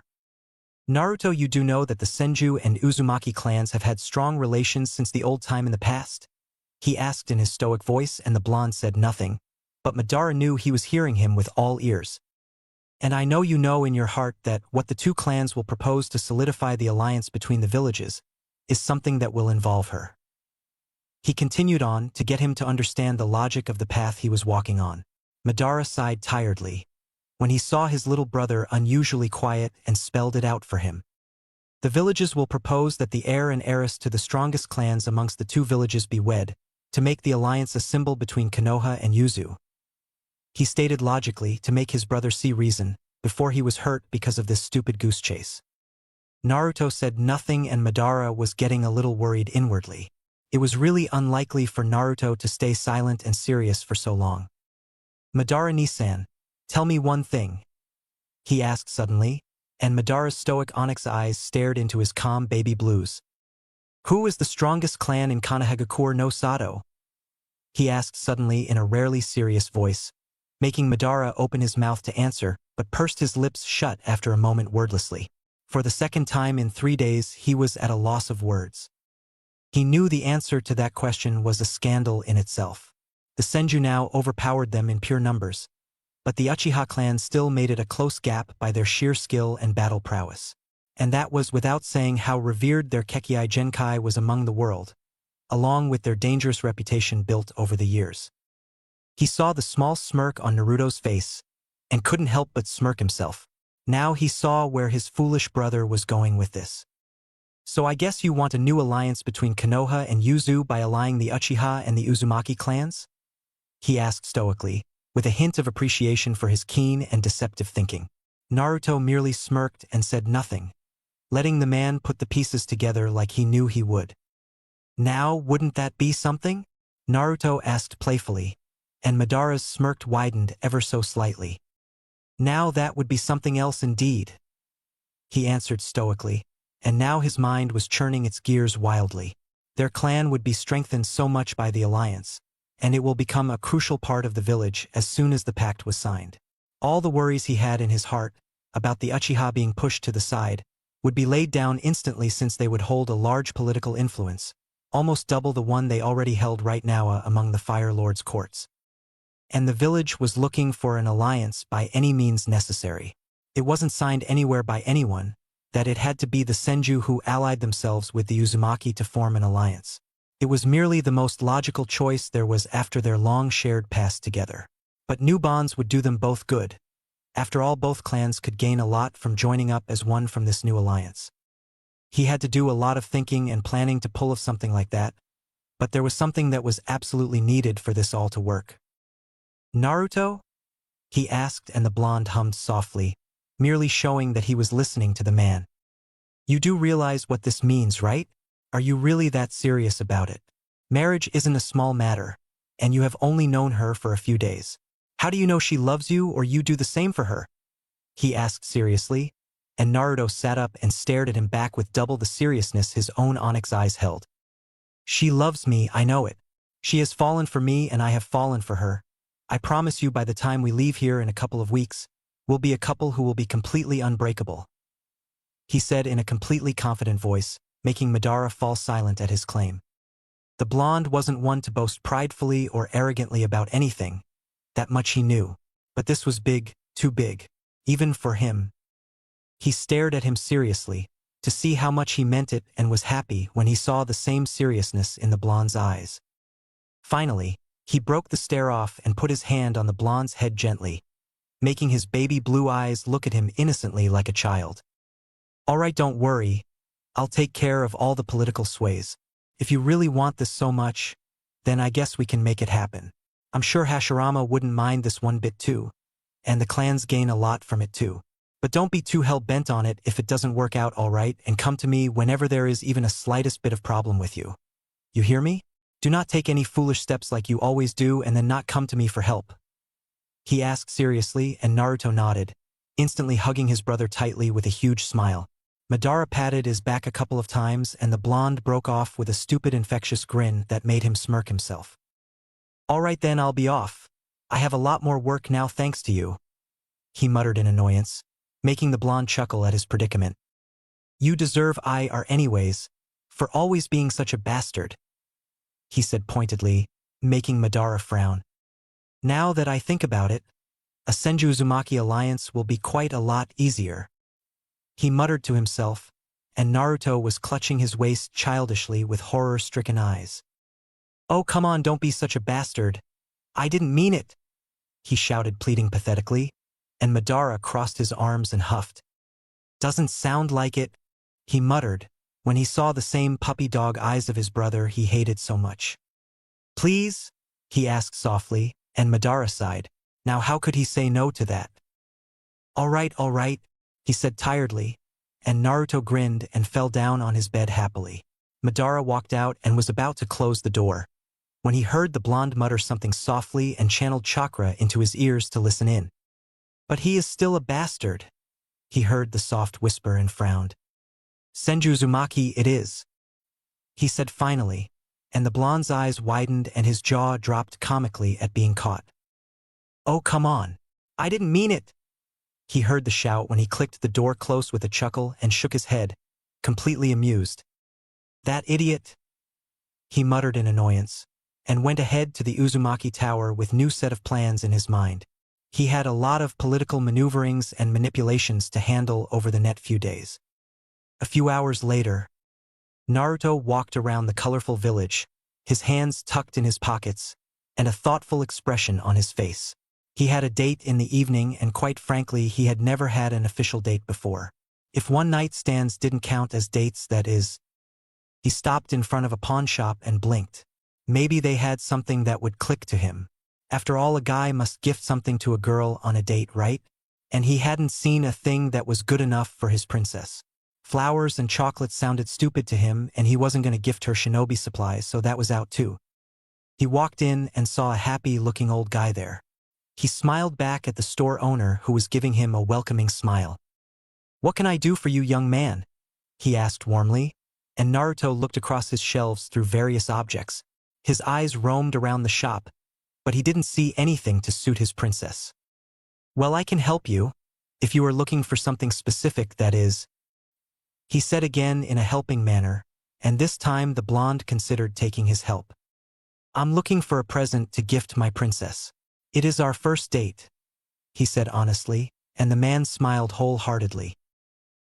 Naruto, you do know that the Senju and Uzumaki clans have had strong relations since the old time in the past? He asked in his stoic voice, and the blonde said nothing, but Madara knew he was hearing him with all ears. And I know you know in your heart that what the two clans will propose to solidify the alliance between the villages is something that will involve her. He continued on to get him to understand the logic of the path he was walking on. Madara sighed tiredly when he saw his little brother unusually quiet and spelled it out for him. The villages will propose that the heir and heiress to the strongest clans amongst the two villages be wed, to make the alliance a symbol between Konoha and Yuzu. He stated logically to make his brother see reason, before he was hurt because of this stupid goose chase. Naruto said nothing and Madara was getting a little worried inwardly. It was really unlikely for Naruto to stay silent and serious for so long. Madara-ni-san, tell me one thing, he asked suddenly, and Madara's stoic onyx eyes stared into his calm baby blues. Who is the strongest clan in Konohagakure no Sado? He asked suddenly in a rarely serious voice, making Madara open his mouth to answer, but pursed his lips shut after a moment wordlessly. For the second time in 3 days he was at a loss of words. He knew the answer to that question was a scandal in itself. The Senju now overpowered them in pure numbers, but the Uchiha clan still made it a close gap by their sheer skill and battle prowess. And that was without saying how revered their Kekkei Genkai was among the world, along with their dangerous reputation built over the years. He saw the small smirk on Naruto's face, and couldn't help but smirk himself. Now he saw where his foolish brother was going with this. So I guess you want a new alliance between Konoha and Yuzu by allying the Uchiha and the Uzumaki clans? He asked stoically, with a hint of appreciation for his keen and deceptive thinking. Naruto merely smirked and said nothing, letting the man put the pieces together like he knew he would. Now, wouldn't that be something? Naruto asked playfully, and Madara's smirk widened ever so slightly. Now that would be something else indeed, he answered stoically, and now his mind was churning its gears wildly. Their clan would be strengthened so much by the alliance, and it will become a crucial part of the village as soon as the pact was signed. All the worries he had in his heart about the Uchiha being pushed to the side would be laid down instantly, since they would hold a large political influence, almost double the one they already held right now among the Fire Lord's courts. And the village was looking for an alliance by any means necessary. It wasn't signed anywhere by anyone that it had to be the Senju who allied themselves with the Uzumaki to form an alliance. It was merely the most logical choice there was after their long shared past together. But new bonds would do them both good. After all, both clans could gain a lot from joining up as one from this new alliance. He had to do a lot of thinking and planning to pull off something like that, but there was something that was absolutely needed for this all to work. Naruto? He asked, and the blonde hummed softly, merely showing that he was listening to the man. You do realize what this means, right? Are you really that serious about it? Marriage isn't a small matter, and you have only known her for a few days. How do you know she loves you or you do the same for her? He asked seriously, and Naruto sat up and stared at him back with double the seriousness his own onyx eyes held. She loves me, I know it. She has fallen for me and I have fallen for her. I promise you, by the time we leave here in a couple of weeks, we'll be a couple who will be completely unbreakable, he said in a completely confident voice, making Madara fall silent at his claim. The blonde wasn't one to boast pridefully or arrogantly about anything. That much he knew. But this was big, too big, even for him. He stared at him seriously, to see how much he meant it, and was happy when he saw the same seriousness in the blonde's eyes. Finally, he broke the stare off and put his hand on the blonde's head gently, making his baby blue eyes look at him innocently like a child. All right, don't worry. I'll take care of all the political sways. If you really want this so much, then I guess we can make it happen. I'm sure Hashirama wouldn't mind this one bit too, and the clans gain a lot from it too. But don't be too hell-bent on it if it doesn't work out all right, and come to me whenever there is even a slightest bit of problem with you. You hear me? Do not take any foolish steps like you always do and then not come to me for help. He asked seriously, and Naruto nodded, instantly hugging his brother tightly with a huge smile. Madara patted his back a couple of times, and the blonde broke off with a stupid infectious grin that made him smirk himself. All right then, I'll be off. I have a lot more work now thanks to you, he muttered in annoyance, making the blonde chuckle at his predicament. You deserve IR anyways, for always being such a bastard, he said pointedly, making Madara frown. Now that I think about it, a Senju Uzumaki alliance will be quite a lot easier, he muttered to himself, and Naruto was clutching his waist childishly with horror-stricken eyes. Oh, come on, don't be such a bastard. I didn't mean it, he shouted, pleading pathetically, and Madara crossed his arms and huffed. Doesn't sound like it, he muttered, when he saw the same puppy dog eyes of his brother he hated so much. Please? He asked softly, and Madara sighed. Now how could he say no to that? All right, he said tiredly, and Naruto grinned and fell down on his bed happily. Madara walked out and was about to close the door, when he heard the blonde mutter something softly and channeled chakra into his ears to listen in. But he is still a bastard, he heard the soft whisper and frowned. Senju Uzumaki it is, he said finally, and the blonde's eyes widened and his jaw dropped comically at being caught. Oh, come on. I didn't mean it, he heard the shout when he clicked the door close with a chuckle and shook his head, completely amused. That idiot, he muttered in annoyance, and went ahead to the Uzumaki Tower with new set of plans in his mind. He had a lot of political maneuverings and manipulations to handle over the next few days. A few hours later, Naruto walked around the colorful village, his hands tucked in his pockets, and a thoughtful expression on his face. He had a date in the evening, and quite frankly, he had never had an official date before. If one-night stands didn't count as dates, that is. He stopped in front of a pawn shop and blinked. Maybe they had something that would click to him. After all, a guy must gift something to a girl on a date, right? And he hadn't seen a thing that was good enough for his princess. Flowers and chocolates sounded stupid to him, and he wasn't going to gift her shinobi supplies, so that was out too. He walked in and saw a happy-looking old guy there. He smiled back at the store owner, who was giving him a welcoming smile. "What can I do for you, young man?" he asked warmly, and Naruto looked across his shelves through various objects. His eyes roamed around the shop, but he didn't see anything to suit his princess. "Well, I can help you, if you are looking for something specific, that is," he said again in a helping manner, and this time the blonde considered taking his help. "I'm looking for a present to gift my princess. It is our first date," he said honestly, and the man smiled wholeheartedly.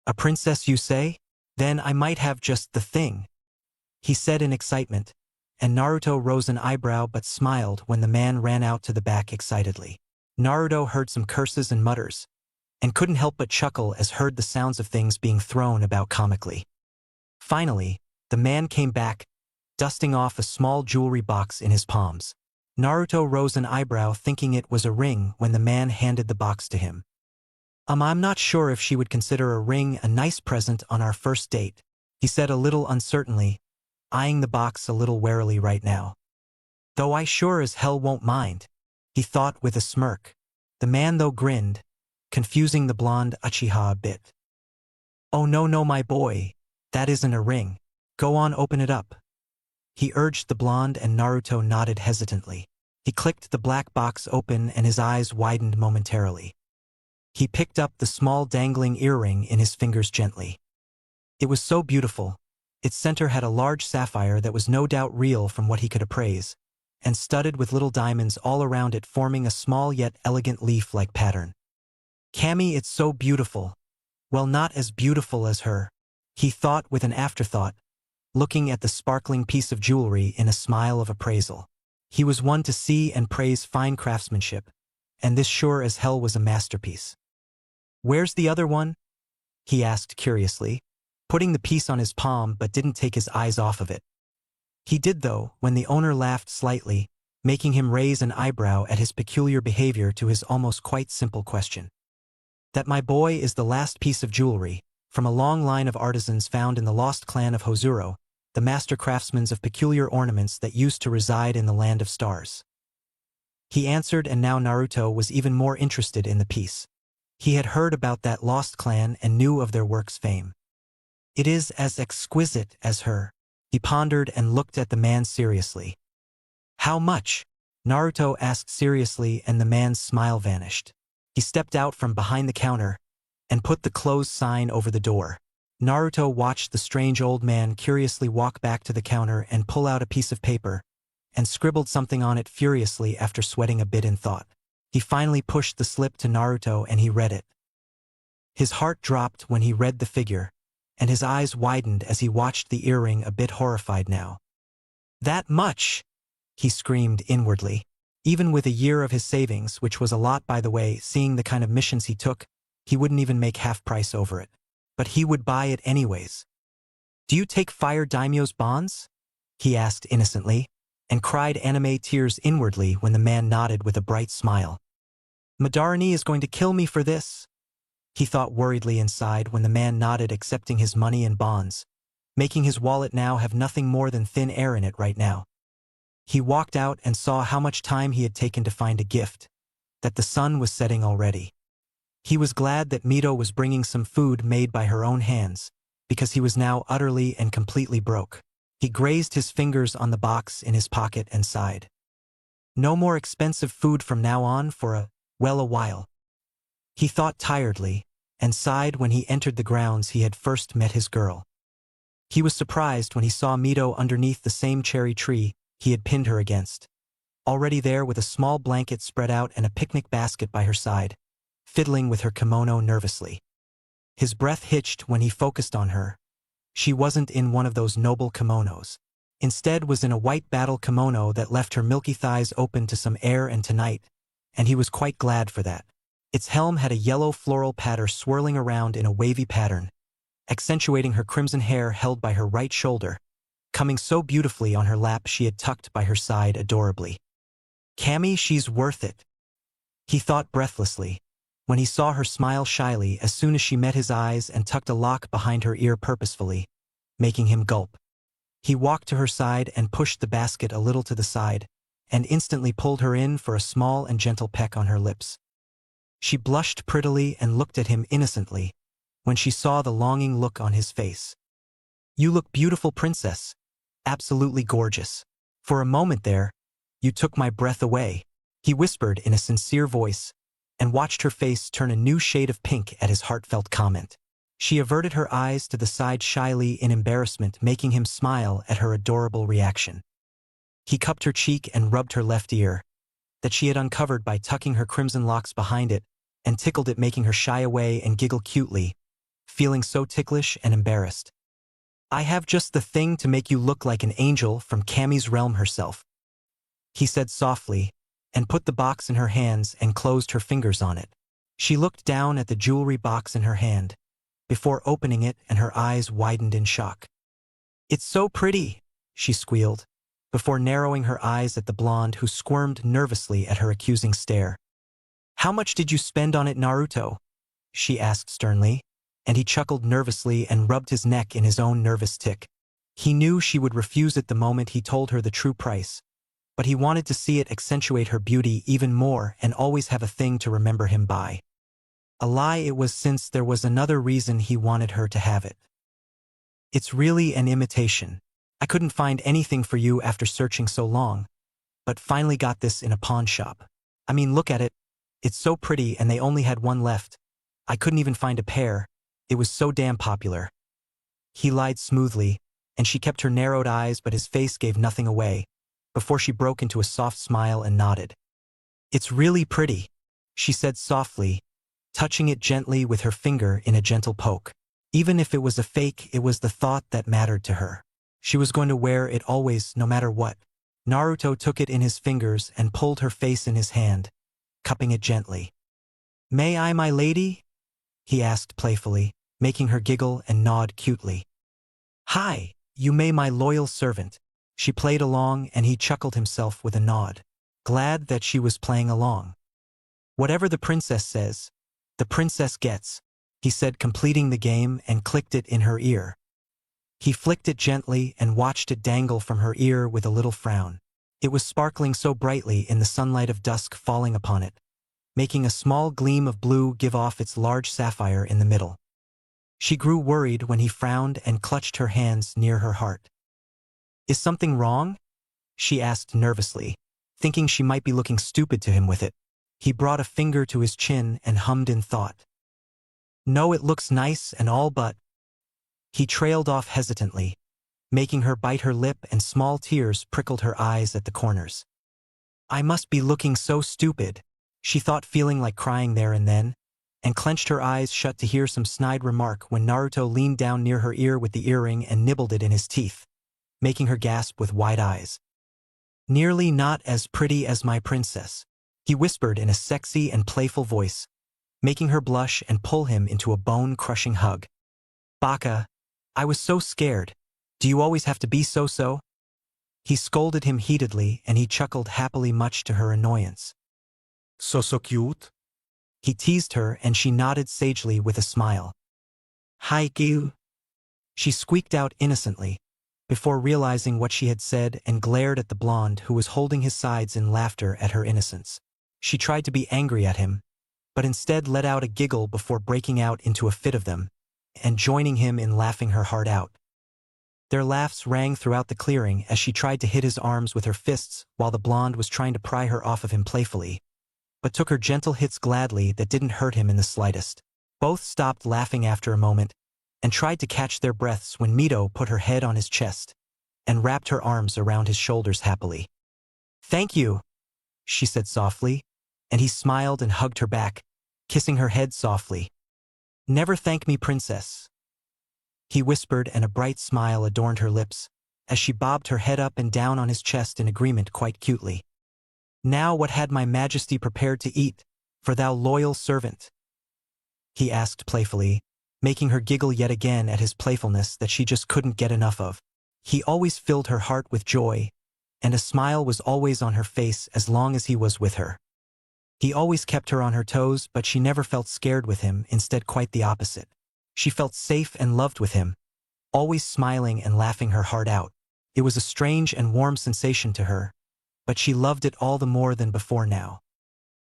"A princess, you say? Then I might have just the thing," he said in excitement, and Naruto rose an eyebrow but smiled when the man ran out to the back excitedly. Naruto heard some curses and mutters, and couldn't help but chuckle as heard the sounds of things being thrown about comically. Finally, the man came back, dusting off a small jewelry box in his palms. Naruto rose an eyebrow thinking it was a ring when the man handed the box to him. I'm not sure if she would consider a ring a nice present on our first date," he said a little uncertainly, eyeing the box a little warily right now. "Though I sure as hell won't mind," he thought with a smirk. The man though grinned, confusing the blonde Uchiha a bit. "Oh no, my boy, that isn't a ring. Go on, open it up," he urged the blonde, and Naruto nodded hesitantly. He clicked the black box open and his eyes widened momentarily. He picked up the small dangling earring in his fingers gently. It was so beautiful. Its center had a large sapphire that was no doubt real from what he could appraise, and studded with little diamonds all around it, forming a small yet elegant leaf-like pattern. "Cammy, it's so beautiful. Well, not as beautiful as her," he thought with an afterthought, looking at the sparkling piece of jewelry in a smile of appraisal. He was one to see and praise fine craftsmanship, and this sure as hell was a masterpiece. "Where's the other one?" he asked curiously, putting the piece on his palm but didn't take his eyes off of it. He did though, when the owner laughed slightly, making him raise an eyebrow at his peculiar behavior to his almost quite simple question. "That, my boy, is the last piece of jewelry, from a long line of artisans found in the lost clan of Hozuro, the master craftsmen of peculiar ornaments that used to reside in the land of stars," he answered, and now Naruto was even more interested in the piece. He had heard about that lost clan and knew of their work's fame. "It is as exquisite as her," he pondered and looked at the man seriously. "How much?" Naruto asked seriously, and the man's smile vanished. He stepped out from behind the counter and put the closed sign over the door. Naruto watched the strange old man curiously walk back to the counter and pull out a piece of paper, and scribbled something on it furiously after sweating a bit in thought. He finally pushed the slip to Naruto and he read it. His heart dropped when he read the figure, and his eyes widened as he watched the earring, a bit horrified now. "That much!" he screamed inwardly. Even with a year of his savings, which was a lot by the way, seeing the kind of missions he took, he wouldn't even make half price over it. But he would buy it anyways. "Do you take Fire Daimyo's bonds?" he asked innocently, and cried anime tears inwardly when the man nodded with a bright smile. "Madara is going to kill me for this," he thought worriedly inside when the man nodded, accepting his money and bonds, making his wallet now have nothing more than thin air in it right now. He walked out and saw how much time he had taken to find a gift, that the sun was setting already. He was glad that Mito was bringing some food made by her own hands, because he was now utterly and completely broke. He grazed his fingers on the box in his pocket and sighed. No more expensive food from now on for a while. He thought tiredly, and sighed when he entered the grounds he had first met his girl. He was surprised when he saw Mito underneath the same cherry tree he had pinned her against, already there with a small blanket spread out and a picnic basket by her side, fiddling with her kimono nervously. His breath hitched when he focused on her. She wasn't in one of those noble kimonos. Instead was in a white battle kimono that left her milky thighs open to some air and tonight, and he was quite glad for that. Its helm had a yellow floral pattern swirling around in a wavy pattern, accentuating her crimson hair held by her right shoulder, coming so beautifully on her lap she had tucked by her side adorably. "Cammy, she's worth it," he thought breathlessly, when he saw her smile shyly as soon as she met his eyes and tucked a lock behind her ear purposefully, making him gulp. He walked to her side and pushed the basket a little to the side, and instantly pulled her in for a small and gentle peck on her lips. She blushed prettily and looked at him innocently, when she saw the longing look on his face. "You look beautiful, princess. Absolutely gorgeous. For a moment there, you took my breath away," he whispered in a sincere voice, and watched her face turn a new shade of pink at his heartfelt comment. She averted her eyes to the side shyly in embarrassment, making him smile at her adorable reaction. He cupped her cheek and rubbed her left ear, that she had uncovered by tucking her crimson locks behind it, and tickled it, making her shy away and giggle cutely, feeling so ticklish and embarrassed. "I have just the thing to make you look like an angel from Cammy's realm herself," he said softly, and put the box in her hands and closed her fingers on it. She looked down at the jewelry box in her hand, before opening it, and her eyes widened in shock. "It's so pretty," she squealed, before narrowing her eyes at the blonde who squirmed nervously at her accusing stare. "How much did you spend on it, Naruto?" she asked sternly, and he chuckled nervously and rubbed his neck in his own nervous tic. He knew she would refuse it the moment he told her the true price, but he wanted to see it accentuate her beauty even more and always have a thing to remember him by. A lie it was, since there was another reason he wanted her to have it. "It's really an imitation. I couldn't find anything for you after searching so long, but finally got this in a pawn shop. I mean, look at it. It's so pretty, and they only had one left. I couldn't even find a pair. It was so damn popular." He lied smoothly, and she kept her narrowed eyes, but his face gave nothing away, before she broke into a soft smile and nodded. "It's really pretty," she said softly, touching it gently with her finger in a gentle poke. Even if it was a fake, it was the thought that mattered to her. She was going to wear it always, no matter what. Naruto took it in his fingers and pulled her face in his hand, cupping it gently. "May I, my lady?" he asked playfully, making her giggle and nod cutely. "Hi, you may, my loyal servant." She played along, and he chuckled himself with a nod, glad that she was playing along. "Whatever the princess says, the princess gets," he said, completing the game, and clicked it in her ear. He flicked it gently and watched it dangle from her ear with a little frown. It was sparkling so brightly in the sunlight of dusk falling upon it, making a small gleam of blue give off its large sapphire in the middle. She grew worried when he frowned and clutched her hands near her heart. "Is something wrong?" she asked nervously, thinking she might be looking stupid to him with it. He brought a finger to his chin and hummed in thought. "No, it looks nice and all, but—" He trailed off hesitantly, making her bite her lip, and small tears prickled her eyes at the corners. "I must be looking so stupid," she thought, feeling like crying there and then, and clenched her eyes shut to hear some snide remark when Naruto leaned down near her ear with the earring and nibbled it in his teeth, making her gasp with wide eyes. Nearly not as pretty as my princess, he whispered in a sexy and playful voice, making her blush and pull him into a bone-crushing hug. Baka, I was so scared. Do you always have to be so? He scolded him heatedly, and he chuckled happily, much to her annoyance. So cute. He teased her, and she nodded sagely with a smile. Haikyuu, she squeaked out innocently, before realizing what she had said, and glared at the blonde who was holding his sides in laughter at her innocence. She tried to be angry at him, but instead let out a giggle before breaking out into a fit of them, and joining him in laughing her heart out. Their laughs rang throughout the clearing as she tried to hit his arms with her fists while the blonde was trying to pry her off of him playfully, but took her gentle hits gladly that didn't hurt him in the slightest. Both stopped laughing after a moment, and tried to catch their breaths when Mito put her head on his chest and wrapped her arms around his shoulders happily. Thank you, she said softly, and he smiled and hugged her back, kissing her head softly. Never thank me, princess, he whispered, and a bright smile adorned her lips as she bobbed her head up and down on his chest in agreement quite cutely. Now what had my majesty prepared to eat, for thou loyal servant? He asked playfully, making her giggle yet again at his playfulness that she just couldn't get enough of. He always filled her heart with joy, and a smile was always on her face as long as he was with her. He always kept her on her toes, but she never felt scared with him, instead quite the opposite. She felt safe and loved with him, always smiling and laughing her heart out. It was a strange and warm sensation to her, but she loved it all the more than before now.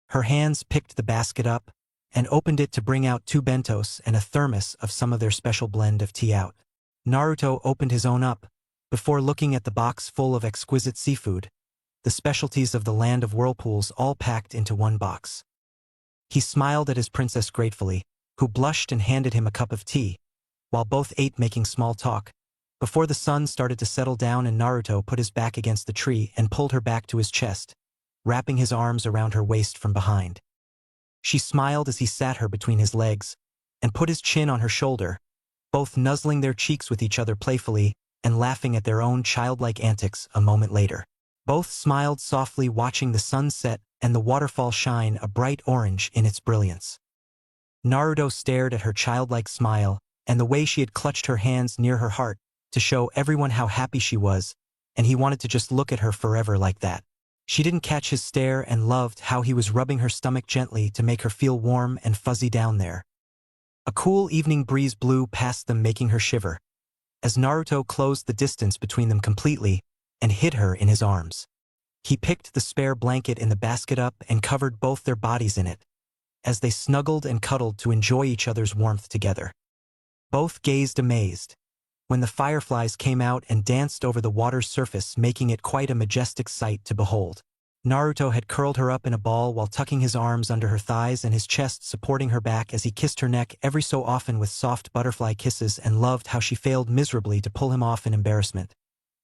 Her hands picked the basket up and opened it to bring out 2 bentos and a thermos of some of their special blend of tea out. Naruto opened his own up, before looking at the box full of exquisite seafood, the specialties of the land of whirlpools all packed into one box. He smiled at his princess gratefully, who blushed and handed him a cup of tea, while both ate, making small talk, before the sun started to settle down and Naruto put his back against the tree and pulled her back to his chest, wrapping his arms around her waist from behind. She smiled as he sat her between his legs and put his chin on her shoulder, both nuzzling their cheeks with each other playfully and laughing at their own childlike antics. A moment later, both smiled softly, watching the sun set and the waterfall shine a bright orange in its brilliance. Naruto stared at her childlike smile and the way she had clutched her hands near her heart to show everyone how happy she was, and he wanted to just look at her forever like that. She didn't catch his stare and loved how he was rubbing her stomach gently to make her feel warm and fuzzy down there. A cool evening breeze blew past them, making her shiver, as Naruto closed the distance between them completely and hid her in his arms. He picked the spare blanket in the basket up and covered both their bodies in it, as they snuggled and cuddled to enjoy each other's warmth together. Both gazed amazed when the fireflies came out and danced over the water's surface, making it quite a majestic sight to behold. Naruto had curled her up in a ball while tucking his arms under her thighs and his chest supporting her back as he kissed her neck every so often with soft butterfly kisses, and loved how she failed miserably to pull him off in embarrassment,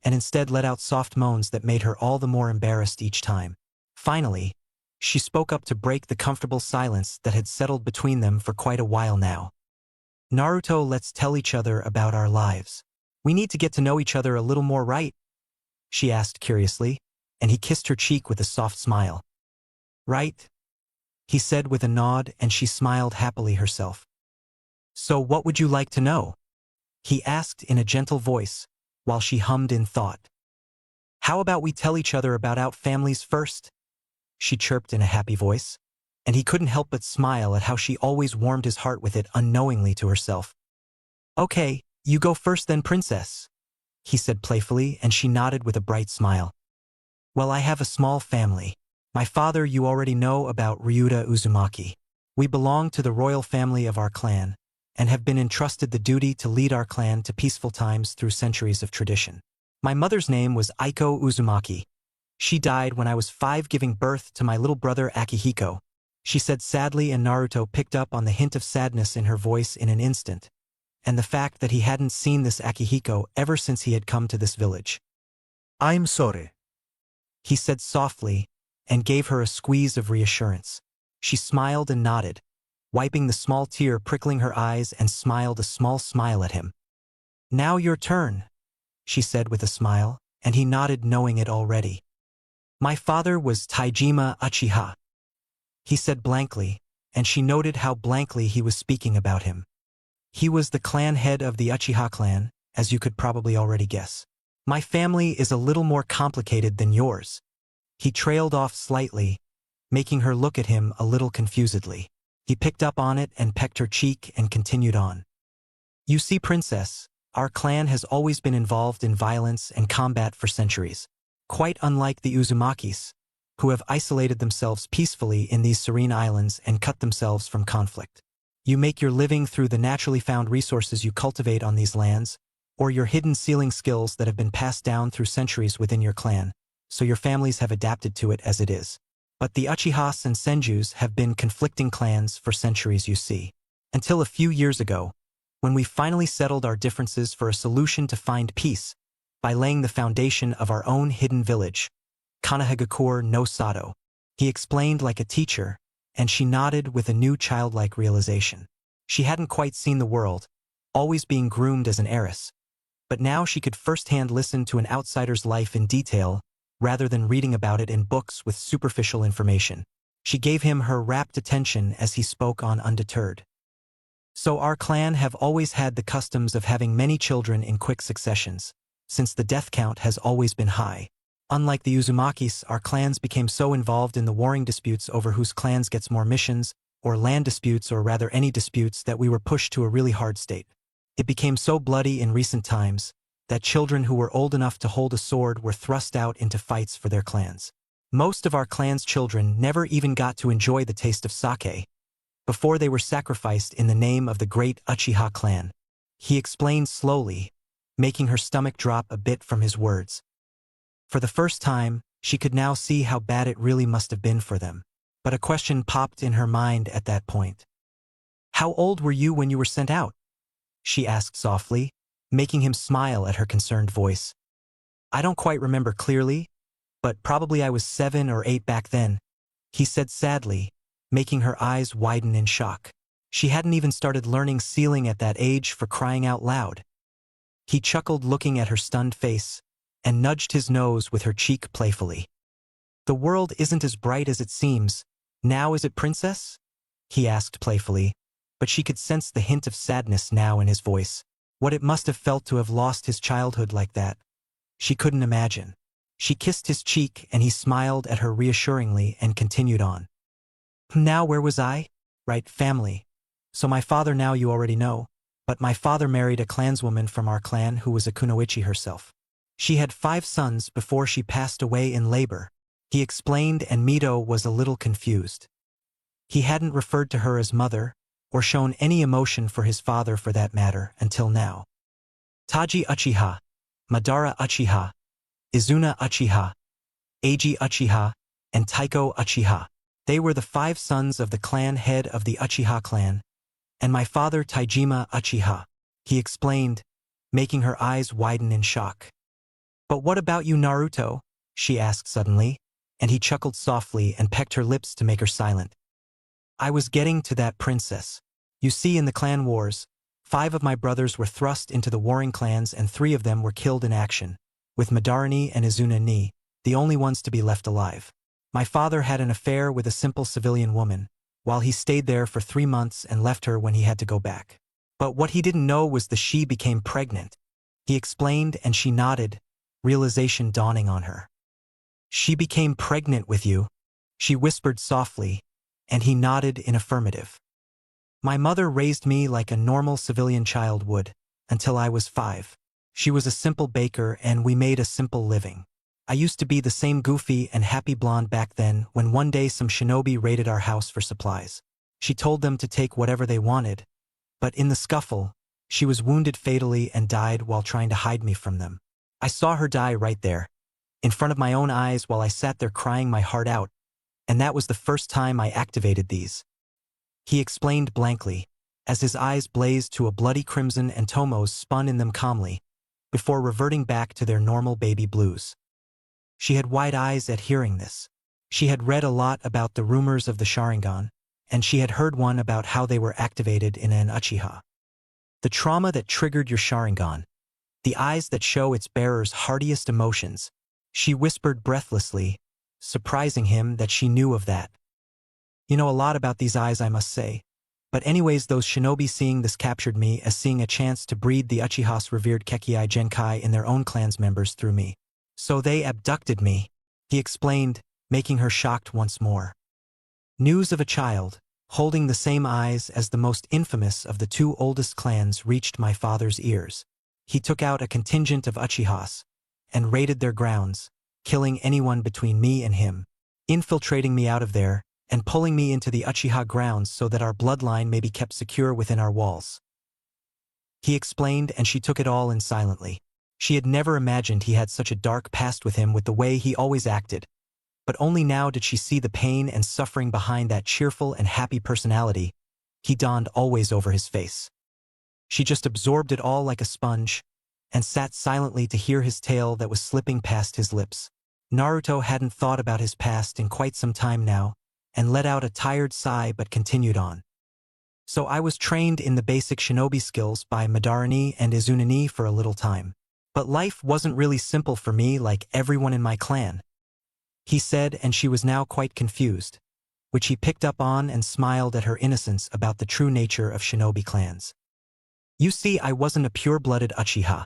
and instead let out soft moans that made her all the more embarrassed each time. Finally, she spoke up to break the comfortable silence that had settled between them for quite a while now. Naruto, let's tell each other about our lives. We need to get to know each other a little more, right? She asked curiously, and he kissed her cheek with a soft smile. Right? He said with a nod, and she smiled happily herself. So what would you like to know? He asked in a gentle voice, while she hummed in thought. How about we tell each other about our families first? She chirped in a happy voice, and he couldn't help but smile at how she always warmed his heart with it unknowingly to herself. Okay, you go first then, princess, he said playfully, and she nodded with a bright smile. Well, I have a small family. My father you already know about, Ryuta Uzumaki. We belong to the royal family of our clan, and have been entrusted the duty to lead our clan to peaceful times through centuries of tradition. My mother's name was Aiko Uzumaki. She died when I was 5, giving birth to my little brother Akihiko, she said sadly, and Naruto picked up on the hint of sadness in her voice in an instant, and the fact that he hadn't seen this Akihiko ever since he had come to this village. I'm sorry, he said softly, and gave her a squeeze of reassurance. She smiled and nodded, wiping the small tear prickling her eyes, and smiled a small smile at him. Now your turn, she said with a smile, and he nodded, knowing it already. My father was Taijima Uchiha, he said blankly, and she noted how blankly he was speaking about him. He was the clan head of the Uchiha clan, as you could probably already guess. My family is a little more complicated than yours. He trailed off slightly, making her look at him a little confusedly. He picked up on it and pecked her cheek and continued on. You see, princess, our clan has always been involved in violence and combat for centuries. Quite unlike the Uzumakis, who have isolated themselves peacefully in these serene islands and cut themselves from conflict. You make your living through the naturally found resources you cultivate on these lands, or your hidden sealing skills that have been passed down through centuries within your clan, so your families have adapted to it as it is. But the Uchihas and Senjus have been conflicting clans for centuries, you see. Until a few years ago, when we finally settled our differences for a solution to find peace, by laying the foundation of our own hidden village, Konoha no Sato. He explained like a teacher, and she nodded with a new childlike realization. She hadn't quite seen the world, always being groomed as an heiress, but now she could firsthand listen to an outsider's life in detail, rather than reading about it in books with superficial information. She gave him her rapt attention as he spoke on undeterred. So our clan have always had the customs of having many children in quick successions, since the death count has always been high. Unlike the Uzumakis, our clans became so involved in the warring disputes over whose clans gets more missions, or land disputes, or rather any disputes, that we were pushed to a really hard state. It became so bloody in recent times that children who were old enough to hold a sword were thrust out into fights for their clans. Most of our clan's children never even got to enjoy the taste of sake before they were sacrificed in the name of the great Uchiha clan. He explained slowly, making her stomach drop a bit from his words. For the first time, she could now see how bad it really must have been for them. But a question popped in her mind at that point. How old were you when you were sent out? She asked softly, making him smile at her concerned voice. I don't quite remember clearly, but probably I was 7 or 8 back then, he said sadly, making her eyes widen in shock. She hadn't even started learning sealing at that age, for crying out loud. He chuckled, looking at her stunned face, and nudged his nose with her cheek playfully. The world isn't as bright as it seems, now is it, princess? He asked playfully, but she could sense the hint of sadness now in his voice. What it must have felt to have lost his childhood like that. She couldn't imagine. She kissed his cheek and he smiled at her reassuringly and continued on. Now where was I? Right, family. So my father now you already know, but my father married a clanswoman from our clan who was a kunoichi herself. She had 5 sons before she passed away in labor, he explained, and Mito was a little confused. He hadn't referred to her as mother, or shown any emotion for his father for that matter, until now. Taji Uchiha, Madara Uchiha, Izuna Uchiha, Eiji Uchiha, and Taiko Uchiha. They were the 5 sons of the clan head of the Uchiha clan, and my father Taijima Uchiha, he explained, making her eyes widen in shock. But what about you, Naruto? She asked suddenly, and he chuckled softly and pecked her lips to make her silent. I was getting to that, princess. You see, in the clan wars, 5 of my brothers were thrust into the warring clans and 3 of them were killed in action, with Madara and Izuna the only ones to be left alive. My father had an affair with a simple civilian woman, while he stayed there for 3 months and left her when he had to go back. But what he didn't know was that she became pregnant. He explained, and she nodded, realization dawning on her. She became pregnant with you, she whispered softly, and he nodded in affirmative. My mother raised me like a normal civilian child would, until I was 5. She was a simple baker and we made a simple living. I used to be the same goofy and happy blonde back then when one day some shinobi raided our house for supplies. She told them to take whatever they wanted, but in the scuffle, she was wounded fatally and died while trying to hide me from them. I saw her die right there, in front of my own eyes while I sat there crying my heart out, and that was the first time I activated these. He explained blankly, as his eyes blazed to a bloody crimson and Tomos spun in them calmly, before reverting back to their normal baby blues. She had wide eyes at hearing this. She had read a lot about the rumors of the Sharingan, and she had heard one about how they were activated in an Uchiha. The trauma that triggered your Sharingan, the eyes that show its bearer's hardiest emotions, she whispered breathlessly, surprising him that she knew of that. You know a lot about these eyes, I must say. But anyways, those shinobi seeing this captured me as seeing a chance to breed the Uchiha's revered Kekkai Genkai in their own clan's members through me. So they abducted me, he explained, making her shocked once more. News of a child, holding the same eyes as the most infamous of the two oldest clans reached my father's ears. He took out a contingent of Uchihas and raided their grounds, killing anyone between me and him, infiltrating me out of there, and pulling me into the Uchiha grounds so that our bloodline may be kept secure within our walls. He explained, and she took it all in silently. She had never imagined he had such a dark past with him with the way he always acted, but only now did she see the pain and suffering behind that cheerful and happy personality he donned always over his face. She just absorbed it all like a sponge, and sat silently to hear his tale that was slipping past his lips. Naruto hadn't thought about his past in quite some time now, and let out a tired sigh but continued on. So I was trained in the basic shinobi skills by Madara and Izuna for a little time. But life wasn't really simple for me like everyone in my clan, he said, and she was now quite confused, which he picked up on and smiled at her innocence about the true nature of shinobi clans. You see, I wasn't a pure-blooded Uchiha,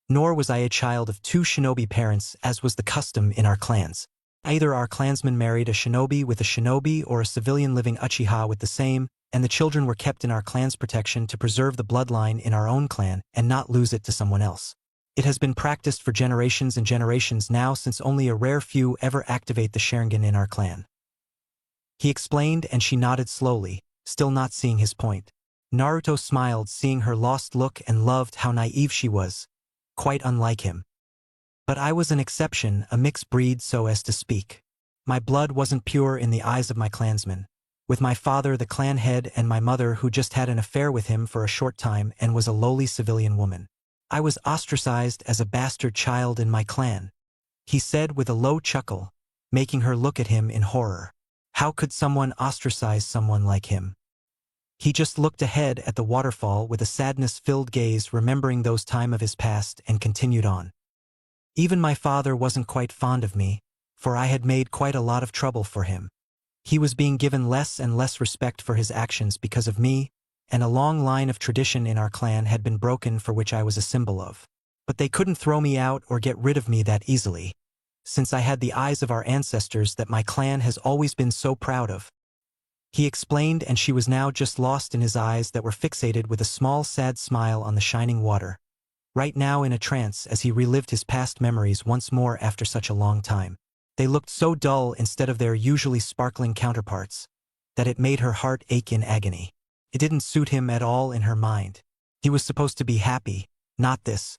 nor was I a child of two shinobi parents as was the custom in our clans. Either our clansmen married a shinobi with a shinobi or a civilian living Uchiha with the same, and the children were kept in our clan's protection to preserve the bloodline in our own clan and not lose it to someone else. It has been practiced for generations and generations now, since only a rare few ever activate the Sharingan in our clan. He explained, and she nodded slowly, still not seeing his point. Naruto smiled, seeing her lost look, and loved how naive she was, quite unlike him. But I was an exception, a mixed breed so as to speak. My blood wasn't pure in the eyes of my clansmen, with my father the clan head and my mother who just had an affair with him for a short time and was a lowly civilian woman. I was ostracized as a bastard child in my clan, he said with a low chuckle, making her look at him in horror. How could someone ostracize someone like him? He just looked ahead at the waterfall with a sadness-filled gaze, remembering those times of his past, and continued on. Even my father wasn't quite fond of me, for I had made quite a lot of trouble for him. He was being given less and less respect for his actions because of me, and a long line of tradition in our clan had been broken for which I was a symbol of. But they couldn't throw me out or get rid of me that easily, since I had the eyes of our ancestors that my clan has always been so proud of. He explained, and she was now just lost in his eyes that were fixated with a small sad smile on the shining water, right now in a trance as he relived his past memories once more after such a long time. They looked so dull instead of their usually sparkling counterparts, that it made her heart ache in agony. It didn't suit him at all in her mind. He was supposed to be happy, not this.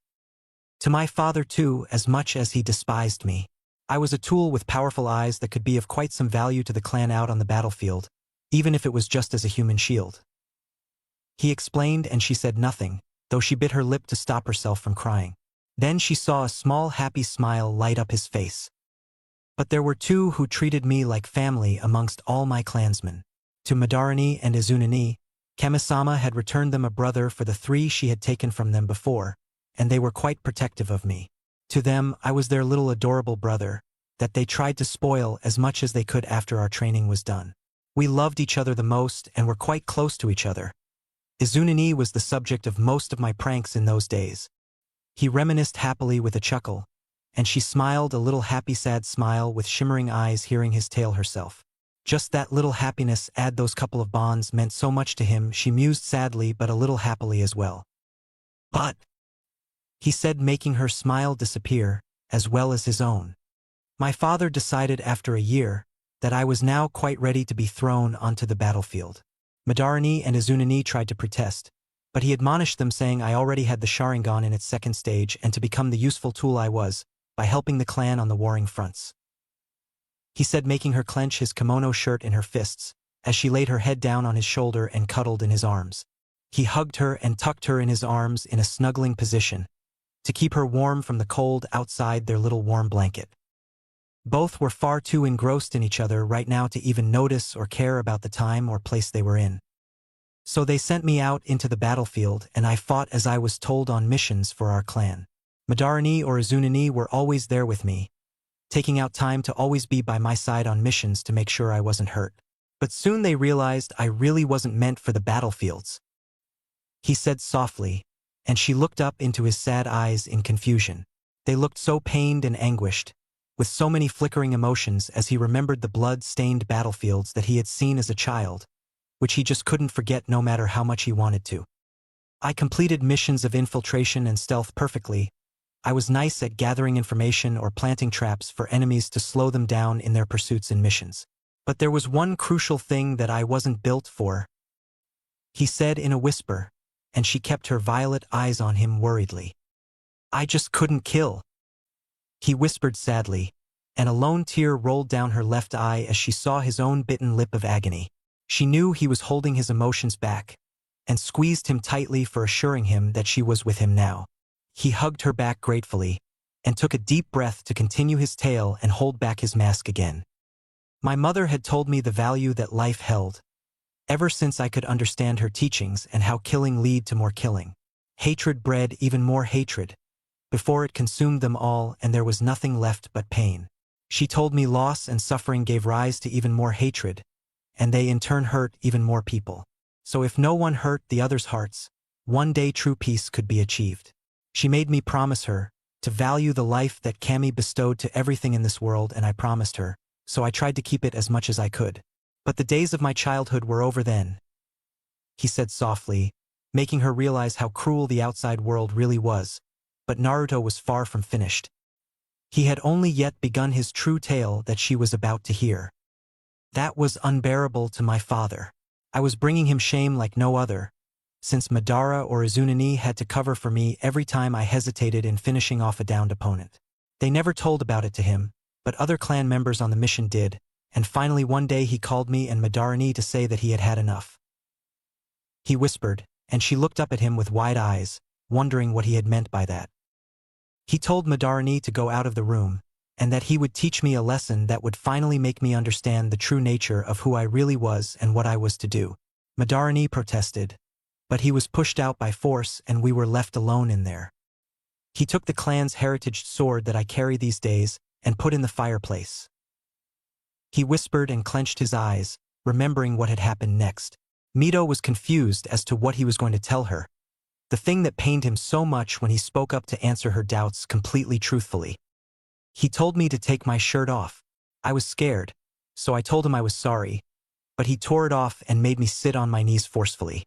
To my father too, as much as he despised me, I was a tool with powerful eyes that could be of quite some value to the clan out on the battlefield, even if it was just as a human shield. He explained, and she said nothing, though she bit her lip to stop herself from crying. Then she saw a small happy smile light up his face. But there were two who treated me like family amongst all my clansmen. To Madara and Izuna, Kamisama had returned them a brother for the three she had taken from them before, and they were quite protective of me. To them, I was their little adorable brother, that they tried to spoil as much as they could after our training was done. We loved each other the most and were quite close to each other. Izuna was the subject of most of my pranks in those days. He reminisced happily with a chuckle, and she smiled a little happy sad smile with shimmering eyes hearing his tale herself. Just that little happiness, add those couple of bonds, meant so much to him, she mused sadly but a little happily as well. But, he said, making her smile disappear, as well as his own. My father decided after a year that I was now quite ready to be thrown onto the battlefield. Madara and Izuna tried to protest, but he admonished them, saying I already had the Sharingan in its second stage and to become the useful tool I was, by helping the clan on the warring fronts. He said, making her clench his kimono shirt in her fists, as she laid her head down on his shoulder and cuddled in his arms. He hugged her and tucked her in his arms in a snuggling position, to keep her warm from the cold outside their little warm blanket. Both were far too engrossed in each other right now to even notice or care about the time or place they were in. So they sent me out into the battlefield, and I fought as I was told on missions for our clan. Madara or Izuna were always there with me, taking out time to always be by my side on missions to make sure I wasn't hurt. But soon they realized I really wasn't meant for the battlefields, he said softly, and she looked up into his sad eyes in confusion. They looked so pained and anguished, with so many flickering emotions as he remembered the blood-stained battlefields that he had seen as a child, which he just couldn't forget no matter how much he wanted to. I completed missions of infiltration and stealth perfectly. I was nice at gathering information or planting traps for enemies to slow them down in their pursuits and missions. But there was one crucial thing that I wasn't built for, he said in a whisper, and she kept her violet eyes on him worriedly. I just couldn't kill, he whispered sadly, and a lone tear rolled down her left eye as she saw his own bitten lip of agony. She knew he was holding his emotions back, and squeezed him tightly for assuring him that she was with him now. He hugged her back gratefully, and took a deep breath to continue his tale and hold back his mask again. My mother had told me the value that life held, ever since I could understand her teachings and how killing led to more killing. Hatred bred even more hatred, before it consumed them all and there was nothing left but pain. She told me loss and suffering gave rise to even more hatred, and they in turn hurt even more people. So if no one hurt the other's hearts, one day true peace could be achieved. She made me promise her to value the life that Kami bestowed to everything in this world, and I promised her, so I tried to keep it as much as I could. But the days of my childhood were over then, he said softly, making her realize how cruel the outside world really was. But Naruto was far from finished. He had only yet begun his true tale that she was about to hear. That was unbearable to my father. I was bringing him shame like no other, since Madara or Izuna had to cover for me every time I hesitated in finishing off a downed opponent. They never told about it to him, but other clan members on the mission did, and finally one day he called me and Madara to say that he had had enough. He whispered, and she looked up at him with wide eyes, wondering what he had meant by that. He told Madara to go out of the room, and that he would teach me a lesson that would finally make me understand the true nature of who I really was and what I was to do. Madara protested, but he was pushed out by force and we were left alone in there. He took the clan's heritage sword that I carry these days and put in the fireplace. He whispered and clenched his eyes, remembering what had happened next. Mito was confused as to what he was going to tell her, the thing that pained him so much when he spoke up to answer her doubts completely truthfully. He told me to take my shirt off. I was scared, so I told him I was sorry, but he tore it off and made me sit on my knees forcefully.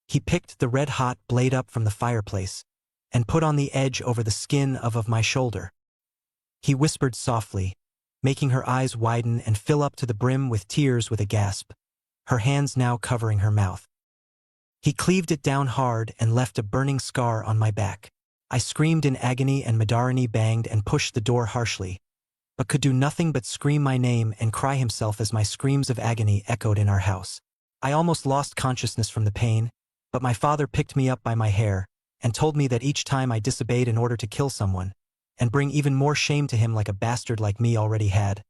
He picked the red-hot blade up from the fireplace and put on the edge over the skin of my shoulder. He whispered softly, making her eyes widen and fill up to the brim with tears with a gasp, her hands now covering her mouth. He cleaved it down hard and left a burning scar on my back. I screamed in agony and Madara banged and pushed the door harshly, but could do nothing but scream my name and cry himself as my screams of agony echoed in our house. I almost lost consciousness from the pain, but my father picked me up by my hair and told me that each time I disobeyed in order to kill someone, and bring even more shame to him like a bastard like me already had,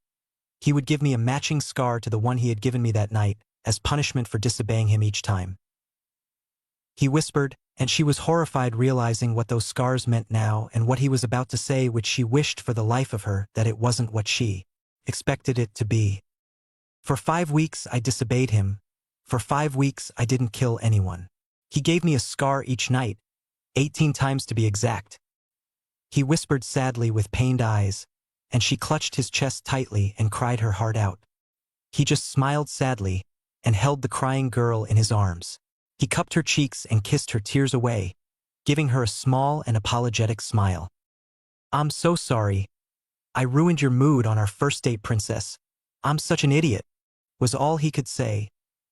he would give me a matching scar to the one he had given me that night, as punishment for disobeying him each time. He whispered, and she was horrified realizing what those scars meant now and what he was about to say, which she wished for the life of her that it wasn't what she expected it to be. For 5 weeks I disobeyed him. For 5 weeks I didn't kill anyone. He gave me a scar each night, 18 times to be exact. He whispered sadly with pained eyes, and she clutched his chest tightly and cried her heart out. He just smiled sadly and held the crying girl in his arms. He cupped her cheeks and kissed her tears away, giving her a small and apologetic smile. I'm so sorry. I ruined your mood on our first date, princess. I'm such an idiot, was all he could say,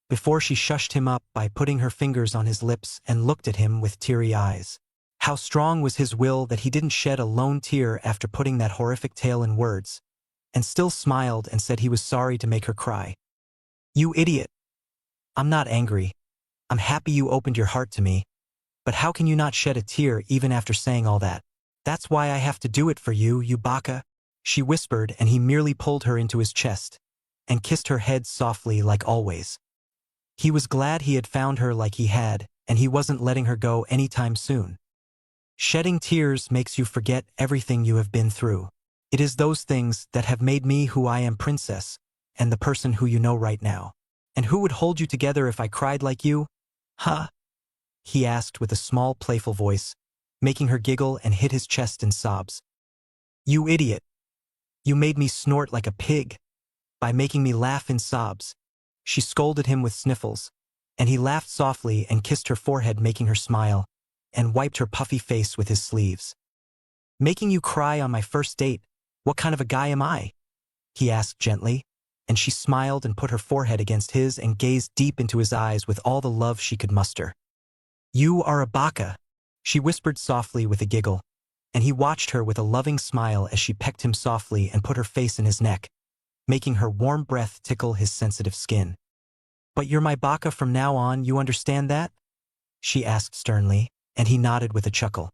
before she shushed him up by putting her fingers on his lips and looked at him with teary eyes. How strong was his will that he didn't shed a lone tear after putting that horrific tale in words, and still smiled and said he was sorry to make her cry. You idiot. I'm not angry. I'm happy you opened your heart to me, but how can you not shed a tear even after saying all that? That's why I have to do it for you, you baka, she whispered, and he merely pulled her into his chest and kissed her head softly like always. He was glad he had found her like he had, and he wasn't letting her go anytime soon. Shedding tears makes you forget everything you have been through. It is those things that have made me who I am, princess, and the person who you know right now. And who would hold you together if I cried like you? Huh? He asked with a small, playful voice, making her giggle and hit his chest in sobs. You idiot! You made me snort like a pig by making me laugh in sobs. She scolded him with sniffles, and he laughed softly and kissed her forehead, making her smile, and wiped her puffy face with his sleeves. Making you cry on my first date? What kind of a guy am I? He asked gently, and she smiled and put her forehead against his and gazed deep into his eyes with all the love she could muster. You are a baka, she whispered softly with a giggle, and he watched her with a loving smile as she pecked him softly and put her face in his neck, making her warm breath tickle his sensitive skin. But you're my baka from now on, you understand that? She asked sternly, and he nodded with a chuckle.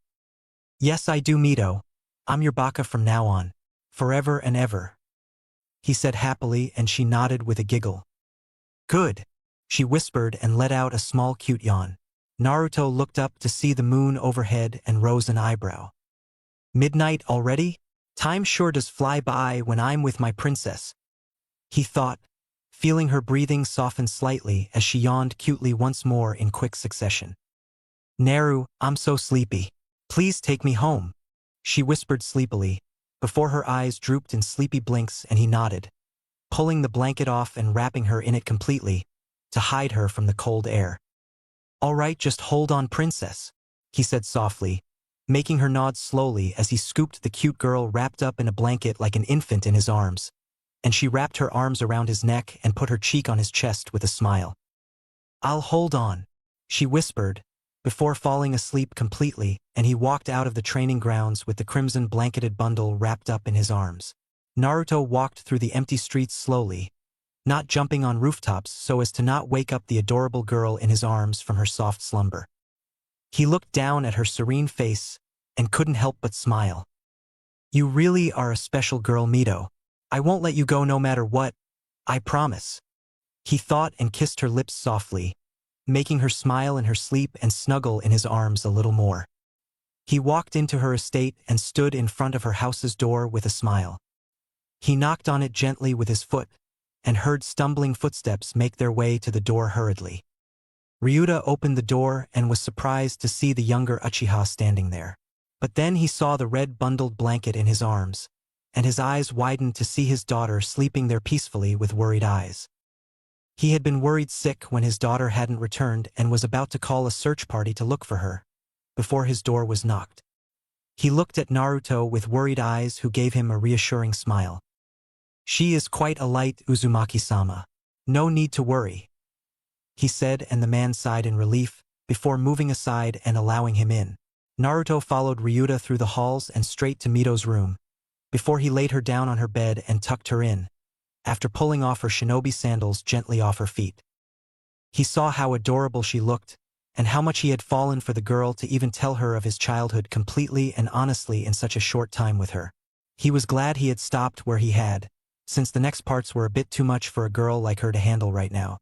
Yes, I do, Mito. I'm your baka from now on, forever and ever, he said happily, and she nodded with a giggle. Good, she whispered and let out a small cute yawn. Naruto looked up to see the moon overhead and rose an eyebrow. Midnight already? Time sure does fly by when I'm with my princess, he thought, feeling her breathing soften slightly as she yawned cutely once more in quick succession. Naru, I'm so sleepy. Please take me home, she whispered sleepily, before her eyes drooped in sleepy blinks, and he nodded, pulling the blanket off and wrapping her in it completely, to hide her from the cold air. All right, just hold on, princess, he said softly, making her nod slowly as he scooped the cute girl wrapped up in a blanket like an infant in his arms, and she wrapped her arms around his neck and put her cheek on his chest with a smile. I'll hold on, she whispered, before falling asleep completely, and he walked out of the training grounds with the crimson blanketed bundle wrapped up in his arms. Naruto walked through the empty streets slowly, not jumping on rooftops so as to not wake up the adorable girl in his arms from her soft slumber. He looked down at her serene face and couldn't help but smile. You really are a special girl, Mito. I won't let you go no matter what, I promise, he thought, and kissed her lips softly, making her smile in her sleep and snuggle in his arms a little more. He walked into her estate and stood in front of her house's door with a smile. He knocked on it gently with his foot, and heard stumbling footsteps make their way to the door hurriedly. Ryuta opened the door and was surprised to see the younger Uchiha standing there. But then he saw the red bundled blanket in his arms, and his eyes widened to see his daughter sleeping there peacefully with worried eyes. He had been worried sick when his daughter hadn't returned and was about to call a search party to look for her, before his door was knocked. He looked at Naruto with worried eyes, who gave him a reassuring smile. She is quite a light, Uzumaki-sama. No need to worry, he said, and the man sighed in relief, before moving aside and allowing him in. Naruto followed Ryuta through the halls and straight to Mito's room, before he laid her down on her bed and tucked her in, after pulling off her shinobi sandals gently off her feet. He saw how adorable she looked, and how much he had fallen for the girl to even tell her of his childhood completely and honestly in such a short time with her. He was glad he had stopped where he had, since the next parts were a bit too much for a girl like her to handle right now.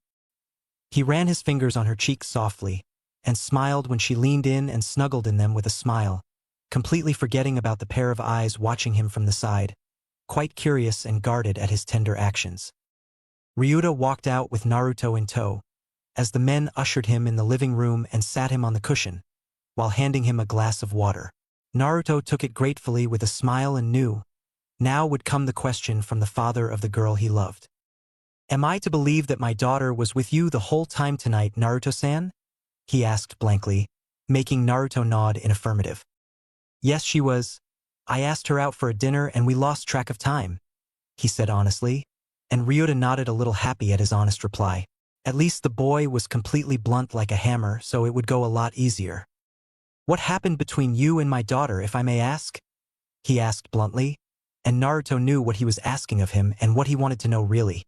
He ran his fingers on her cheeks softly, and smiled when she leaned in and snuggled in them with a smile, completely forgetting about the pair of eyes watching him from the side, quite curious and guarded at his tender actions. Ryuta walked out with Naruto in tow, as the men ushered him in the living room and sat him on the cushion, while handing him a glass of water. Naruto took it gratefully with a smile and knew, now would come the question from the father of the girl he loved. Am I to believe that my daughter was with you the whole time tonight, Naruto-san? He asked blankly, making Naruto nod in affirmative. Yes, she was. I asked her out for a dinner and we lost track of time, he said honestly, and Ryuta nodded a little happy at his honest reply. At least the boy was completely blunt like a hammer, so it would go a lot easier. What happened between you and my daughter, if I may ask? He asked bluntly, and Naruto knew what he was asking of him and what he wanted to know really.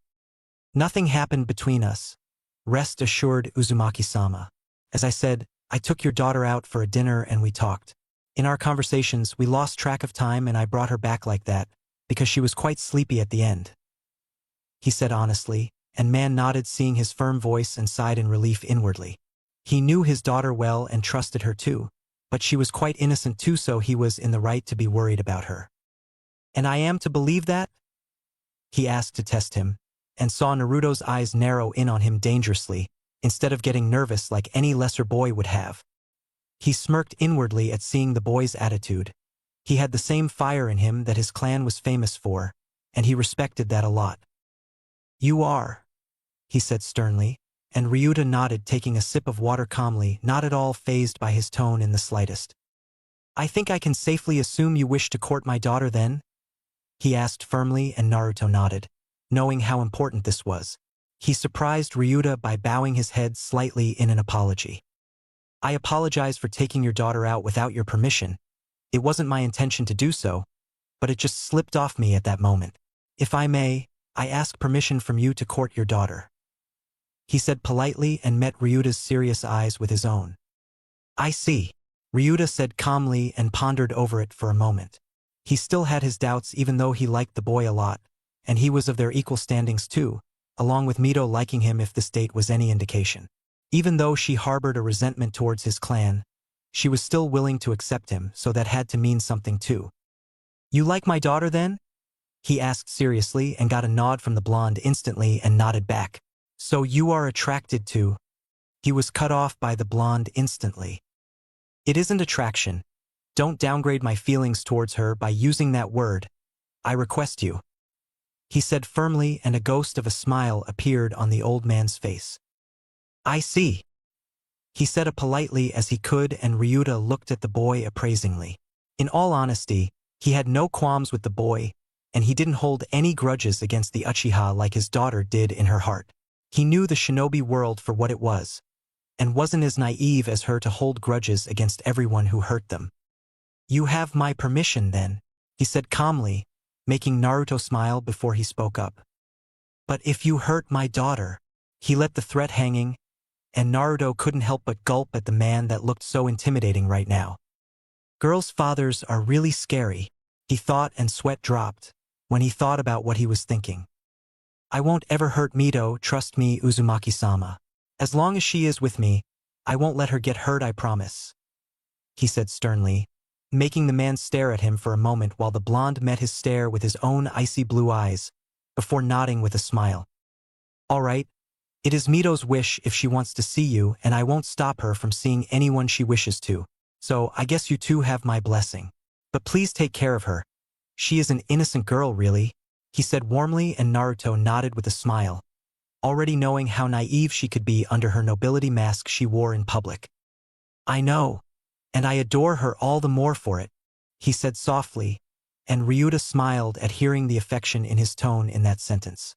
Nothing happened between us. Rest assured, Uzumaki-sama. As I said, I took your daughter out for a dinner and we talked. In our conversations, we lost track of time and I brought her back like that, because she was quite sleepy at the end, he said honestly, and man nodded, seeing his firm voice, and sighed in relief inwardly. He knew his daughter well and trusted her too, but she was quite innocent too, so he was in the right to be worried about her. And I am to believe that? He asked to test him, and saw Naruto's eyes narrow in on him dangerously, instead of getting nervous like any lesser boy would have. He smirked inwardly at seeing the boy's attitude. He had the same fire in him that his clan was famous for, and he respected that a lot. You are, he said sternly, and Ryuta nodded, taking a sip of water calmly, not at all fazed by his tone in the slightest. I think I can safely assume you wish to court my daughter then? He asked firmly, and Naruto nodded, knowing how important this was. He surprised Ryuta by bowing his head slightly in an apology. I apologize for taking your daughter out without your permission. It wasn't my intention to do so, but it just slipped off me at that moment. If I may, I ask permission from you to court your daughter. He said politely and met Ryuta's serious eyes with his own. I see, Ryuta said calmly and pondered over it for a moment. He still had his doubts even though he liked the boy a lot, and he was of their equal standings too, along with Mito liking him if this date was any indication. Even though she harbored a resentment towards his clan, she was still willing to accept him, so that had to mean something too. You like my daughter then? He asked seriously and got a nod from the blonde instantly and nodded back. So you are attracted to? He was cut off by the blonde instantly. It isn't attraction. Don't downgrade my feelings towards her by using that word. I request you. He said firmly, and a ghost of a smile appeared on the old man's face. I see. He said it politely as he could, and Ryuta looked at the boy appraisingly. In all honesty, he had no qualms with the boy, and he didn't hold any grudges against the Uchiha like his daughter did in her heart. He knew the shinobi world for what it was, and wasn't as naive as her to hold grudges against everyone who hurt them. You have my permission then, he said calmly, making Naruto smile before he spoke up. But if you hurt my daughter, he let the threat hanging, and Naruto couldn't help but gulp at the man that looked so intimidating right now. Girls' fathers are really scary, he thought, and sweat dropped when he thought about what he was thinking. I won't ever hurt Mito, trust me, Uzumaki-sama. As long as she is with me, I won't let her get hurt, I promise, he said sternly, making the man stare at him for a moment while the blonde met his stare with his own icy blue eyes, before nodding with a smile. All right, it is Mito's wish if she wants to see you, and I won't stop her from seeing anyone she wishes to, so I guess you two have my blessing. But please take care of her. She is an innocent girl, really, he said warmly, and Naruto nodded with a smile, already knowing how naive she could be under her nobility mask she wore in public. I know, and I adore her all the more for it, he said softly, and Ryuta smiled at hearing the affection in his tone in that sentence.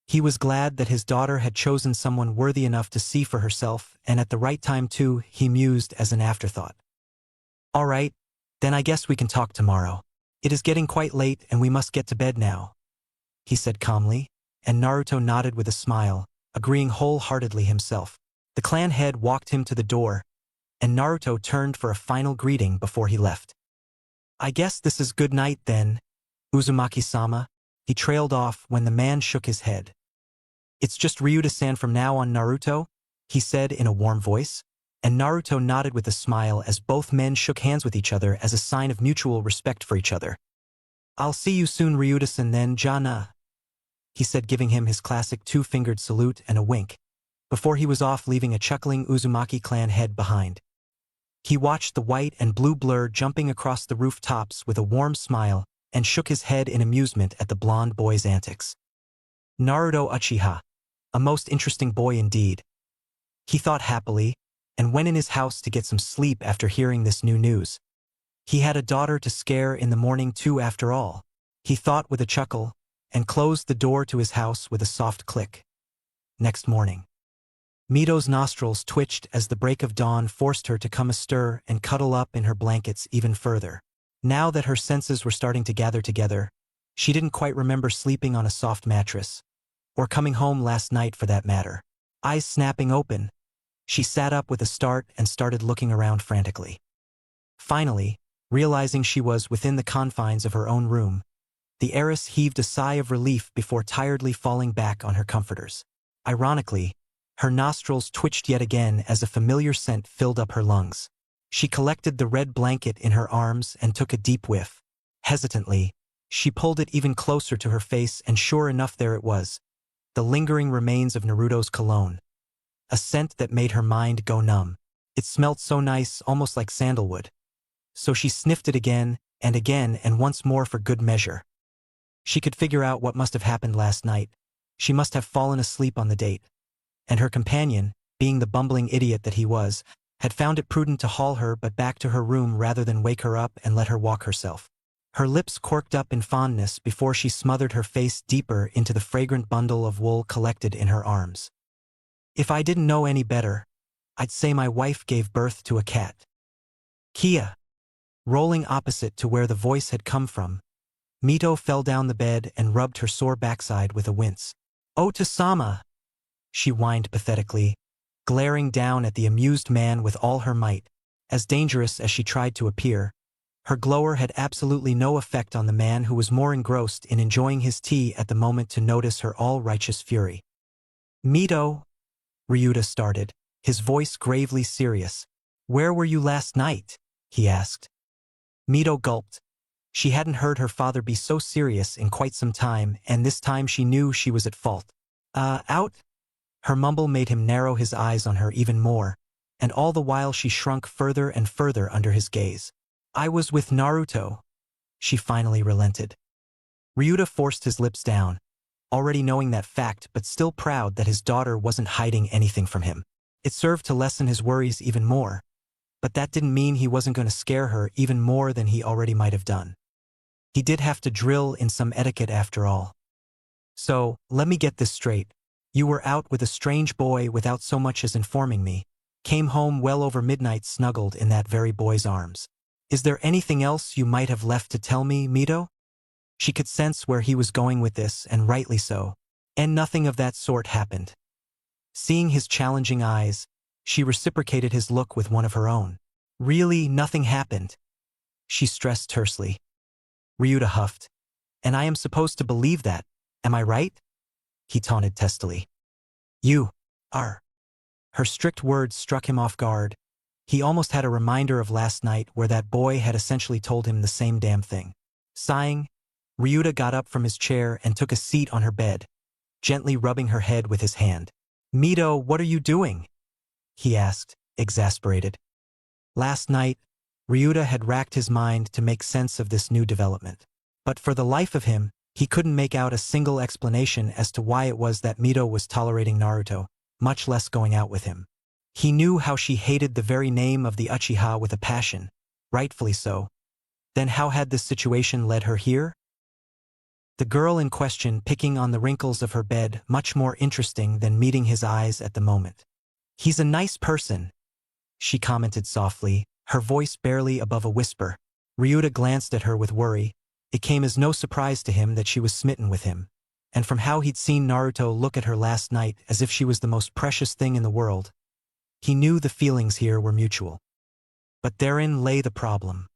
He was glad that his daughter had chosen someone worthy enough to see for herself, and at the right time too, he mused as an afterthought. All right, then I guess we can talk tomorrow. It is getting quite late and we must get to bed now, he said calmly, and Naruto nodded with a smile, agreeing wholeheartedly himself. The clan head walked him to the door, and Naruto turned for a final greeting before he left. I guess this is good night then, Uzumaki-sama, he trailed off when the man shook his head. It's just Ryuta-san from now on, Naruto, he said in a warm voice, and Naruto nodded with a smile as both men shook hands with each other as a sign of mutual respect for each other. I'll see you soon, Ryuta-san, then, Jana, he said, giving him his classic two-fingered salute and a wink, before he was off, leaving a chuckling Uzumaki clan head behind. He watched the white and blue blur jumping across the rooftops with a warm smile and shook his head in amusement at the blonde boy's antics. Naruto Uchiha, a most interesting boy indeed, he thought happily, and went in his house to get some sleep after hearing this new news. He had a daughter to scare in the morning too, after all, he thought with a chuckle, and closed the door to his house with a soft click. Next morning, Mito's nostrils twitched as the break of dawn forced her to come astir and cuddle up in her blankets even further. Now that her senses were starting to gather together, she didn't quite remember sleeping on a soft mattress, or coming home last night for that matter. Eyes snapping open, she sat up with a start and started looking around frantically. Finally, realizing she was within the confines of her own room, the heiress heaved a sigh of relief before tiredly falling back on her comforters. Ironically, her nostrils twitched yet again as a familiar scent filled up her lungs. She collected the red blanket in her arms and took a deep whiff. Hesitantly, She pulled it even closer to her face, and sure enough there it was, the lingering remains of Naruto's cologne. A scent that made her mind go numb. It smelled so nice, almost like sandalwood. So she sniffed it again, and once more for good measure. She could figure out what must have happened last night. She must have fallen asleep on the date. And her companion, being the bumbling idiot that he was, had found it prudent to haul her but back to her room rather than wake her up and let her walk herself. Her lips corked up in fondness before she smothered her face deeper into the fragrant bundle of wool collected in her arms. If I didn't know any better, I'd say my wife gave birth to a cat. Kia. Rolling opposite to where the voice had come from, Mito fell down the bed and rubbed her sore backside with a wince. "Oh, Tasama," she whined pathetically, glaring down at the amused man with all her might. As dangerous as she tried to appear, her glower had absolutely no effect on the man who was more engrossed in enjoying his tea at the moment to notice her all-righteous fury. "Mito," Ryuta started, his voice gravely serious. "Where were you last night?" he asked. Mito gulped. She hadn't heard her father be so serious in quite some time, and this time she knew she was at fault. Out?" Her mumble made him narrow his eyes on her even more, and all the while she shrunk further and further under his gaze. "I was with Naruto," she finally relented. Ryuta forced his lips down, already knowing that fact but still proud that his daughter wasn't hiding anything from him. It served to lessen his worries even more, but that didn't mean he wasn't going to scare her even more than he already might have done. He did have to drill in some etiquette after all. "So, let me get this straight. You were out with a strange boy without so much as informing me, came home well over midnight snuggled in that very boy's arms. Is there anything else you might have left to tell me, Mito?" She could sense where he was going with this, and rightly so. And nothing of that sort happened. Seeing his challenging eyes, she reciprocated his look with one of her own. "Really, nothing happened?" she stressed tersely. Ryuta huffed. "And I am supposed to believe that, am I right?" he taunted testily. "You are." Her strict words struck him off guard. He almost had a reminder of last night where that boy had essentially told him the same damn thing. Sighing, Ryuta got up from his chair and took a seat on her bed, gently rubbing her head with his hand. "Mito, what are you doing?" he asked, exasperated. Last night, Ryuta had racked his mind to make sense of this new development. But for the life of him, he couldn't make out a single explanation as to why it was that Mito was tolerating Naruto, much less going out with him. He knew how she hated the very name of the Uchiha with a passion, rightfully so. Then how had this situation led her here? The girl in question picking on the wrinkles of her bed, much more interesting than meeting his eyes at the moment. "He's a nice person," she commented softly, her voice barely above a whisper. Ryuta glanced at her with worry. It came as no surprise to him that she was smitten with him, and from how he'd seen Naruto look at her last night as if she was the most precious thing in the world, he knew the feelings here were mutual. But therein lay the problem.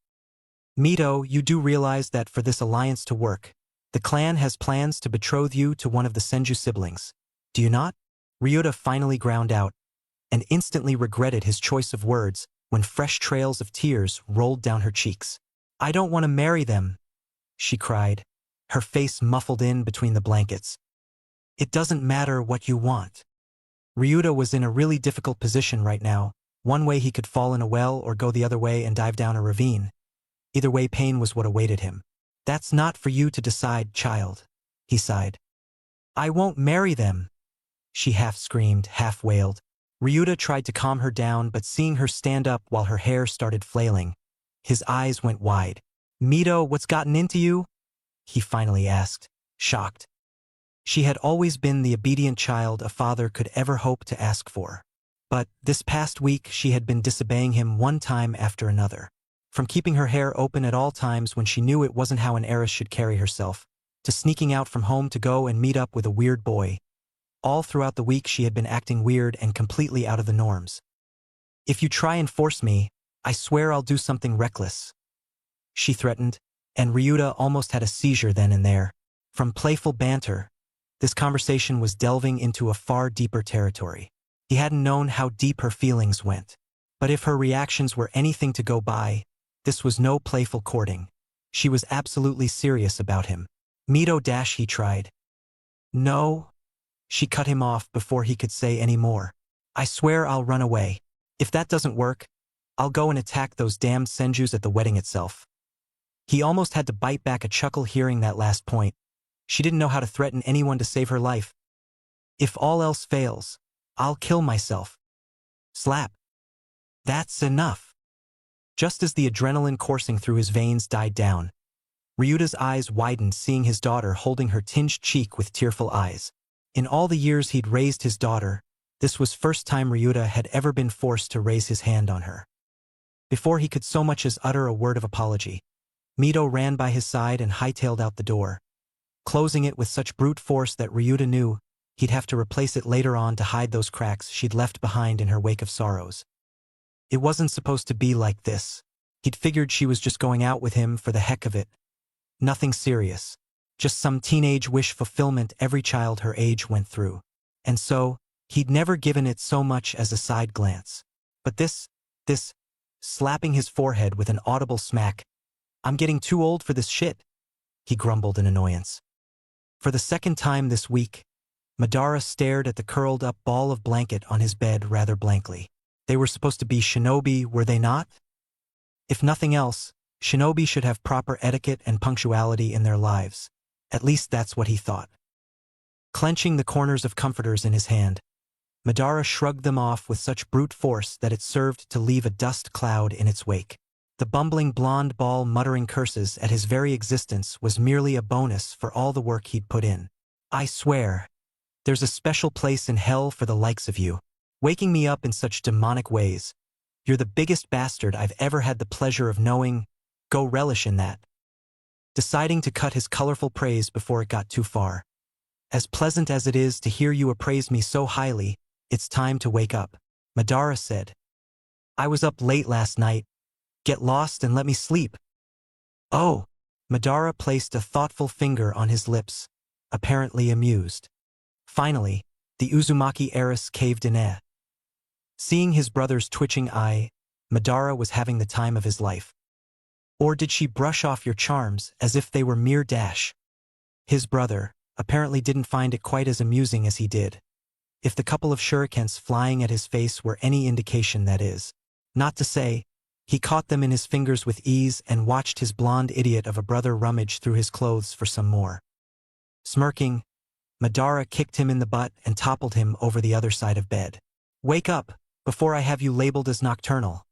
"Mito, you do realize that for this alliance to work, the clan has plans to betroth you to one of the Senju siblings, do you not?" Ryuta finally ground out, and instantly regretted his choice of words when fresh trails of tears rolled down her cheeks. "I don't want to marry them," she cried, her face muffled in between the blankets. "It doesn't matter what you want." Ryuta was in a really difficult position right now. One way he could fall in a well or go the other way and dive down a ravine. Either way, pain was what awaited him. "That's not for you to decide, child," he sighed. "I won't marry them," she half screamed, half wailed. Ryuta tried to calm her down, but seeing her stand up while her hair started flailing, his eyes went wide. "Mito, what's gotten into you?" he finally asked, shocked. She had always been the obedient child a father could ever hope to ask for. But this past week she had been disobeying him one time after another. From keeping her hair open at all times when she knew it wasn't how an heiress should carry herself, to sneaking out from home to go and meet up with a weird boy. All throughout the week she had been acting weird and completely out of the norms. "If you try and force me, I swear I'll do something reckless," she threatened, and Ryuta almost had a seizure then and there. From playful banter, this conversation was delving into a far deeper territory. He hadn't known how deep her feelings went. But if her reactions were anything to go by, this was no playful courting. She was absolutely serious about him. Mito dash he tried. No. She cut him off before he could say any more. I swear I'll run away. If that doesn't work, I'll go and attack those damned senjus at the wedding itself. He almost had to bite back a chuckle hearing that last point. She didn't know how to threaten anyone to save her life. If all else fails, I'll kill myself. Slap. That's enough. Just as the adrenaline coursing through his veins died down, Ryuta's eyes widened seeing his daughter holding her tinged cheek with tearful eyes. In all the years he'd raised his daughter, this was first time Ryuta had ever been forced to raise his hand on her. Before he could so much as utter a word of apology, Mito ran by his side and hightailed out the door, closing it with such brute force that Ryuta knew he'd have to replace it later on to hide those cracks she'd left behind in her wake of sorrows. It wasn't supposed to be like this. He'd figured she was just going out with him for the heck of it. Nothing serious. Just some teenage wish fulfillment every child her age went through. And so, he'd never given it so much as a side glance. But this, slapping his forehead with an audible smack. I'm getting too old for this shit, he grumbled in annoyance. For the second time this week, Madara stared at the curled-up ball of blanket on his bed rather blankly. They were supposed to be shinobi, were they not? If nothing else, shinobi should have proper etiquette and punctuality in their lives. At least that's what he thought. Clenching the corners of comforters in his hand, Madara shrugged them off with such brute force that it served to leave a dust cloud in its wake. The bumbling blonde ball muttering curses at his very existence was merely a bonus for all the work he'd put in. I swear, there's a special place in hell for the likes of you. Waking me up in such demonic ways. You're the biggest bastard I've ever had the pleasure of knowing. Go relish in that. Deciding to cut his colorful praise before it got too far. As pleasant as it is to hear you appraise me so highly, it's time to wake up, Madara said. I was up late last night. Get lost and let me sleep. Oh, Madara placed a thoughtful finger on his lips, apparently amused. Finally, the Uzumaki heiress caved in. Seeing his brother's twitching eye, Madara was having the time of his life. Or did she brush off your charms as if they were mere dash? His brother apparently didn't find it quite as amusing as he did. If the couple of shurikens flying at his face were any indication, that is. Not to say, he caught them in his fingers with ease and watched his blonde idiot of a brother rummage through his clothes for some more. Smirking, Madara kicked him in the butt and toppled him over the other side of bed. Wake up, before I have you labeled as nocturnal.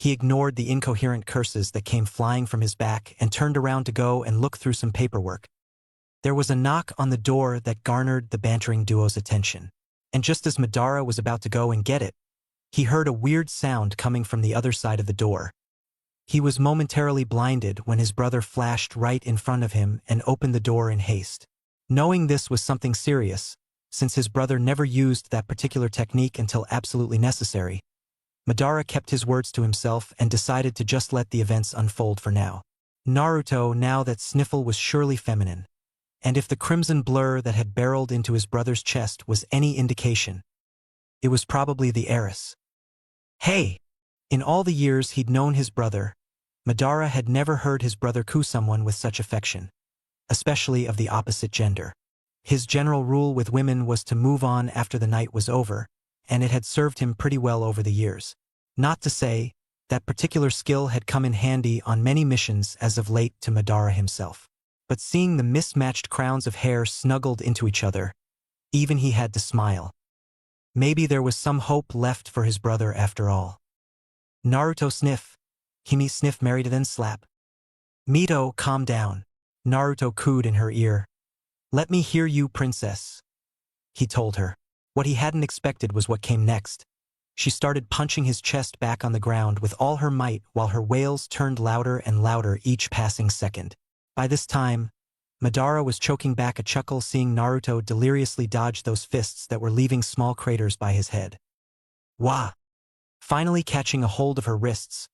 He ignored the incoherent curses that came flying from his back and turned around to go and look through some paperwork. There was a knock on the door that garnered the bantering duo's attention. And just as Madara was about to go and get it, he heard a weird sound coming from the other side of the door. He was momentarily blinded when his brother flashed right in front of him and opened the door in haste. Knowing this was something serious, since his brother never used that particular technique until absolutely necessary, Madara kept his words to himself and decided to just let the events unfold for now. Naruto, now that sniffle was surely feminine. And if the crimson blur that had barreled into his brother's chest was any indication, it was probably the heiress. Hey! In all the years he'd known his brother, Madara had never heard his brother coo someone with such affection, especially of the opposite gender. His general rule with women was to move on after the night was over, and it had served him pretty well over the years. Not to say, that particular skill had come in handy on many missions as of late to Madara himself. But seeing the mismatched crowns of hair snuggled into each other, even he had to smile. Maybe there was some hope left for his brother after all. Naruto sniff. Hime sniff married then slap. Mito, calm down. Naruto cooed in her ear. Let me hear you, princess. He told her. What he hadn't expected was what came next. She started punching his chest back on the ground with all her might while her wails turned louder and louder each passing second. By this time, Madara was choking back a chuckle seeing Naruto deliriously dodge those fists that were leaving small craters by his head. Wah! Finally catching a hold of her wrists,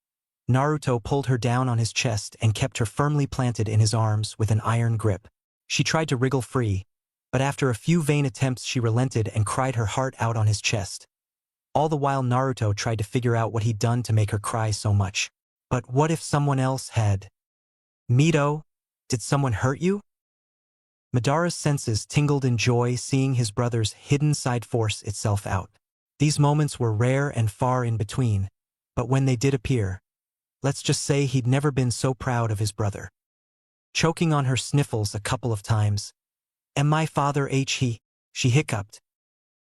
Naruto pulled her down on his chest and kept her firmly planted in his arms with an iron grip. She tried to wriggle free, but after a few vain attempts she relented and cried her heart out on his chest. All the while Naruto tried to figure out what he'd done to make her cry so much. But what if someone else had? Mito, did someone hurt you? Madara's senses tingled in joy seeing his brother's hidden side force itself out. These moments were rare and far in between, but when they did appear, let's just say he'd never been so proud of his brother. Choking on her sniffles a couple of times, "Am my father she hiccuped.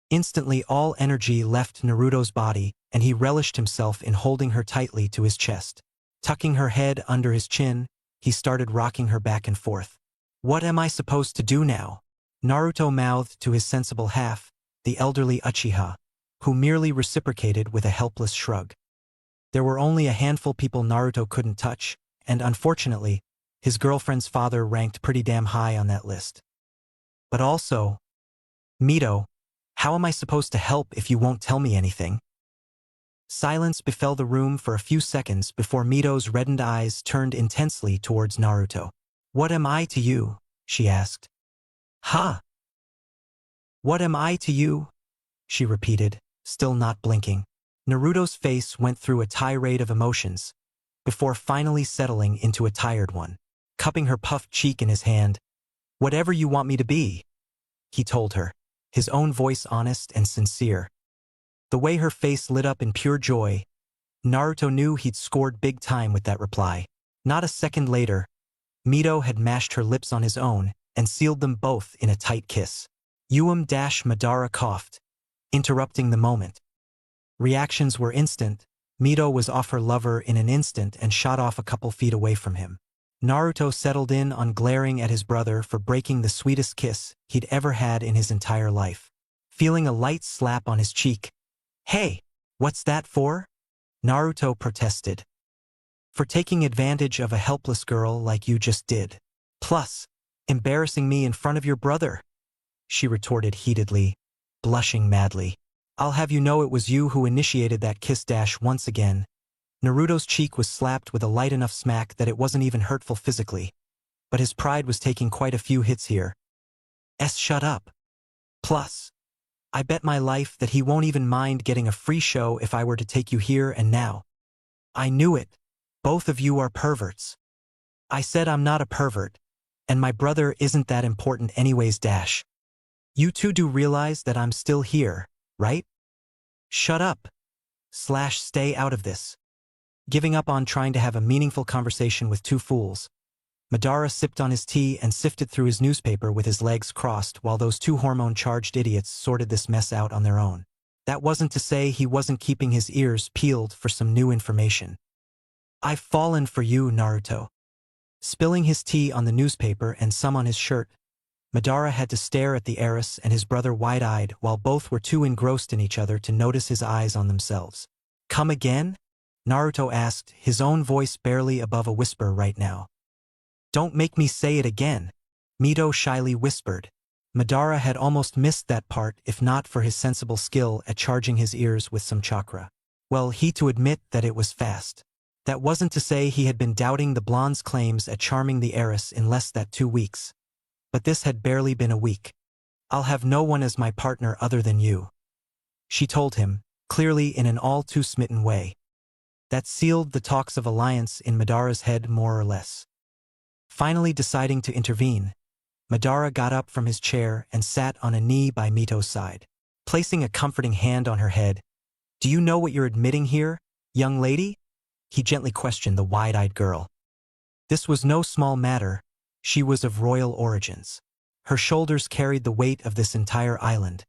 Instantly all energy left Naruto's body and he relished himself in holding her tightly to his chest. Tucking her head under his chin, he started rocking her back and forth. "What am I supposed to do now?" Naruto mouthed to his sensible half, the elderly Uchiha, who merely reciprocated with a helpless shrug. There were only a handful people Naruto couldn't touch, and unfortunately, his girlfriend's father ranked pretty damn high on that list. But also, "Mito, how am I supposed to help if you won't tell me anything?" Silence befell the room for a few seconds before Mito's reddened eyes turned intensely towards Naruto. "What am I to you?" she asked. "Huh? What am I to you?" she repeated, still not blinking. Naruto's face went through a tirade of emotions, before finally settling into a tired one. Cupping her puffed cheek in his hand, "Whatever you want me to be," he told her, his own voice honest and sincere. The way her face lit up in pure joy, Naruto knew he'd scored big time with that reply. Not a second later, Mito had mashed her lips on his own and sealed them both in a tight kiss. Madara coughed, interrupting the moment. Reactions were instant. Mito was off her lover in an instant and shot off a couple feet away from him. Naruto settled in on glaring at his brother for breaking the sweetest kiss he'd ever had in his entire life. Feeling a light slap on his cheek, "Hey, what's that for?" Naruto protested. "For taking advantage of a helpless girl like you just did. Plus, embarrassing me in front of your brother," she retorted heatedly, blushing madly. "I'll have you know it was you who initiated that kiss dash once again." Naruto's cheek was slapped with a light enough smack that it wasn't even hurtful physically, but his pride was taking quite a few hits here. Shut up. Plus, I bet my life that he won't even mind getting a free show if I were to take you here and now. I knew it. Both of you are perverts. I said I'm not a pervert, and my brother isn't that important anyways dash. You two do realize that I'm still here, right? Shut up. Stay out of this." Giving up on trying to have a meaningful conversation with two fools, Madara sipped on his tea and sifted through his newspaper with his legs crossed while those two hormone-charged idiots sorted this mess out on their own. That wasn't to say he wasn't keeping his ears peeled for some new information. "I've fallen for you, Naruto." Spilling his tea on the newspaper and some on his shirt, Madara had to stare at the heiress and his brother wide-eyed while both were too engrossed in each other to notice his eyes on themselves. "Come again?" Naruto asked, his own voice barely above a whisper right now. "Don't make me say it again," Mito shyly whispered. Madara had almost missed that part if not for his sensible skill at charging his ears with some chakra. Well, he to admit that it was fast. That wasn't to say he had been doubting the blonde's claims at charming the heiress in less than 2 weeks. But this had barely been a week. "I'll have no one as my partner other than you," she told him, clearly in an all-too-smitten way. That sealed the talks of alliance in Madara's head more or less. Finally deciding to intervene, Madara got up from his chair and sat on a knee by Mito's side. Placing a comforting hand on her head, "Do you know what you're admitting here, young lady?" he gently questioned the wide-eyed girl. This was no small matter. She was of royal origins. Her shoulders carried the weight of this entire island,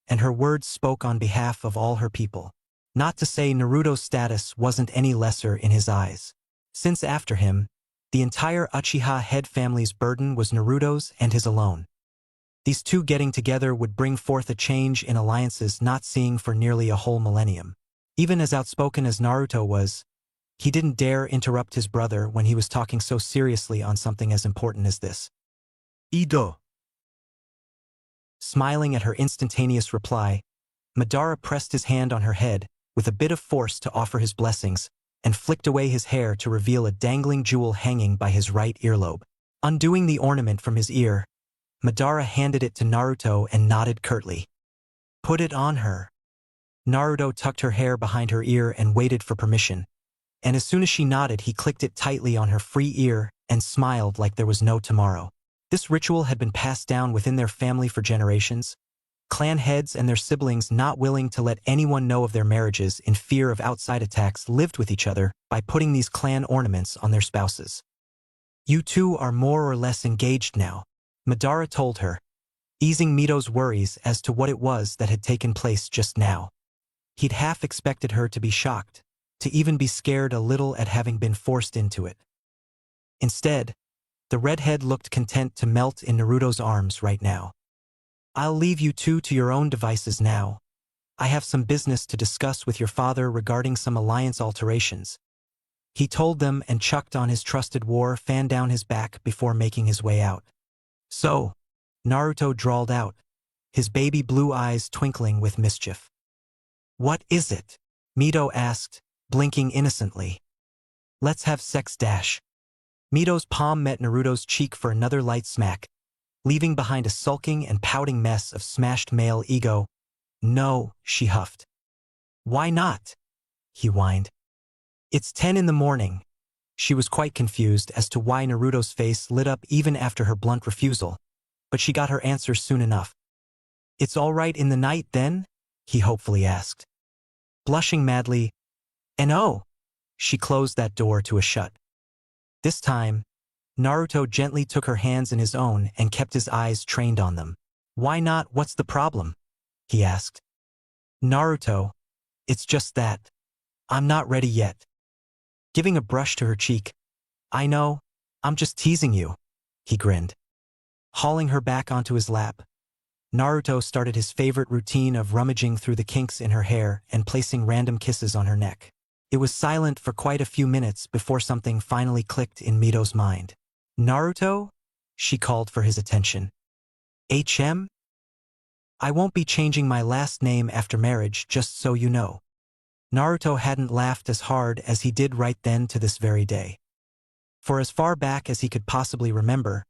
and her words spoke on behalf of all her people. Not to say Naruto's status wasn't any lesser in his eyes. Since after him, the entire Uchiha head family's burden was Naruto's and his alone. These two getting together would bring forth a change in alliances not seen for nearly a whole millennium. Even as outspoken as Naruto was, he didn't dare interrupt his brother when he was talking so seriously on something as important as this. Ido. Smiling at her instantaneous reply, Madara pressed his hand on her head with a bit of force to offer his blessings and flicked away his hair to reveal a dangling jewel hanging by his right earlobe. Undoing the ornament from his ear, Madara handed it to Naruto and nodded curtly. "Put it on her." Naruto tucked her hair behind her ear and waited for permission, and as soon as she nodded he clicked it tightly on her free ear and smiled like there was no tomorrow. This ritual had been passed down within their family for generations, clan heads and their siblings not willing to let anyone know of their marriages in fear of outside attacks lived with each other by putting these clan ornaments on their spouses. "You two are more or less engaged now," Madara told her, easing Mito's worries as to what it was that had taken place just now. He'd half expected her to be shocked, to even be scared a little at having been forced into it. Instead, the redhead looked content to melt in Naruto's arms right now. "I'll leave you two to your own devices now. I have some business to discuss with your father regarding some alliance alterations," he told them and chucked on his trusted war fan down his back before making his way out. "So," Naruto drawled out, his baby blue eyes twinkling with mischief. "What is it?" Mito asked, blinking innocently. "Let's have sex dash." Mito's palm met Naruto's cheek for another light smack, leaving behind a sulking and pouting mess of smashed male ego. "No," she huffed. "Why not?" he whined. "It's 10 in the morning." She was quite confused as to why Naruto's face lit up even after her blunt refusal, but she got her answer soon enough. "It's all right in the night, then?" he hopefully asked. Blushing madly, and oh, she closed that door to a shut. This time, Naruto gently took her hands in his own and kept his eyes trained on them. "Why not? What's the problem?" he asked. "Naruto, it's just that I'm not ready yet." Giving a brush to her cheek, "I know, I'm just teasing you," he grinned. Hauling her back onto his lap, Naruto started his favorite routine of rummaging through the kinks in her hair and placing random kisses on her neck. It was silent for quite a few minutes before something finally clicked in Mito's mind. "Naruto?" she called for his attention. "HM? I won't be changing my last name after marriage, just so you know." Naruto hadn't laughed as hard as he did right then to this very day. For as far back as he could possibly remember,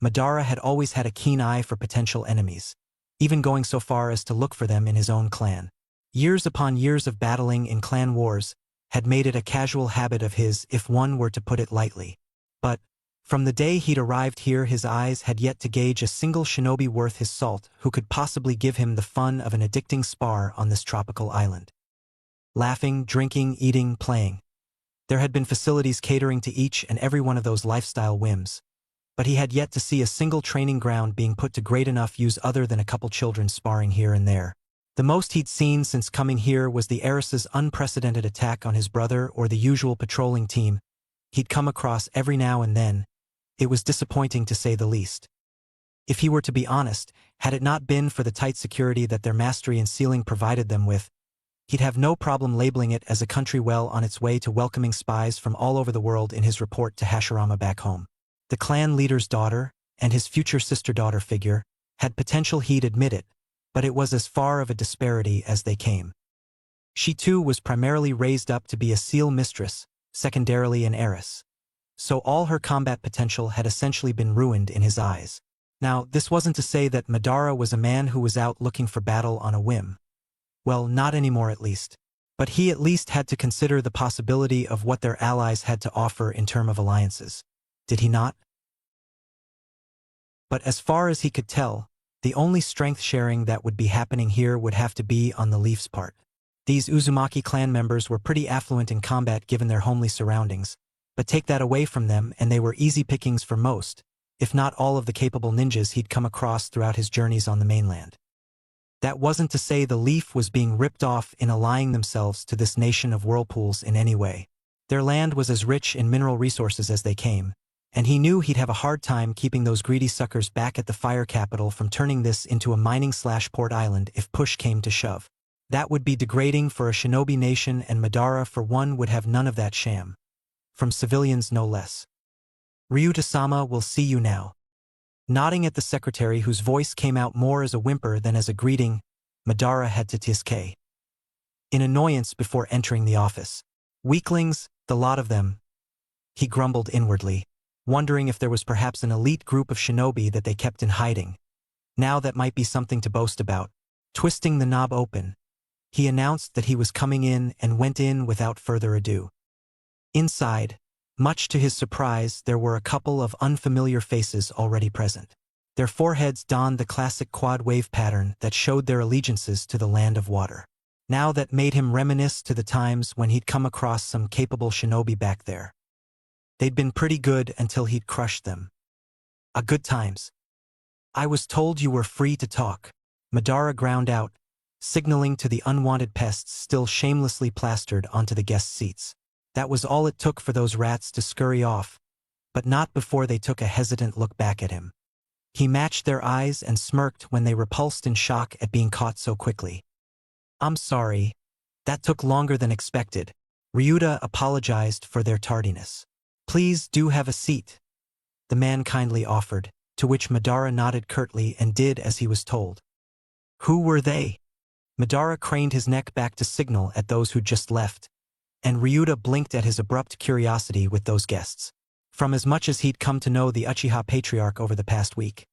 Madara had always had a keen eye for potential enemies, even going so far as to look for them in his own clan. Years upon years of battling in clan wars had made it a casual habit of his, if one were to put it lightly. But, from the day he'd arrived here, his eyes had yet to gauge a single shinobi worth his salt who could possibly give him the fun of an addicting spar on this tropical island. Laughing, drinking, eating, playing. There had been facilities catering to each and every one of those lifestyle whims, but he had yet to see a single training ground being put to great enough use other than a couple children sparring here and there. The most he'd seen since coming here was the heiress's unprecedented attack on his brother or the usual patrolling team he'd come across every now and then. It was disappointing to say the least. If he were to be honest, had it not been for the tight security that their mastery in sealing provided them with, he'd have no problem labeling it as a country well on its way to welcoming spies from all over the world in his report to Hashirama back home. The clan leader's daughter, and his future sister-daughter figure, had potential, he'd admit it, but it was as far of a disparity as they came. She too was primarily raised up to be a seal mistress, secondarily an heiress. So all her combat potential had essentially been ruined in his eyes. Now, this wasn't to say that Madara was a man who was out looking for battle on a whim. Well, not anymore at least. But he at least had to consider the possibility of what their allies had to offer in terms of alliances. Did he not? But as far as he could tell, the only strength sharing that would be happening here would have to be on the Leaf's part. These Uzumaki clan members were pretty affluent in combat given their homely surroundings, but take that away from them and they were easy pickings for most, if not all of the capable ninjas he'd come across throughout his journeys on the mainland. That wasn't to say the Leaf was being ripped off in allying themselves to this nation of whirlpools in any way. Their land was as rich in mineral resources as they came, and he knew he'd have a hard time keeping those greedy suckers back at the fire capital from turning this into a mining/port island if push came to shove. That would be degrading for a shinobi nation, and Madara for one would have none of that sham. From civilians no less. "Ryuta-sama will see you now." Nodding at the secretary, whose voice came out more as a whimper than as a greeting, Madara had to tiske in annoyance before entering the office. Weaklings, the lot of them, he grumbled inwardly, wondering if there was perhaps an elite group of shinobi that they kept in hiding. Now that might be something to boast about. Twisting the knob open, he announced that he was coming in and went in without further ado. Inside, Much to his surprise, there were a couple of unfamiliar faces already present. Their foreheads donned the classic quad wave pattern that showed their allegiances to the land of water. Now that made him reminisce to the times when he'd come across some capable shinobi back there. They'd been pretty good until he'd crushed them. A good times. I was told you were free to talk, Madara ground out, signaling to the unwanted pests still shamelessly plastered onto the guest seats. That was all it took for those rats to scurry off, but not before they took a hesitant look back at him. He matched their eyes and smirked when they repulsed in shock at being caught so quickly. I'm sorry. That took longer than expected. Ryuta apologized for their tardiness. Please do have a seat, the man kindly offered, to which Madara nodded curtly and did as he was told. Who were they? Madara craned his neck back to signal at those who'd just left, and Ryuta blinked at his abrupt curiosity with those guests. From as much as he'd come to know the Uchiha patriarch over the past week,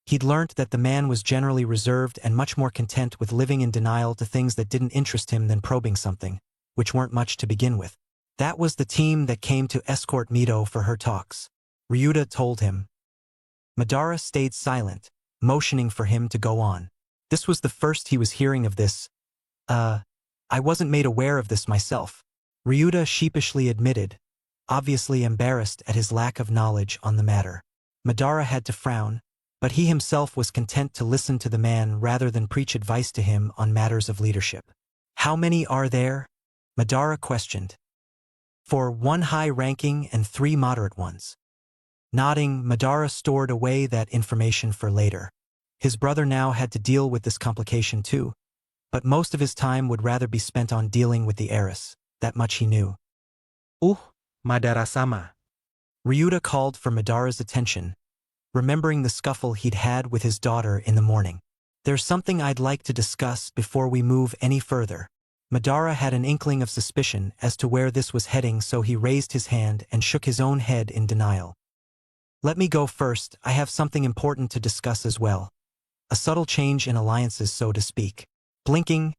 he'd learnt that the man was generally reserved and much more content with living in denial to things that didn't interest him than probing something, which weren't much to begin with. That was the team that came to escort Mito for her talks, Ryuta told him. Madara stayed silent, motioning for him to go on. This was the first he was hearing of this. I wasn't made aware of this myself, Ryuta sheepishly admitted, obviously embarrassed at his lack of knowledge on the matter. Madara had to frown, but he himself was content to listen to the man rather than preach advice to him on matters of leadership. How many are there? Madara questioned. 4 1 high-ranking and 3 moderate ones. Nodding, Madara stored away that information for later. His brother now had to deal with this complication too, but most of his time would rather be spent on dealing with the heiress, that much he knew. Madara-sama. Ryuta called for Madara's attention, remembering the scuffle he'd had with his daughter in the morning. There's something I'd like to discuss before we move any further. Madara had an inkling of suspicion as to where this was heading, so he raised his hand and shook his own head in denial. Let me go first, I have something important to discuss as well. A subtle change in alliances, so to speak. Blinking,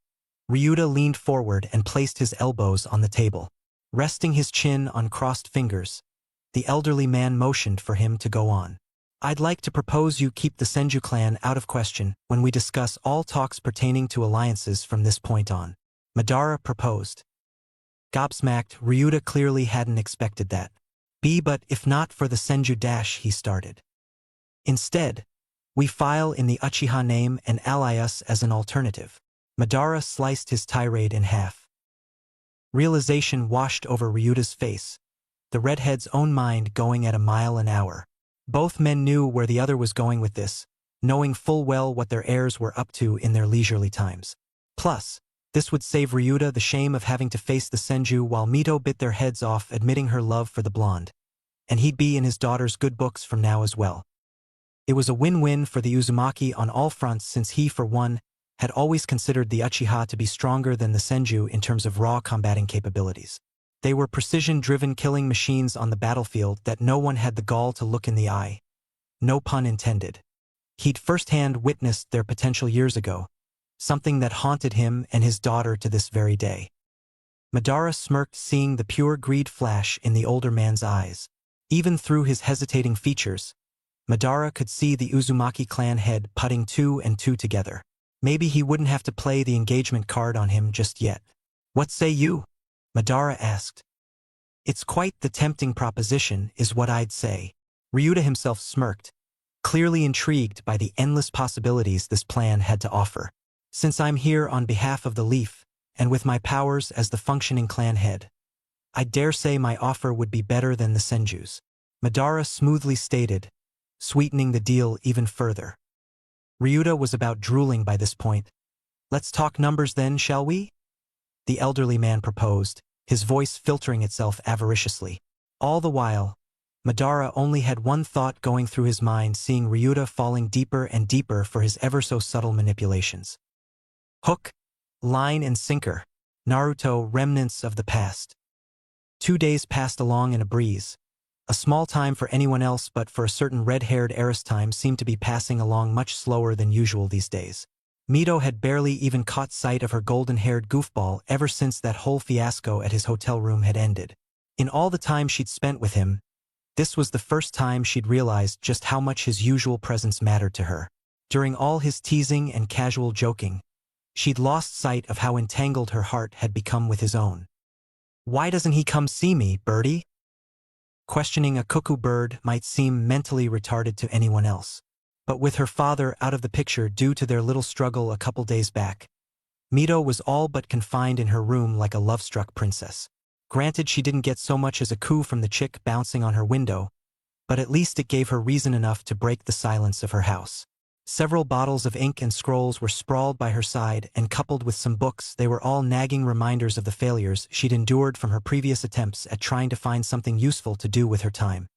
Ryuta leaned forward and placed his elbows on the table. Resting his chin on crossed fingers, the elderly man motioned for him to go on. I'd like to propose you keep the Senju clan out of question when we discuss all talks pertaining to alliances from this point on, Madara proposed. Gobsmacked, Ryuta clearly hadn't expected that. But if not for the Senju dash, he started. Instead, we file in the Uchiha name and ally us as an alternative. Madara sliced his tirade in half. Realization washed over Ryuta's face, the redhead's own mind going at a mile an hour. Both men knew where the other was going with this, knowing full well what their heirs were up to in their leisurely times. Plus, this would save Ryuta the shame of having to face the Senju while Mito bit their heads off admitting her love for the blonde. And he'd be in his daughter's good books from now as well. It was a win-win for the Uzumaki on all fronts, since he, for one, had always considered the Uchiha to be stronger than the Senju in terms of raw combating capabilities. They were precision-driven killing machines on the battlefield that no one had the gall to look in the eye. No pun intended. He'd firsthand witnessed their potential years ago, something that haunted him and his daughter to this very day. Madara smirked, seeing the pure greed flash in the older man's eyes. Even through his hesitating features, Madara could see the Uzumaki clan head putting 2 and 2 together. Maybe he wouldn't have to play the engagement card on him just yet. What say you? Madara asked. It's quite the tempting proposition, is what I'd say. Ryuta himself smirked, clearly intrigued by the endless possibilities this plan had to offer. Since I'm here on behalf of the Leaf, and with my powers as the functioning clan head, I dare say my offer would be better than the Senju's, Madara smoothly stated, sweetening the deal even further. Ryuta was about drooling by this point. Let's talk numbers then, shall we? The elderly man proposed, his voice filtering itself avariciously. All the while, Madara only had one thought going through his mind, seeing Ryuta falling deeper and deeper for his ever-so-subtle manipulations. Hook, line and sinker. Naruto, remnants of the past. 2 days passed along in a breeze. A small time for anyone else, but for a certain red-haired heiress time seemed to be passing along much slower than usual these days. Mito had barely even caught sight of her golden-haired goofball ever since that whole fiasco at his hotel room had ended. In all the time she'd spent with him, this was the first time she'd realized just how much his usual presence mattered to her. During all his teasing and casual joking, she'd lost sight of how entangled her heart had become with his own. "Why doesn't he come see me, Birdie?" Questioning a cuckoo bird might seem mentally retarded to anyone else. But with her father out of the picture due to their little struggle a couple days back, Mito was all but confined in her room like a love-struck princess. Granted, she didn't get so much as a coo from the chick bouncing on her window, but at least it gave her reason enough to break the silence of her house. Several bottles of ink and scrolls were sprawled by her side, and coupled with some books, they were all nagging reminders of the failures she'd endured from her previous attempts at trying to find something useful to do with her time.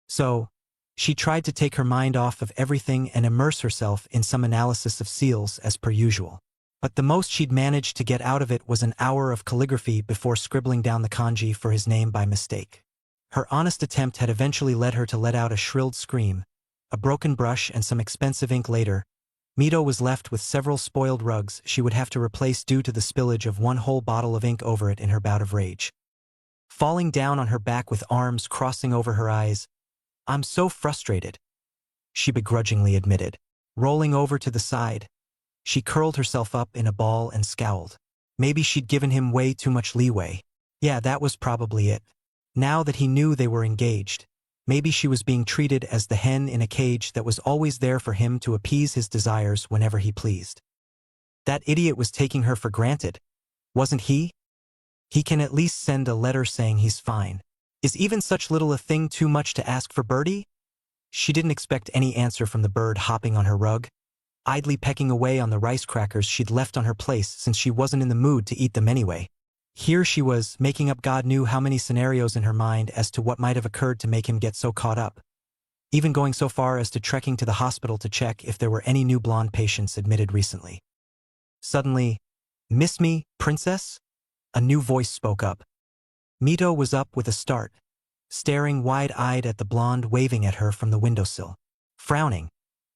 So, she tried to take her mind off of everything and immerse herself in some analysis of seals as per usual. But the most she'd managed to get out of it was an hour of calligraphy before scribbling down the kanji for his name by mistake. Her honest attempt had eventually led her to let out a shrilled scream. A broken brush and some expensive ink later, Mito was left with several spoiled rugs she would have to replace due to the spillage of one whole bottle of ink over it in her bout of rage. Falling down on her back with arms crossing over her eyes, "I'm so frustrated," she begrudgingly admitted. Rolling over to the side, she curled herself up in a ball and scowled. Maybe she'd given him way too much leeway. Yeah, that was probably it. Now that he knew they were engaged, maybe she was being treated as the hen in a cage that was always there for him to appease his desires whenever he pleased. That idiot was taking her for granted, wasn't he? He can at least send a letter saying he's fine. Is even such little a thing too much to ask for, Birdie? She didn't expect any answer from the bird hopping on her rug, idly pecking away on the rice crackers she'd left on her place since she wasn't in the mood to eat them anyway. Here she was, making up God knew how many scenarios in her mind as to what might have occurred to make him get so caught up, even going so far as to trekking to the hospital to check if there were any new blonde patients admitted recently. Suddenly, "Miss me, princess?" a new voice spoke up. Mito was up with a start, staring wide-eyed at the blonde waving at her from the windowsill. Frowning,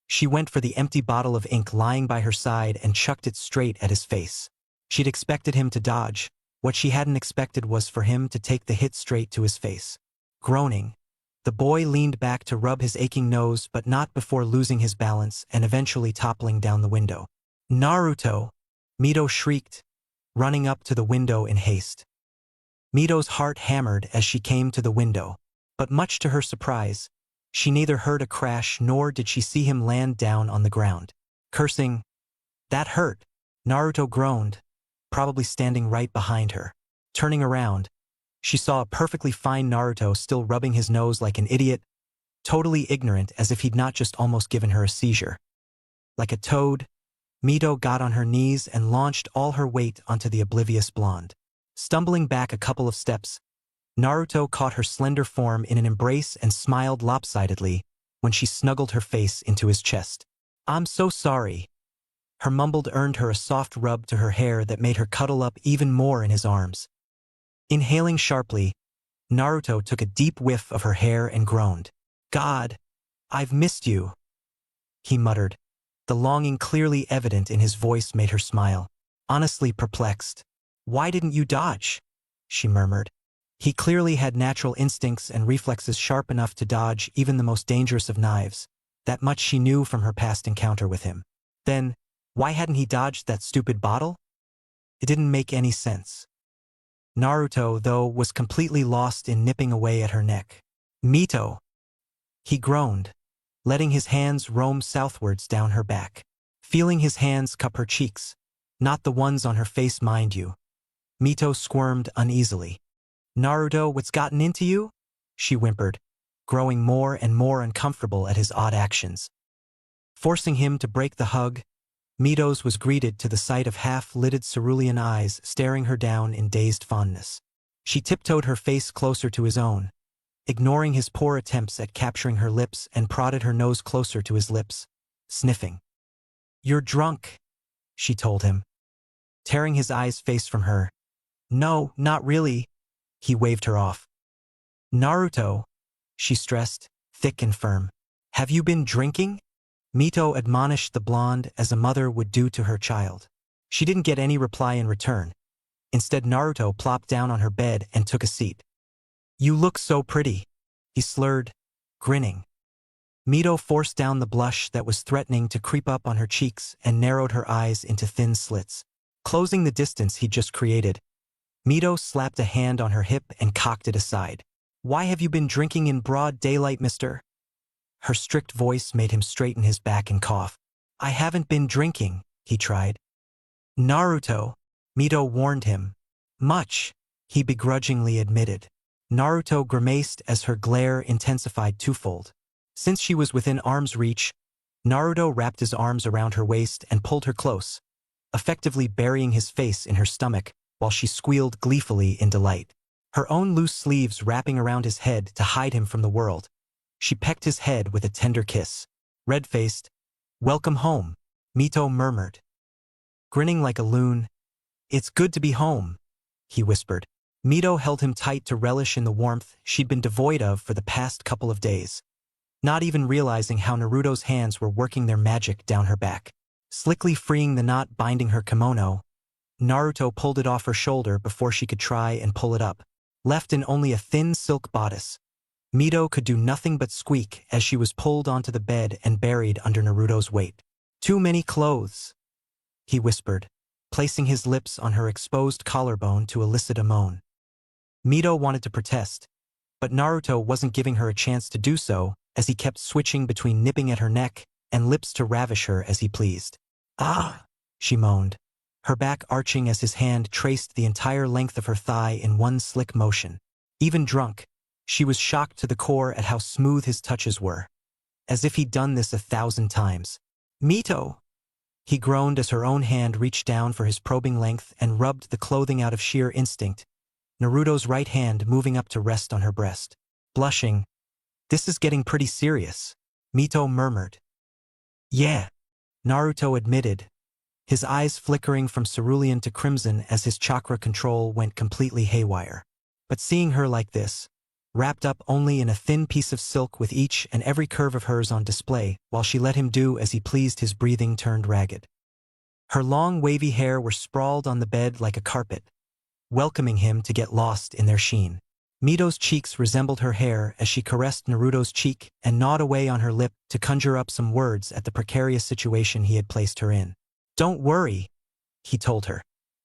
she went for the empty bottle of ink lying by her side and chucked it straight at his face. She'd expected him to dodge. What she hadn't expected was for him to take the hit straight to his face. Groaning, the boy leaned back to rub his aching nose, but not before losing his balance and eventually toppling down the window. "Naruto!" Mito shrieked, running up to the window in haste. Mito's heart hammered as she came to the window, but much to her surprise, she neither heard a crash nor did she see him land down on the ground. Cursing, "That hurt," Naruto groaned, probably standing right behind her. Turning around, she saw a perfectly fine Naruto still rubbing his nose like an idiot, totally ignorant as if he'd not just almost given her a seizure. Like a toad, Mito got on her knees and launched all her weight onto the oblivious blonde. Stumbling back a couple of steps, Naruto caught her slender form in an embrace and smiled lopsidedly when she snuggled her face into his chest. "I'm so sorry." Her mumbled earned her a soft rub to her hair that made her cuddle up even more in his arms. Inhaling sharply, Naruto took a deep whiff of her hair and groaned. "God, I've missed you," he muttered. The longing clearly evident in his voice made her smile. Honestly perplexed. "Why didn't you dodge?" she murmured. He clearly had natural instincts and reflexes sharp enough to dodge even the most dangerous of knives. That much she knew from her past encounter with him. Then, why hadn't he dodged that stupid bottle? It didn't make any sense. Naruto, though, was completely lost in nipping away at her neck. "Mito!" he groaned, letting his hands roam southwards down her back. Feeling his hands cup her cheeks, not the ones on her face, mind you, Mito squirmed uneasily. "Naruto, what's gotten into you?" she whimpered, growing more and more uncomfortable at his odd actions. Forcing him to break the hug, Mito's was greeted to the sight of half-lidded cerulean eyes staring her down in dazed fondness. She tiptoed her face closer to his own, ignoring his poor attempts at capturing her lips, and prodded her nose closer to his lips, sniffing. "You're drunk," she told him, tearing his eyes face from her. "No, not really." He waved her off. "Naruto," she stressed, thick and firm. "Have you been drinking?" Mito admonished the blonde as a mother would do to her child. She didn't get any reply in return. Instead, Naruto plopped down on her bed and took a seat. You look so pretty, he slurred, grinning. Mito forced down the blush that was threatening to creep up on her cheeks and narrowed her eyes into thin slits. Closing the distance he'd just created, Mito slapped a hand on her hip and cocked it aside. Why have you been drinking in broad daylight, mister? Her strict voice made him straighten his back and cough. I haven't been drinking, he tried. Naruto, Mito warned him. Much, he begrudgingly admitted. Naruto grimaced as her glare intensified twofold. Since she was within arm's reach, Naruto wrapped his arms around her waist and pulled her close, effectively burying his face in her stomach while she squealed gleefully in delight. Her own loose sleeves wrapping around his head to hide him from the world. She pecked his head with a tender kiss. Red-faced, "Welcome home," Mito murmured. Grinning like a loon, "It's good to be home," he whispered. Mito held him tight to relish in the warmth she'd been devoid of for the past couple of days, not even realizing how Naruto's hands were working their magic down her back. Slickly freeing the knot binding her kimono, Naruto pulled it off her shoulder before she could try and pull it up. Left in only a thin silk bodice, Mito could do nothing but squeak as she was pulled onto the bed and buried under Naruto's weight. Too many clothes, he whispered, placing his lips on her exposed collarbone to elicit a moan. Mito wanted to protest, but Naruto wasn't giving her a chance to do so as he kept switching between nipping at her neck and lips to ravish her as he pleased. Ah, she moaned, her back arching as his hand traced the entire length of her thigh in one slick motion. Even drunk, she was shocked to the core at how smooth his touches were, as if he'd done this 1,000 times. Mito! He groaned as her own hand reached down for his probing length and rubbed the clothing out of sheer instinct, Naruto's right hand moving up to rest on her breast. Blushing, "This is getting pretty serious," Mito murmured. "Yeah," Naruto admitted, his eyes flickering from cerulean to crimson as his chakra control went completely haywire. But seeing her like this, wrapped up only in a thin piece of silk with each and every curve of hers on display while she let him do as he pleased, his breathing turned ragged. Her long wavy hair were sprawled on the bed like a carpet, welcoming him to get lost in their sheen. Mito's cheeks resembled her hair as she caressed Naruto's cheek and gnawed away on her lip to conjure up some words at the precarious situation he had placed her in. "Don't worry," he told her,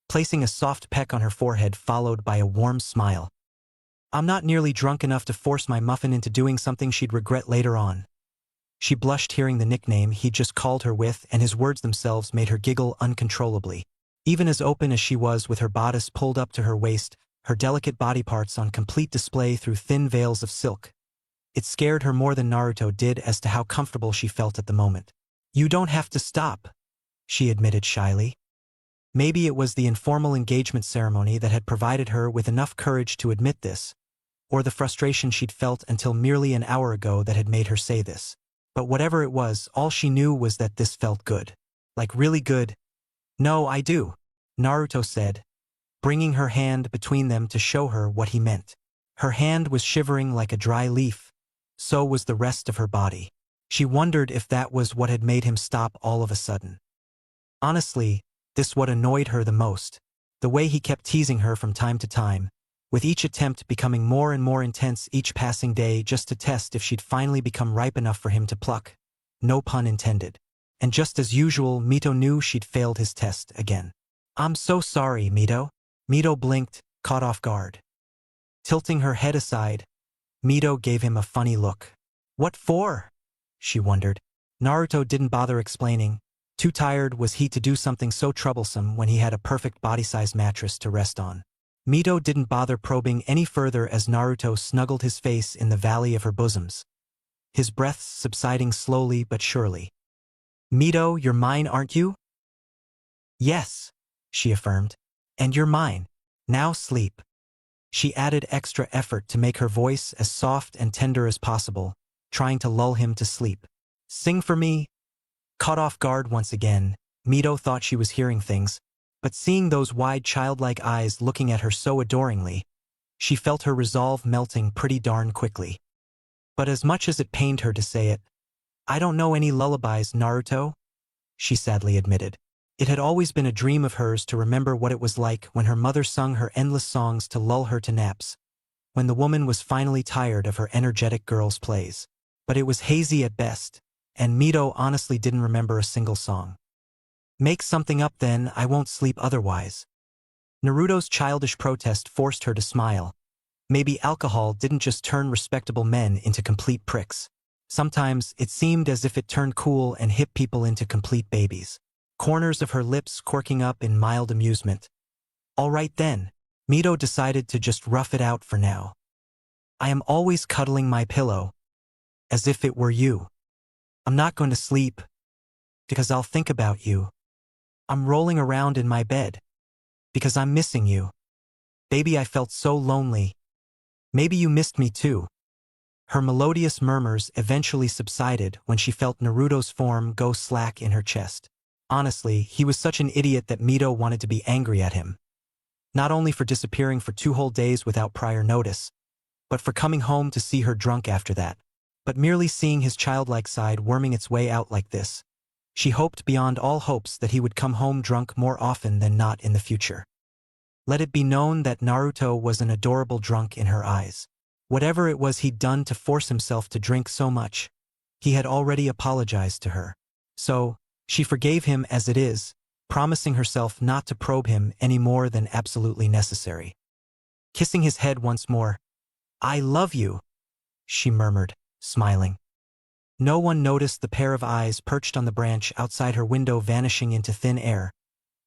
placing a soft peck on her forehead followed by a warm smile. "I'm not nearly drunk enough to force my muffin into doing something she'd regret later on." She blushed hearing the nickname he'd just called her with, and his words themselves made her giggle uncontrollably. Even as open as she was with her bodice pulled up to her waist, her delicate body parts on complete display through thin veils of silk, it scared her more than Naruto did as to how comfortable she felt at the moment. "You don't have to stop," she admitted shyly. Maybe it was the informal engagement ceremony that had provided her with enough courage to admit this, or the frustration she'd felt until merely an hour ago that had made her say this. But whatever it was, all she knew was that this felt good. Like really good. "No, I do," Naruto said, bringing her hand between them to show her what he meant. Her hand was shivering like a dry leaf. So was the rest of her body. She wondered if that was what had made him stop all of a sudden. Honestly, this what annoyed her the most. The way he kept teasing her from time to time, with each attempt becoming more and more intense each passing day just to test if she'd finally become ripe enough for him to pluck. No pun intended. And just as usual, Mito knew she'd failed his test again. "I'm so sorry, Mito." Mito blinked, caught off guard. Tilting her head aside, Mito gave him a funny look. "What for?" she wondered. Naruto didn't bother explaining. Too tired was he to do something so troublesome when he had a perfect body-size mattress to rest on. Mito didn't bother probing any further as Naruto snuggled his face in the valley of her bosoms, his breaths subsiding slowly but surely. "Mito, you're mine, aren't you?" "Yes," she affirmed. "And you're mine. Now sleep." She added extra effort to make her voice as soft and tender as possible, trying to lull him to sleep. "Sing for me." Caught off guard once again, Mito thought she was hearing things, but seeing those wide childlike eyes looking at her so adoringly, she felt her resolve melting pretty darn quickly. But as much as it pained her to say it, "I don't know any lullabies, Naruto," she sadly admitted. It had always been a dream of hers to remember what it was like when her mother sung her endless songs to lull her to naps, when the woman was finally tired of her energetic girls' plays. But it was hazy at best, and Mito honestly didn't remember a single song. Make something up then, I won't sleep otherwise. Naruto's childish protest forced her to smile. Maybe alcohol didn't just turn respectable men into complete pricks. Sometimes it seemed as if it turned cool and hip people into complete babies. Corners of her lips quirking up in mild amusement. All right then. Mito decided to just rough it out for now. I am always cuddling my pillow. As if it were you. I'm not going to sleep. Because I'll think about you. I'm rolling around in my bed. Because I'm missing you. Baby, I felt so lonely. Maybe you missed me too. Her melodious murmurs eventually subsided when she felt Naruto's form go slack in her chest. Honestly, he was such an idiot that Mito wanted to be angry at him. Not only for disappearing for 2 whole days without prior notice, but for coming home to see her drunk after that. But merely seeing his childlike side worming its way out like this, she hoped beyond all hopes that he would come home drunk more often than not in the future. Let it be known that Naruto was an adorable drunk in her eyes. Whatever it was he'd done to force himself to drink so much, he had already apologized to her. So, she forgave him as it is, promising herself not to probe him any more than absolutely necessary. Kissing his head once more, I love you, she murmured, smiling. No one noticed the pair of eyes perched on the branch outside her window vanishing into thin air,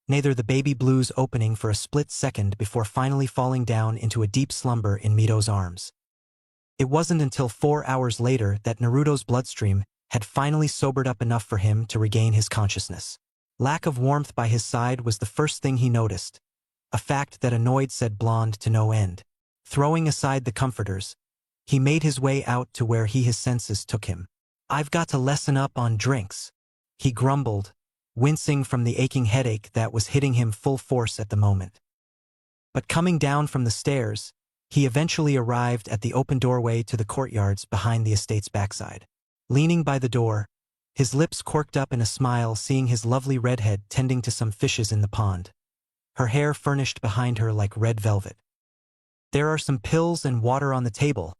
neither the baby blues opening for a split second before finally falling down into a deep slumber in Mito's arms. It wasn't until 4 hours later that Naruto's bloodstream had finally sobered up enough for him to regain his consciousness. Lack of warmth by his side was the first thing he noticed, a fact that annoyed said blonde to no end. Throwing aside the comforters, he made his way out to where his senses took him. I've got to lessen up on drinks, he grumbled, wincing from the aching headache that was hitting him full force at the moment. But coming down from the stairs, he eventually arrived at the open doorway to the courtyards behind the estate's backside. Leaning by the door, his lips quirked up in a smile seeing his lovely redhead tending to some fishes in the pond, her hair furnished behind her like red velvet. There are some pills and water on the table,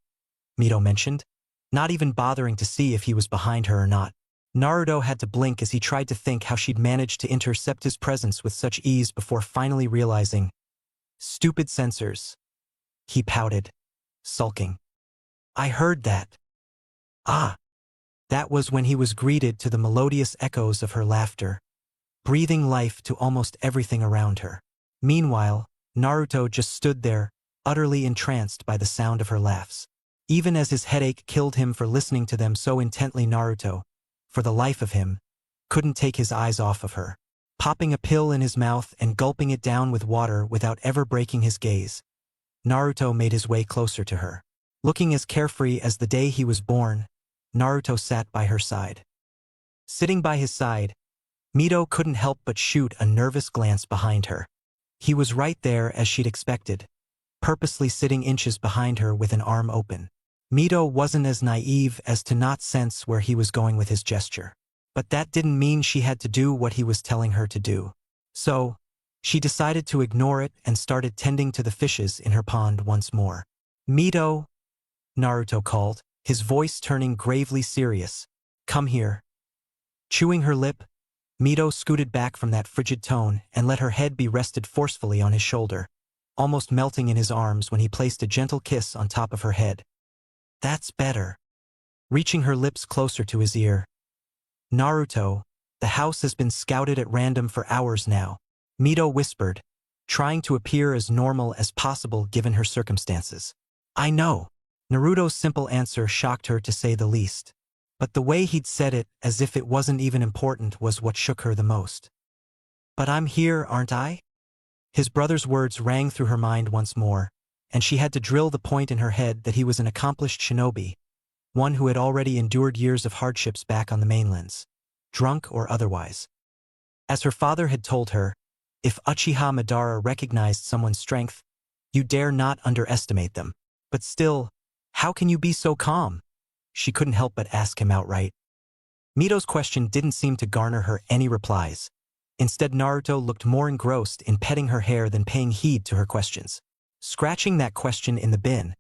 Mito mentioned, not even bothering to see if he was behind her or not. Naruto had to blink as he tried to think how she'd managed to intercept his presence with such ease before finally realizing. Stupid sensors. He pouted, sulking. I heard that. Ah. That was when he was greeted to the melodious echoes of her laughter, breathing life to almost everything around her. Meanwhile, Naruto just stood there, utterly entranced by the sound of her laughs. Even as his headache killed him for listening to them so intently, Naruto, for the life of him, couldn't take his eyes off of her. Popping a pill in his mouth and gulping it down with water without ever breaking his gaze, Naruto made his way closer to her. Looking as carefree as the day he was born, Naruto sat by her side. Sitting by his side, Mito couldn't help but shoot a nervous glance behind her. He was right there as she'd expected, purposely sitting inches behind her with an arm open. Mito wasn't as naive as to not sense where he was going with his gesture. But that didn't mean she had to do what he was telling her to do. So, she decided to ignore it and started tending to the fishes in her pond once more. Mito, Naruto called, his voice turning gravely serious. Come here. Chewing her lip, Mito scooted back from that frigid tone and let her head be rested forcefully on his shoulder, almost melting in his arms when he placed a gentle kiss on top of her head. That's better. Reaching her lips closer to his ear. Naruto, the house has been scouted at random for hours now, Mito whispered, trying to appear as normal as possible given her circumstances. I know. Naruto's simple answer shocked her to say the least. But the way he'd said it, as if it wasn't even important, was what shook her the most. But I'm here, aren't I? His brother's words rang through her mind once more, and she had to drill the point in her head that he was an accomplished shinobi, one who had already endured years of hardships back on the mainlands, drunk or otherwise. As her father had told her, if Uchiha Madara recognized someone's strength, you dare not underestimate them. But still, how can you be so calm? She couldn't help but ask him outright. Mito's question didn't seem to garner her any replies. Instead, Naruto looked more engrossed in petting her hair than paying heed to her questions. Scratching that question in the bin,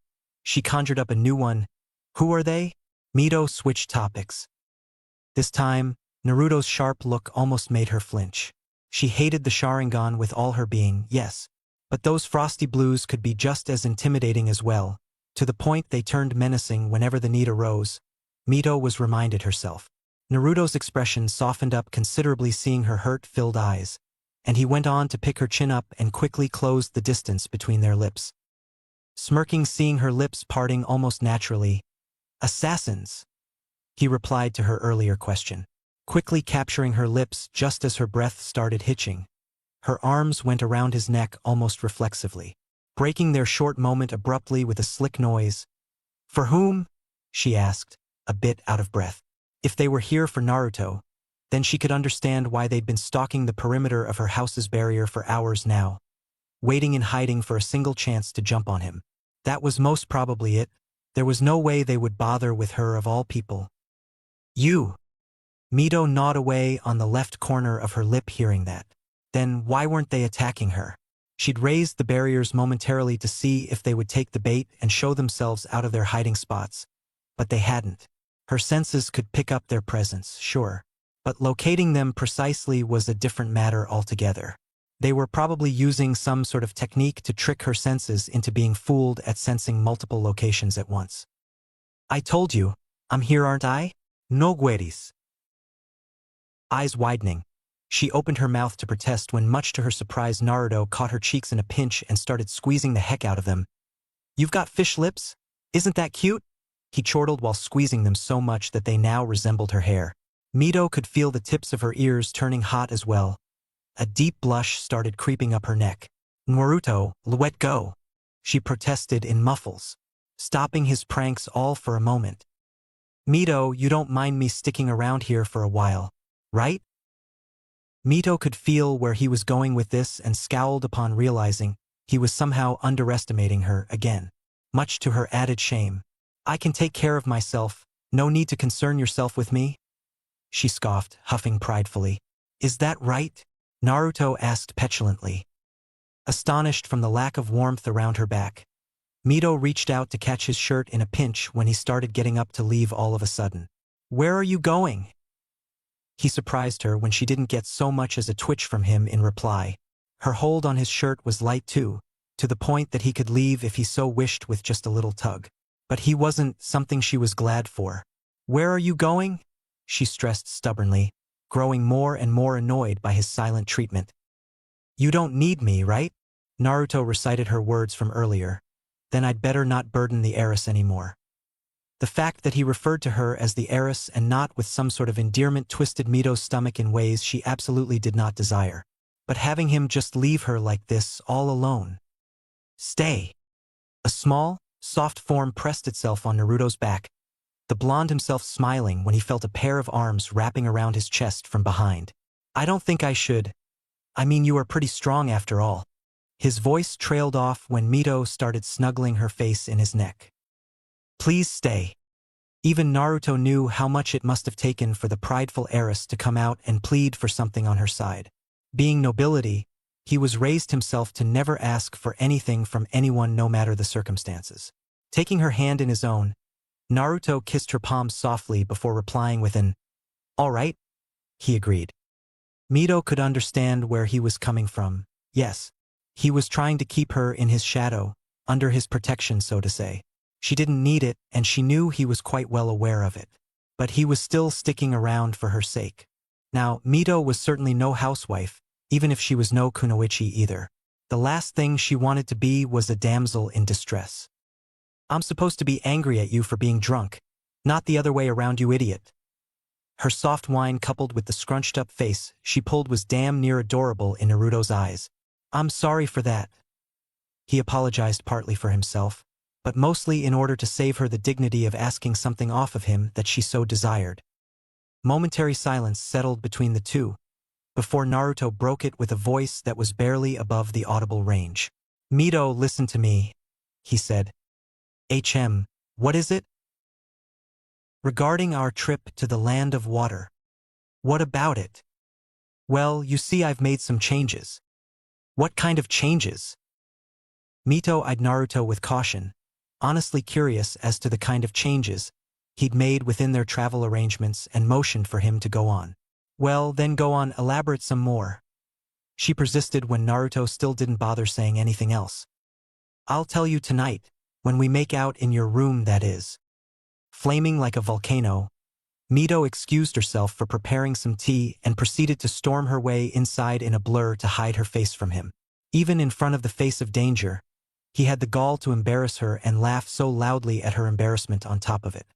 She conjured up a new one. Who are they? Mito switched topics. This time, Naruto's sharp look almost made her flinch. She hated the Sharingan with all her being, yes. But those frosty blues could be just as intimidating as well, to the point they turned menacing whenever the need arose. Mito was reminded herself. Naruto's expression softened up considerably seeing her hurt-filled eyes, and he went on to pick her chin up and quickly closed the distance between their lips. Smirking seeing her lips parting almost naturally. Assassins, he replied to her earlier question, quickly capturing her lips just as her breath started hitching. Her arms went around his neck almost reflexively, breaking their short moment abruptly with a slick noise. For whom? She asked, a bit out of breath. If they were here for Naruto, then she could understand why they'd been stalking the perimeter of her house's barrier for hours now, waiting in hiding for a single chance to jump on him. That was most probably it. There was no way they would bother with her of all people. You! Mito gnawed away on the left corner of her lip hearing that. Then why weren't they attacking her? She'd raised the barriers momentarily to see if they would take the bait and show themselves out of their hiding spots. But they hadn't. Her senses could pick up their presence, sure. But locating them precisely was a different matter altogether. They were probably using some sort of technique to trick her senses into being fooled at sensing multiple locations at once. I told you, I'm here aren't I? No gueris. Eyes widening, she opened her mouth to protest when much to her surprise Naruto caught her cheeks in a pinch and started squeezing the heck out of them. You've got fish lips? Isn't that cute? He chortled while squeezing them so much that they now resembled her hair. Mito could feel the tips of her ears turning hot as well. A deep blush started creeping up her neck. Naruto, let go. She protested in muffles, stopping his pranks all for a moment. Mito, you don't mind me sticking around here for a while, right? Mito could feel where he was going with this and scowled upon realizing he was somehow underestimating her again, much to her added shame. I can take care of myself, no need to concern yourself with me? She scoffed, huffing pridefully. Is that right? Naruto asked petulantly. Astonished from the lack of warmth around her back, Mito reached out to catch his shirt in a pinch when he started getting up to leave all of a sudden. Where are you going? He surprised her when she didn't get so much as a twitch from him in reply. Her hold on his shirt was light too, to the point that he could leave if he so wished with just a little tug. But he wasn't something she was glad for. Where are you going? She stressed stubbornly, growing more and more annoyed by his silent treatment. You don't need me, right? Naruto recited her words from earlier. Then I'd better not burden the heiress anymore. The fact that he referred to her as the heiress and not with some sort of endearment twisted Mito's stomach in ways she absolutely did not desire. But having him just leave her like this, all alone. Stay. A small, soft form pressed itself on Naruto's back, the blonde himself smiling when he felt a pair of arms wrapping around his chest from behind. I don't think I should. I mean, you are pretty strong after all. His voice trailed off when Mito started snuggling her face in his neck. Please stay. Even Naruto knew how much it must have taken for the prideful heiress to come out and plead for something on her side. Being nobility, he was raised himself to never ask for anything from anyone no matter the circumstances. Taking her hand in his own, Naruto kissed her palm softly before replying with an, "All right," he agreed. Mito could understand where he was coming from. Yes, he was trying to keep her in his shadow, under his protection so to say. She didn't need it and she knew he was quite well aware of it. But he was still sticking around for her sake. Now, Mito was certainly no housewife, even if she was no kunoichi either. The last thing she wanted to be was a damsel in distress. I'm supposed to be angry at you for being drunk, not the other way around, you idiot. Her soft whine coupled with the scrunched-up face she pulled was damn near adorable in Naruto's eyes. I'm sorry for that. He apologized partly for himself, but mostly in order to save her the dignity of asking something off of him that she so desired. Momentary silence settled between the two, before Naruto broke it with a voice that was barely above the audible range. Mito, listen to me, he said. What is it? Regarding our trip to the land of water. What about it? Well, you see, I've made some changes. What kind of changes? Mito eyed Naruto with caution, honestly curious as to the kind of changes he'd made within their travel arrangements and motioned for him to go on. Well, then go on, elaborate some more. She persisted when Naruto still didn't bother saying anything else. I'll tell you tonight, when we make out in your room, that is. Flaming like a volcano, Mito excused herself for preparing some tea and proceeded to storm her way inside in a blur to hide her face from him. Even in front of the face of danger, he had the gall to embarrass her and laugh so loudly at her embarrassment on top of it.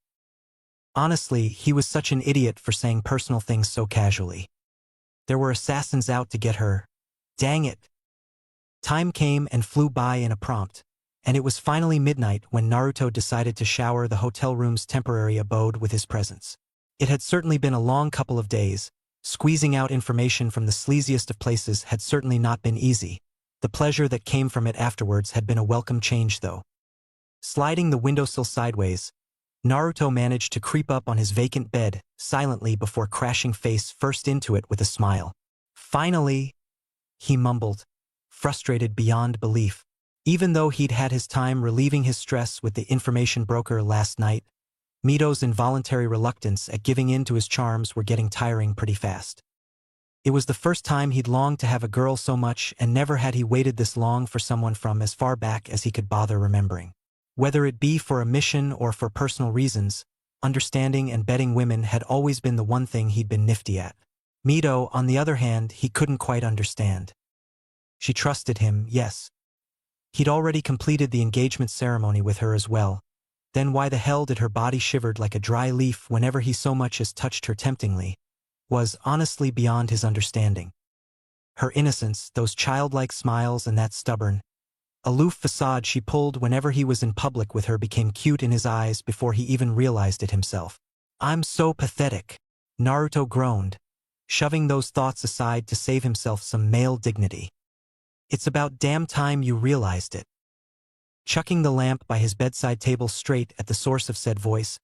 Honestly, he was such an idiot for saying personal things so casually. There were assassins out to get her. Dang it. Time came and flew by in a prompt, and it was finally midnight when Naruto decided to shower the hotel room's temporary abode with his presence. It had certainly been a long couple of days. Squeezing out information from the sleaziest of places had certainly not been easy. The pleasure that came from it afterwards had been a welcome change, though. Sliding the windowsill sideways, Naruto managed to creep up on his vacant bed silently before crashing face first into it with a smile. Finally, he mumbled, frustrated beyond belief. Even though he'd had his time relieving his stress with the information broker last night, Mito's involuntary reluctance at giving in to his charms were getting tiring pretty fast. It was the first time he'd longed to have a girl so much, and never had he waited this long for someone from as far back as he could bother remembering. Whether it be for a mission or for personal reasons, understanding and betting women had always been the one thing he'd been nifty at. Mito, on the other hand, he couldn't quite understand. She trusted him, yes. He'd already completed the engagement ceremony with her as well. Then why the hell did her body shivered like a dry leaf whenever he so much as touched her temptingly, was honestly beyond his understanding. Her innocence, those childlike smiles and that stubborn, aloof facade she pulled whenever he was in public with her became cute in his eyes before he even realized it himself. I'm so pathetic, Naruto groaned, shoving those thoughts aside to save himself some male dignity. It's about damn time you realized it. Chucking the lamp by his bedside table straight at the source of said voice,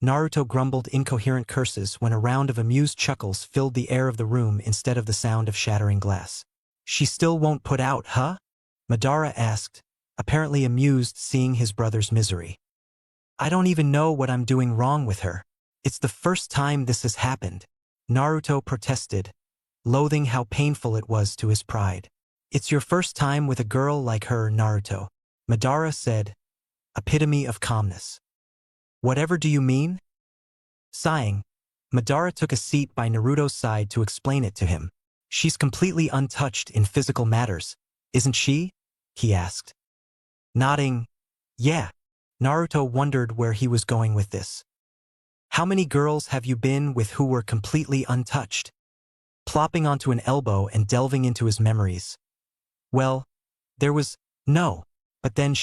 Naruto grumbled incoherent curses when a round of amused chuckles filled the air of the room instead of the sound of shattering glass. She still won't put out, huh? Madara asked, apparently amused seeing his brother's misery. I don't even know what I'm doing wrong with her. It's the first time this has happened, Naruto protested, loathing how painful it was to his pride. It's your first time with a girl like her, Naruto, Madara said, epitome of calmness. Whatever do you mean? Sighing, Madara took a seat by Naruto's side to explain it to him. She's completely untouched in physical matters, isn't she? He asked. Nodding, yeah. Naruto wondered where he was going with this. How many girls have you been with who were completely untouched? Plopping onto an elbow and delving into his memories. Well, there was, no, but then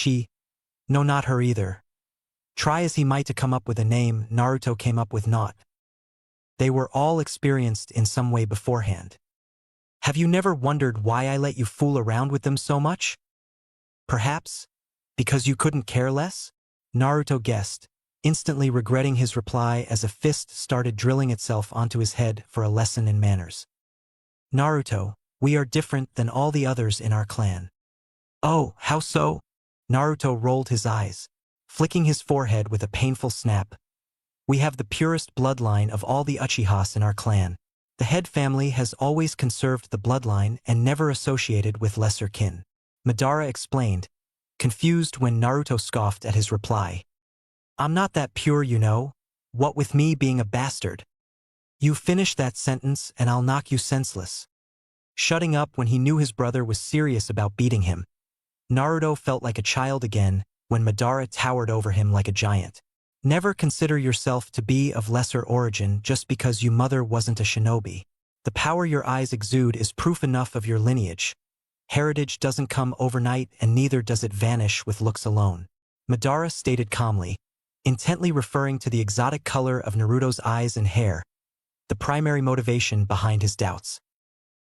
no, not her either. Try as he might to come up with a name, Naruto came up with naught. They were all experienced in some way beforehand. Have you never wondered why I let you fool around with them so much? Perhaps because you couldn't care less? Naruto guessed, instantly regretting his reply as a fist started drilling itself onto his head for a lesson in manners. Naruto, we are different than all the others in our clan. Oh, how so? Naruto rolled his eyes, flicking his forehead with a painful snap. We have the purest bloodline of all the Uchihas in our clan. The head family has always conserved the bloodline and never associated with lesser kin. Madara explained, confused when Naruto scoffed at his reply. I'm not that pure, you know, what with me being a bastard. You finish that sentence and I'll knock you senseless. Shutting up when he knew his brother was serious about beating him, Naruto felt like a child again when Madara towered over him like a giant. Never consider yourself to be of lesser origin just because your mother wasn't a shinobi. The power your eyes exude is proof enough of your lineage. Heritage doesn't come overnight and neither does it vanish with looks alone. Madara stated calmly, intently referring to the exotic color of Naruto's eyes and hair, the primary motivation behind his doubts.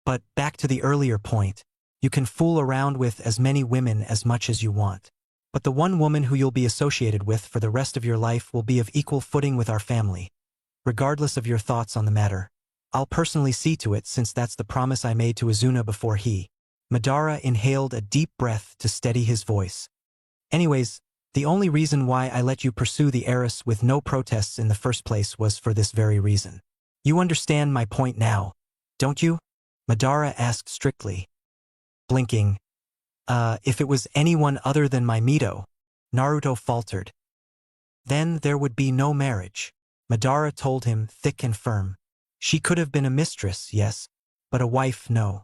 But back to the earlier point, you can fool around with as many women as much as you want. But the one woman who you'll be associated with for the rest of your life will be of equal footing with our family. Regardless of your thoughts on the matter, I'll personally see to it since that's the promise I made to Izuna before he. Madara inhaled a deep breath to steady his voice. Anyways, The only reason why I let you pursue the heiress with no protests in the first place was for this very reason. You understand my point now, don't you? Madara asked strictly. Blinking. If it was anyone other than my Mito, Naruto faltered. Then there would be no marriage. Madara told him thick and firm. She could have been a mistress, yes, but a wife, no.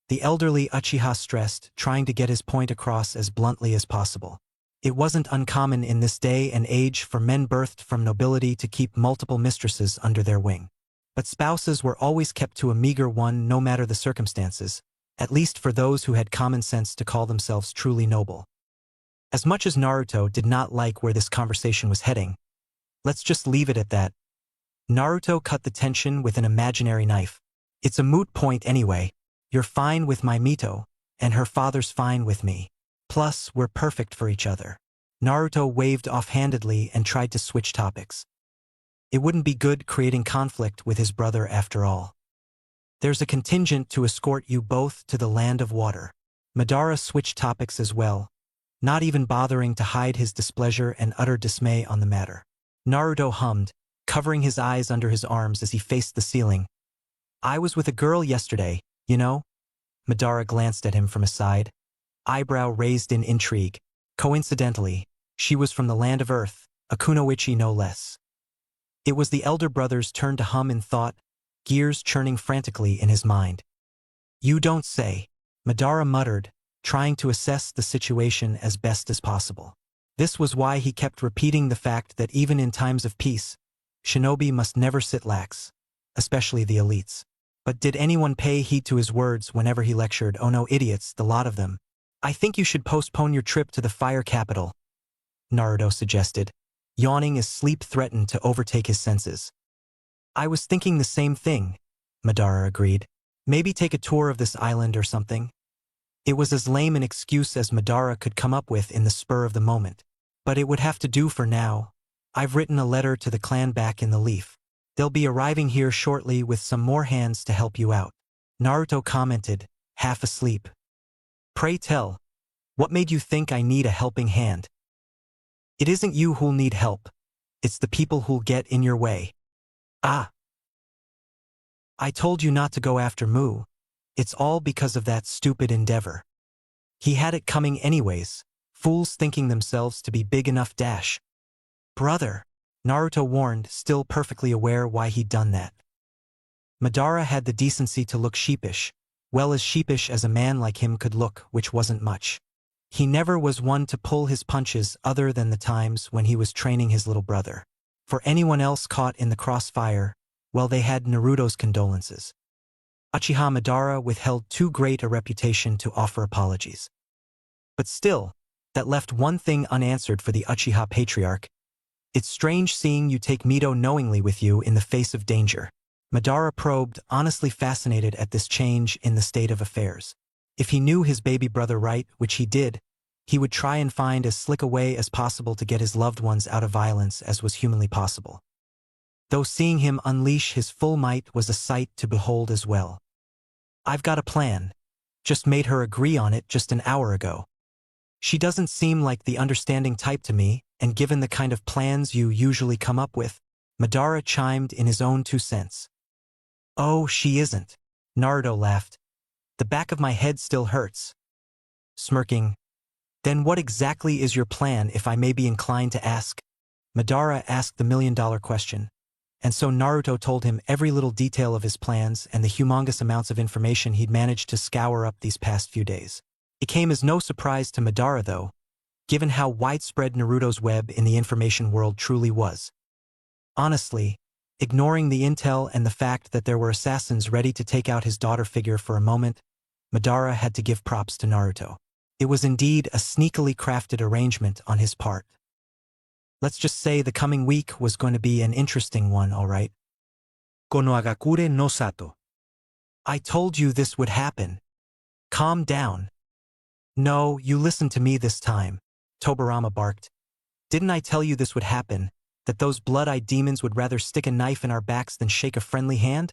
The elderly Uchiha stressed, trying to get his point across as bluntly as possible. It wasn't uncommon in this day and age for men birthed from nobility to keep multiple mistresses under their wing. But spouses were always kept to a meager one no matter the circumstances, at least for those who had common sense to call themselves truly noble. As much as Naruto did not like where this conversation was heading, let's just leave it at that. Naruto cut the tension with an imaginary knife. It's a moot point anyway. You're fine with my Mito, and her father's fine with me. Plus, we're perfect for each other. Naruto waved offhandedly and tried to switch topics. It wouldn't be good creating conflict with his brother after all. There's a contingent to escort you both to the land of water. Madara switched topics as well, not even bothering to hide his displeasure and utter dismay on the matter. Naruto hummed, covering his eyes under his arms as he faced the ceiling. I was with a girl yesterday, you know? Madara glanced at him from his side, eyebrow raised in intrigue. Coincidentally, she was from the land of Earth, a kunoichi no less. It was the elder brother's turn to hum in thought, gears churning frantically in his mind. You don't say, Madara muttered, trying to assess the situation as best as possible. This was why he kept repeating the fact that even in times of peace, shinobi must never sit lax, especially the elites. But did anyone pay heed to his words whenever he lectured? Oh no, idiots, the lot of them. I think you should postpone your trip to the fire capital, Naruto suggested, yawning as sleep threatened to overtake his senses. I was thinking the same thing, Madara agreed. Maybe take a tour of this island or something. It was as lame an excuse as Madara could come up with in the spur of the moment. But it would have to do for now. I've written a letter to the clan back in the Leaf. They'll be arriving here shortly with some more hands to help you out. Naruto commented, half asleep. Pray tell, what made you think I need a helping hand? It isn't you who'll need help. It's the people who'll get in your way. Ah. I told you not to go after Mu. It's all because of that stupid endeavor. He had it coming anyways, fools thinking themselves to be big enough dash. Brother, Naruto warned, still perfectly aware why he'd done that. Madara had the decency to look sheepish, well as sheepish as a man like him could look, which wasn't much. He never was one to pull his punches other than the times when he was training his little brother. For anyone else caught in the crossfire, well, they had Naruto's condolences. Uchiha Madara withheld too great a reputation to offer apologies. But still, that left one thing unanswered for the Uchiha patriarch. It's strange seeing you take Mito knowingly with you in the face of danger. Madara probed, honestly fascinated at this change in the state of affairs. If he knew his baby brother right, which he did, he would try and find as slick a way as possible to get his loved ones out of violence as was humanly possible. Though seeing him unleash his full might was a sight to behold as well. I've got a plan. Just made her agree on it just an hour ago. She doesn't seem like the understanding type to me, and given the kind of plans you usually come up with, Madara chimed in his own 2 cents. Oh, she isn't. Naruto laughed. The back of my head still hurts. Smirking. Then what exactly is your plan, if I may be inclined to ask? Madara asked the million-dollar question. And so Naruto told him every little detail of his plans and the humongous amounts of information he'd managed to scour up these past few days. It came as no surprise to Madara, though, given how widespread Naruto's web in the information world truly was. Honestly, ignoring the intel and the fact that there were assassins ready to take out his daughter figure for a moment, Madara had to give props to Naruto. It was indeed a sneakily crafted arrangement on his part. Let's just say the coming week was going to be an interesting one, all right? Konohagakure no Sato. I told you this would happen. Calm down. No, you listen to me this time, Tobirama barked. Didn't I tell you this would happen, that those blood-eyed demons would rather stick a knife in our backs than shake a friendly hand?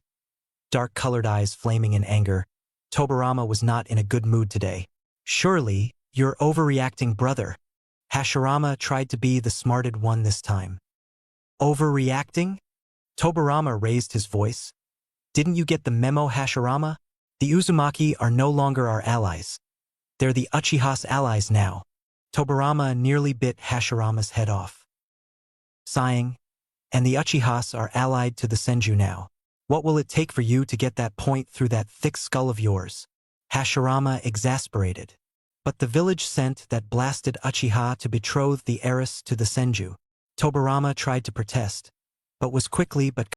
Dark-colored eyes flaming in anger, Tobirama was not in a good mood today. Surely, you're overreacting, brother. Hashirama tried to be the smarted one this time. Overreacting? Tobirama raised his voice. Didn't you get the memo, Hashirama? The Uzumaki are no longer our allies. They're the Uchiha's allies now. Tobirama nearly bit Hashirama's head off. Sighing, and the Uchihas are allied to the Senju now. What will it take for you to get that point through that thick skull of yours? Hashirama exasperated. But the village sent that blasted Uchiha to betroth the heiress to the Senju. Tobirama tried to protest, but was quickly but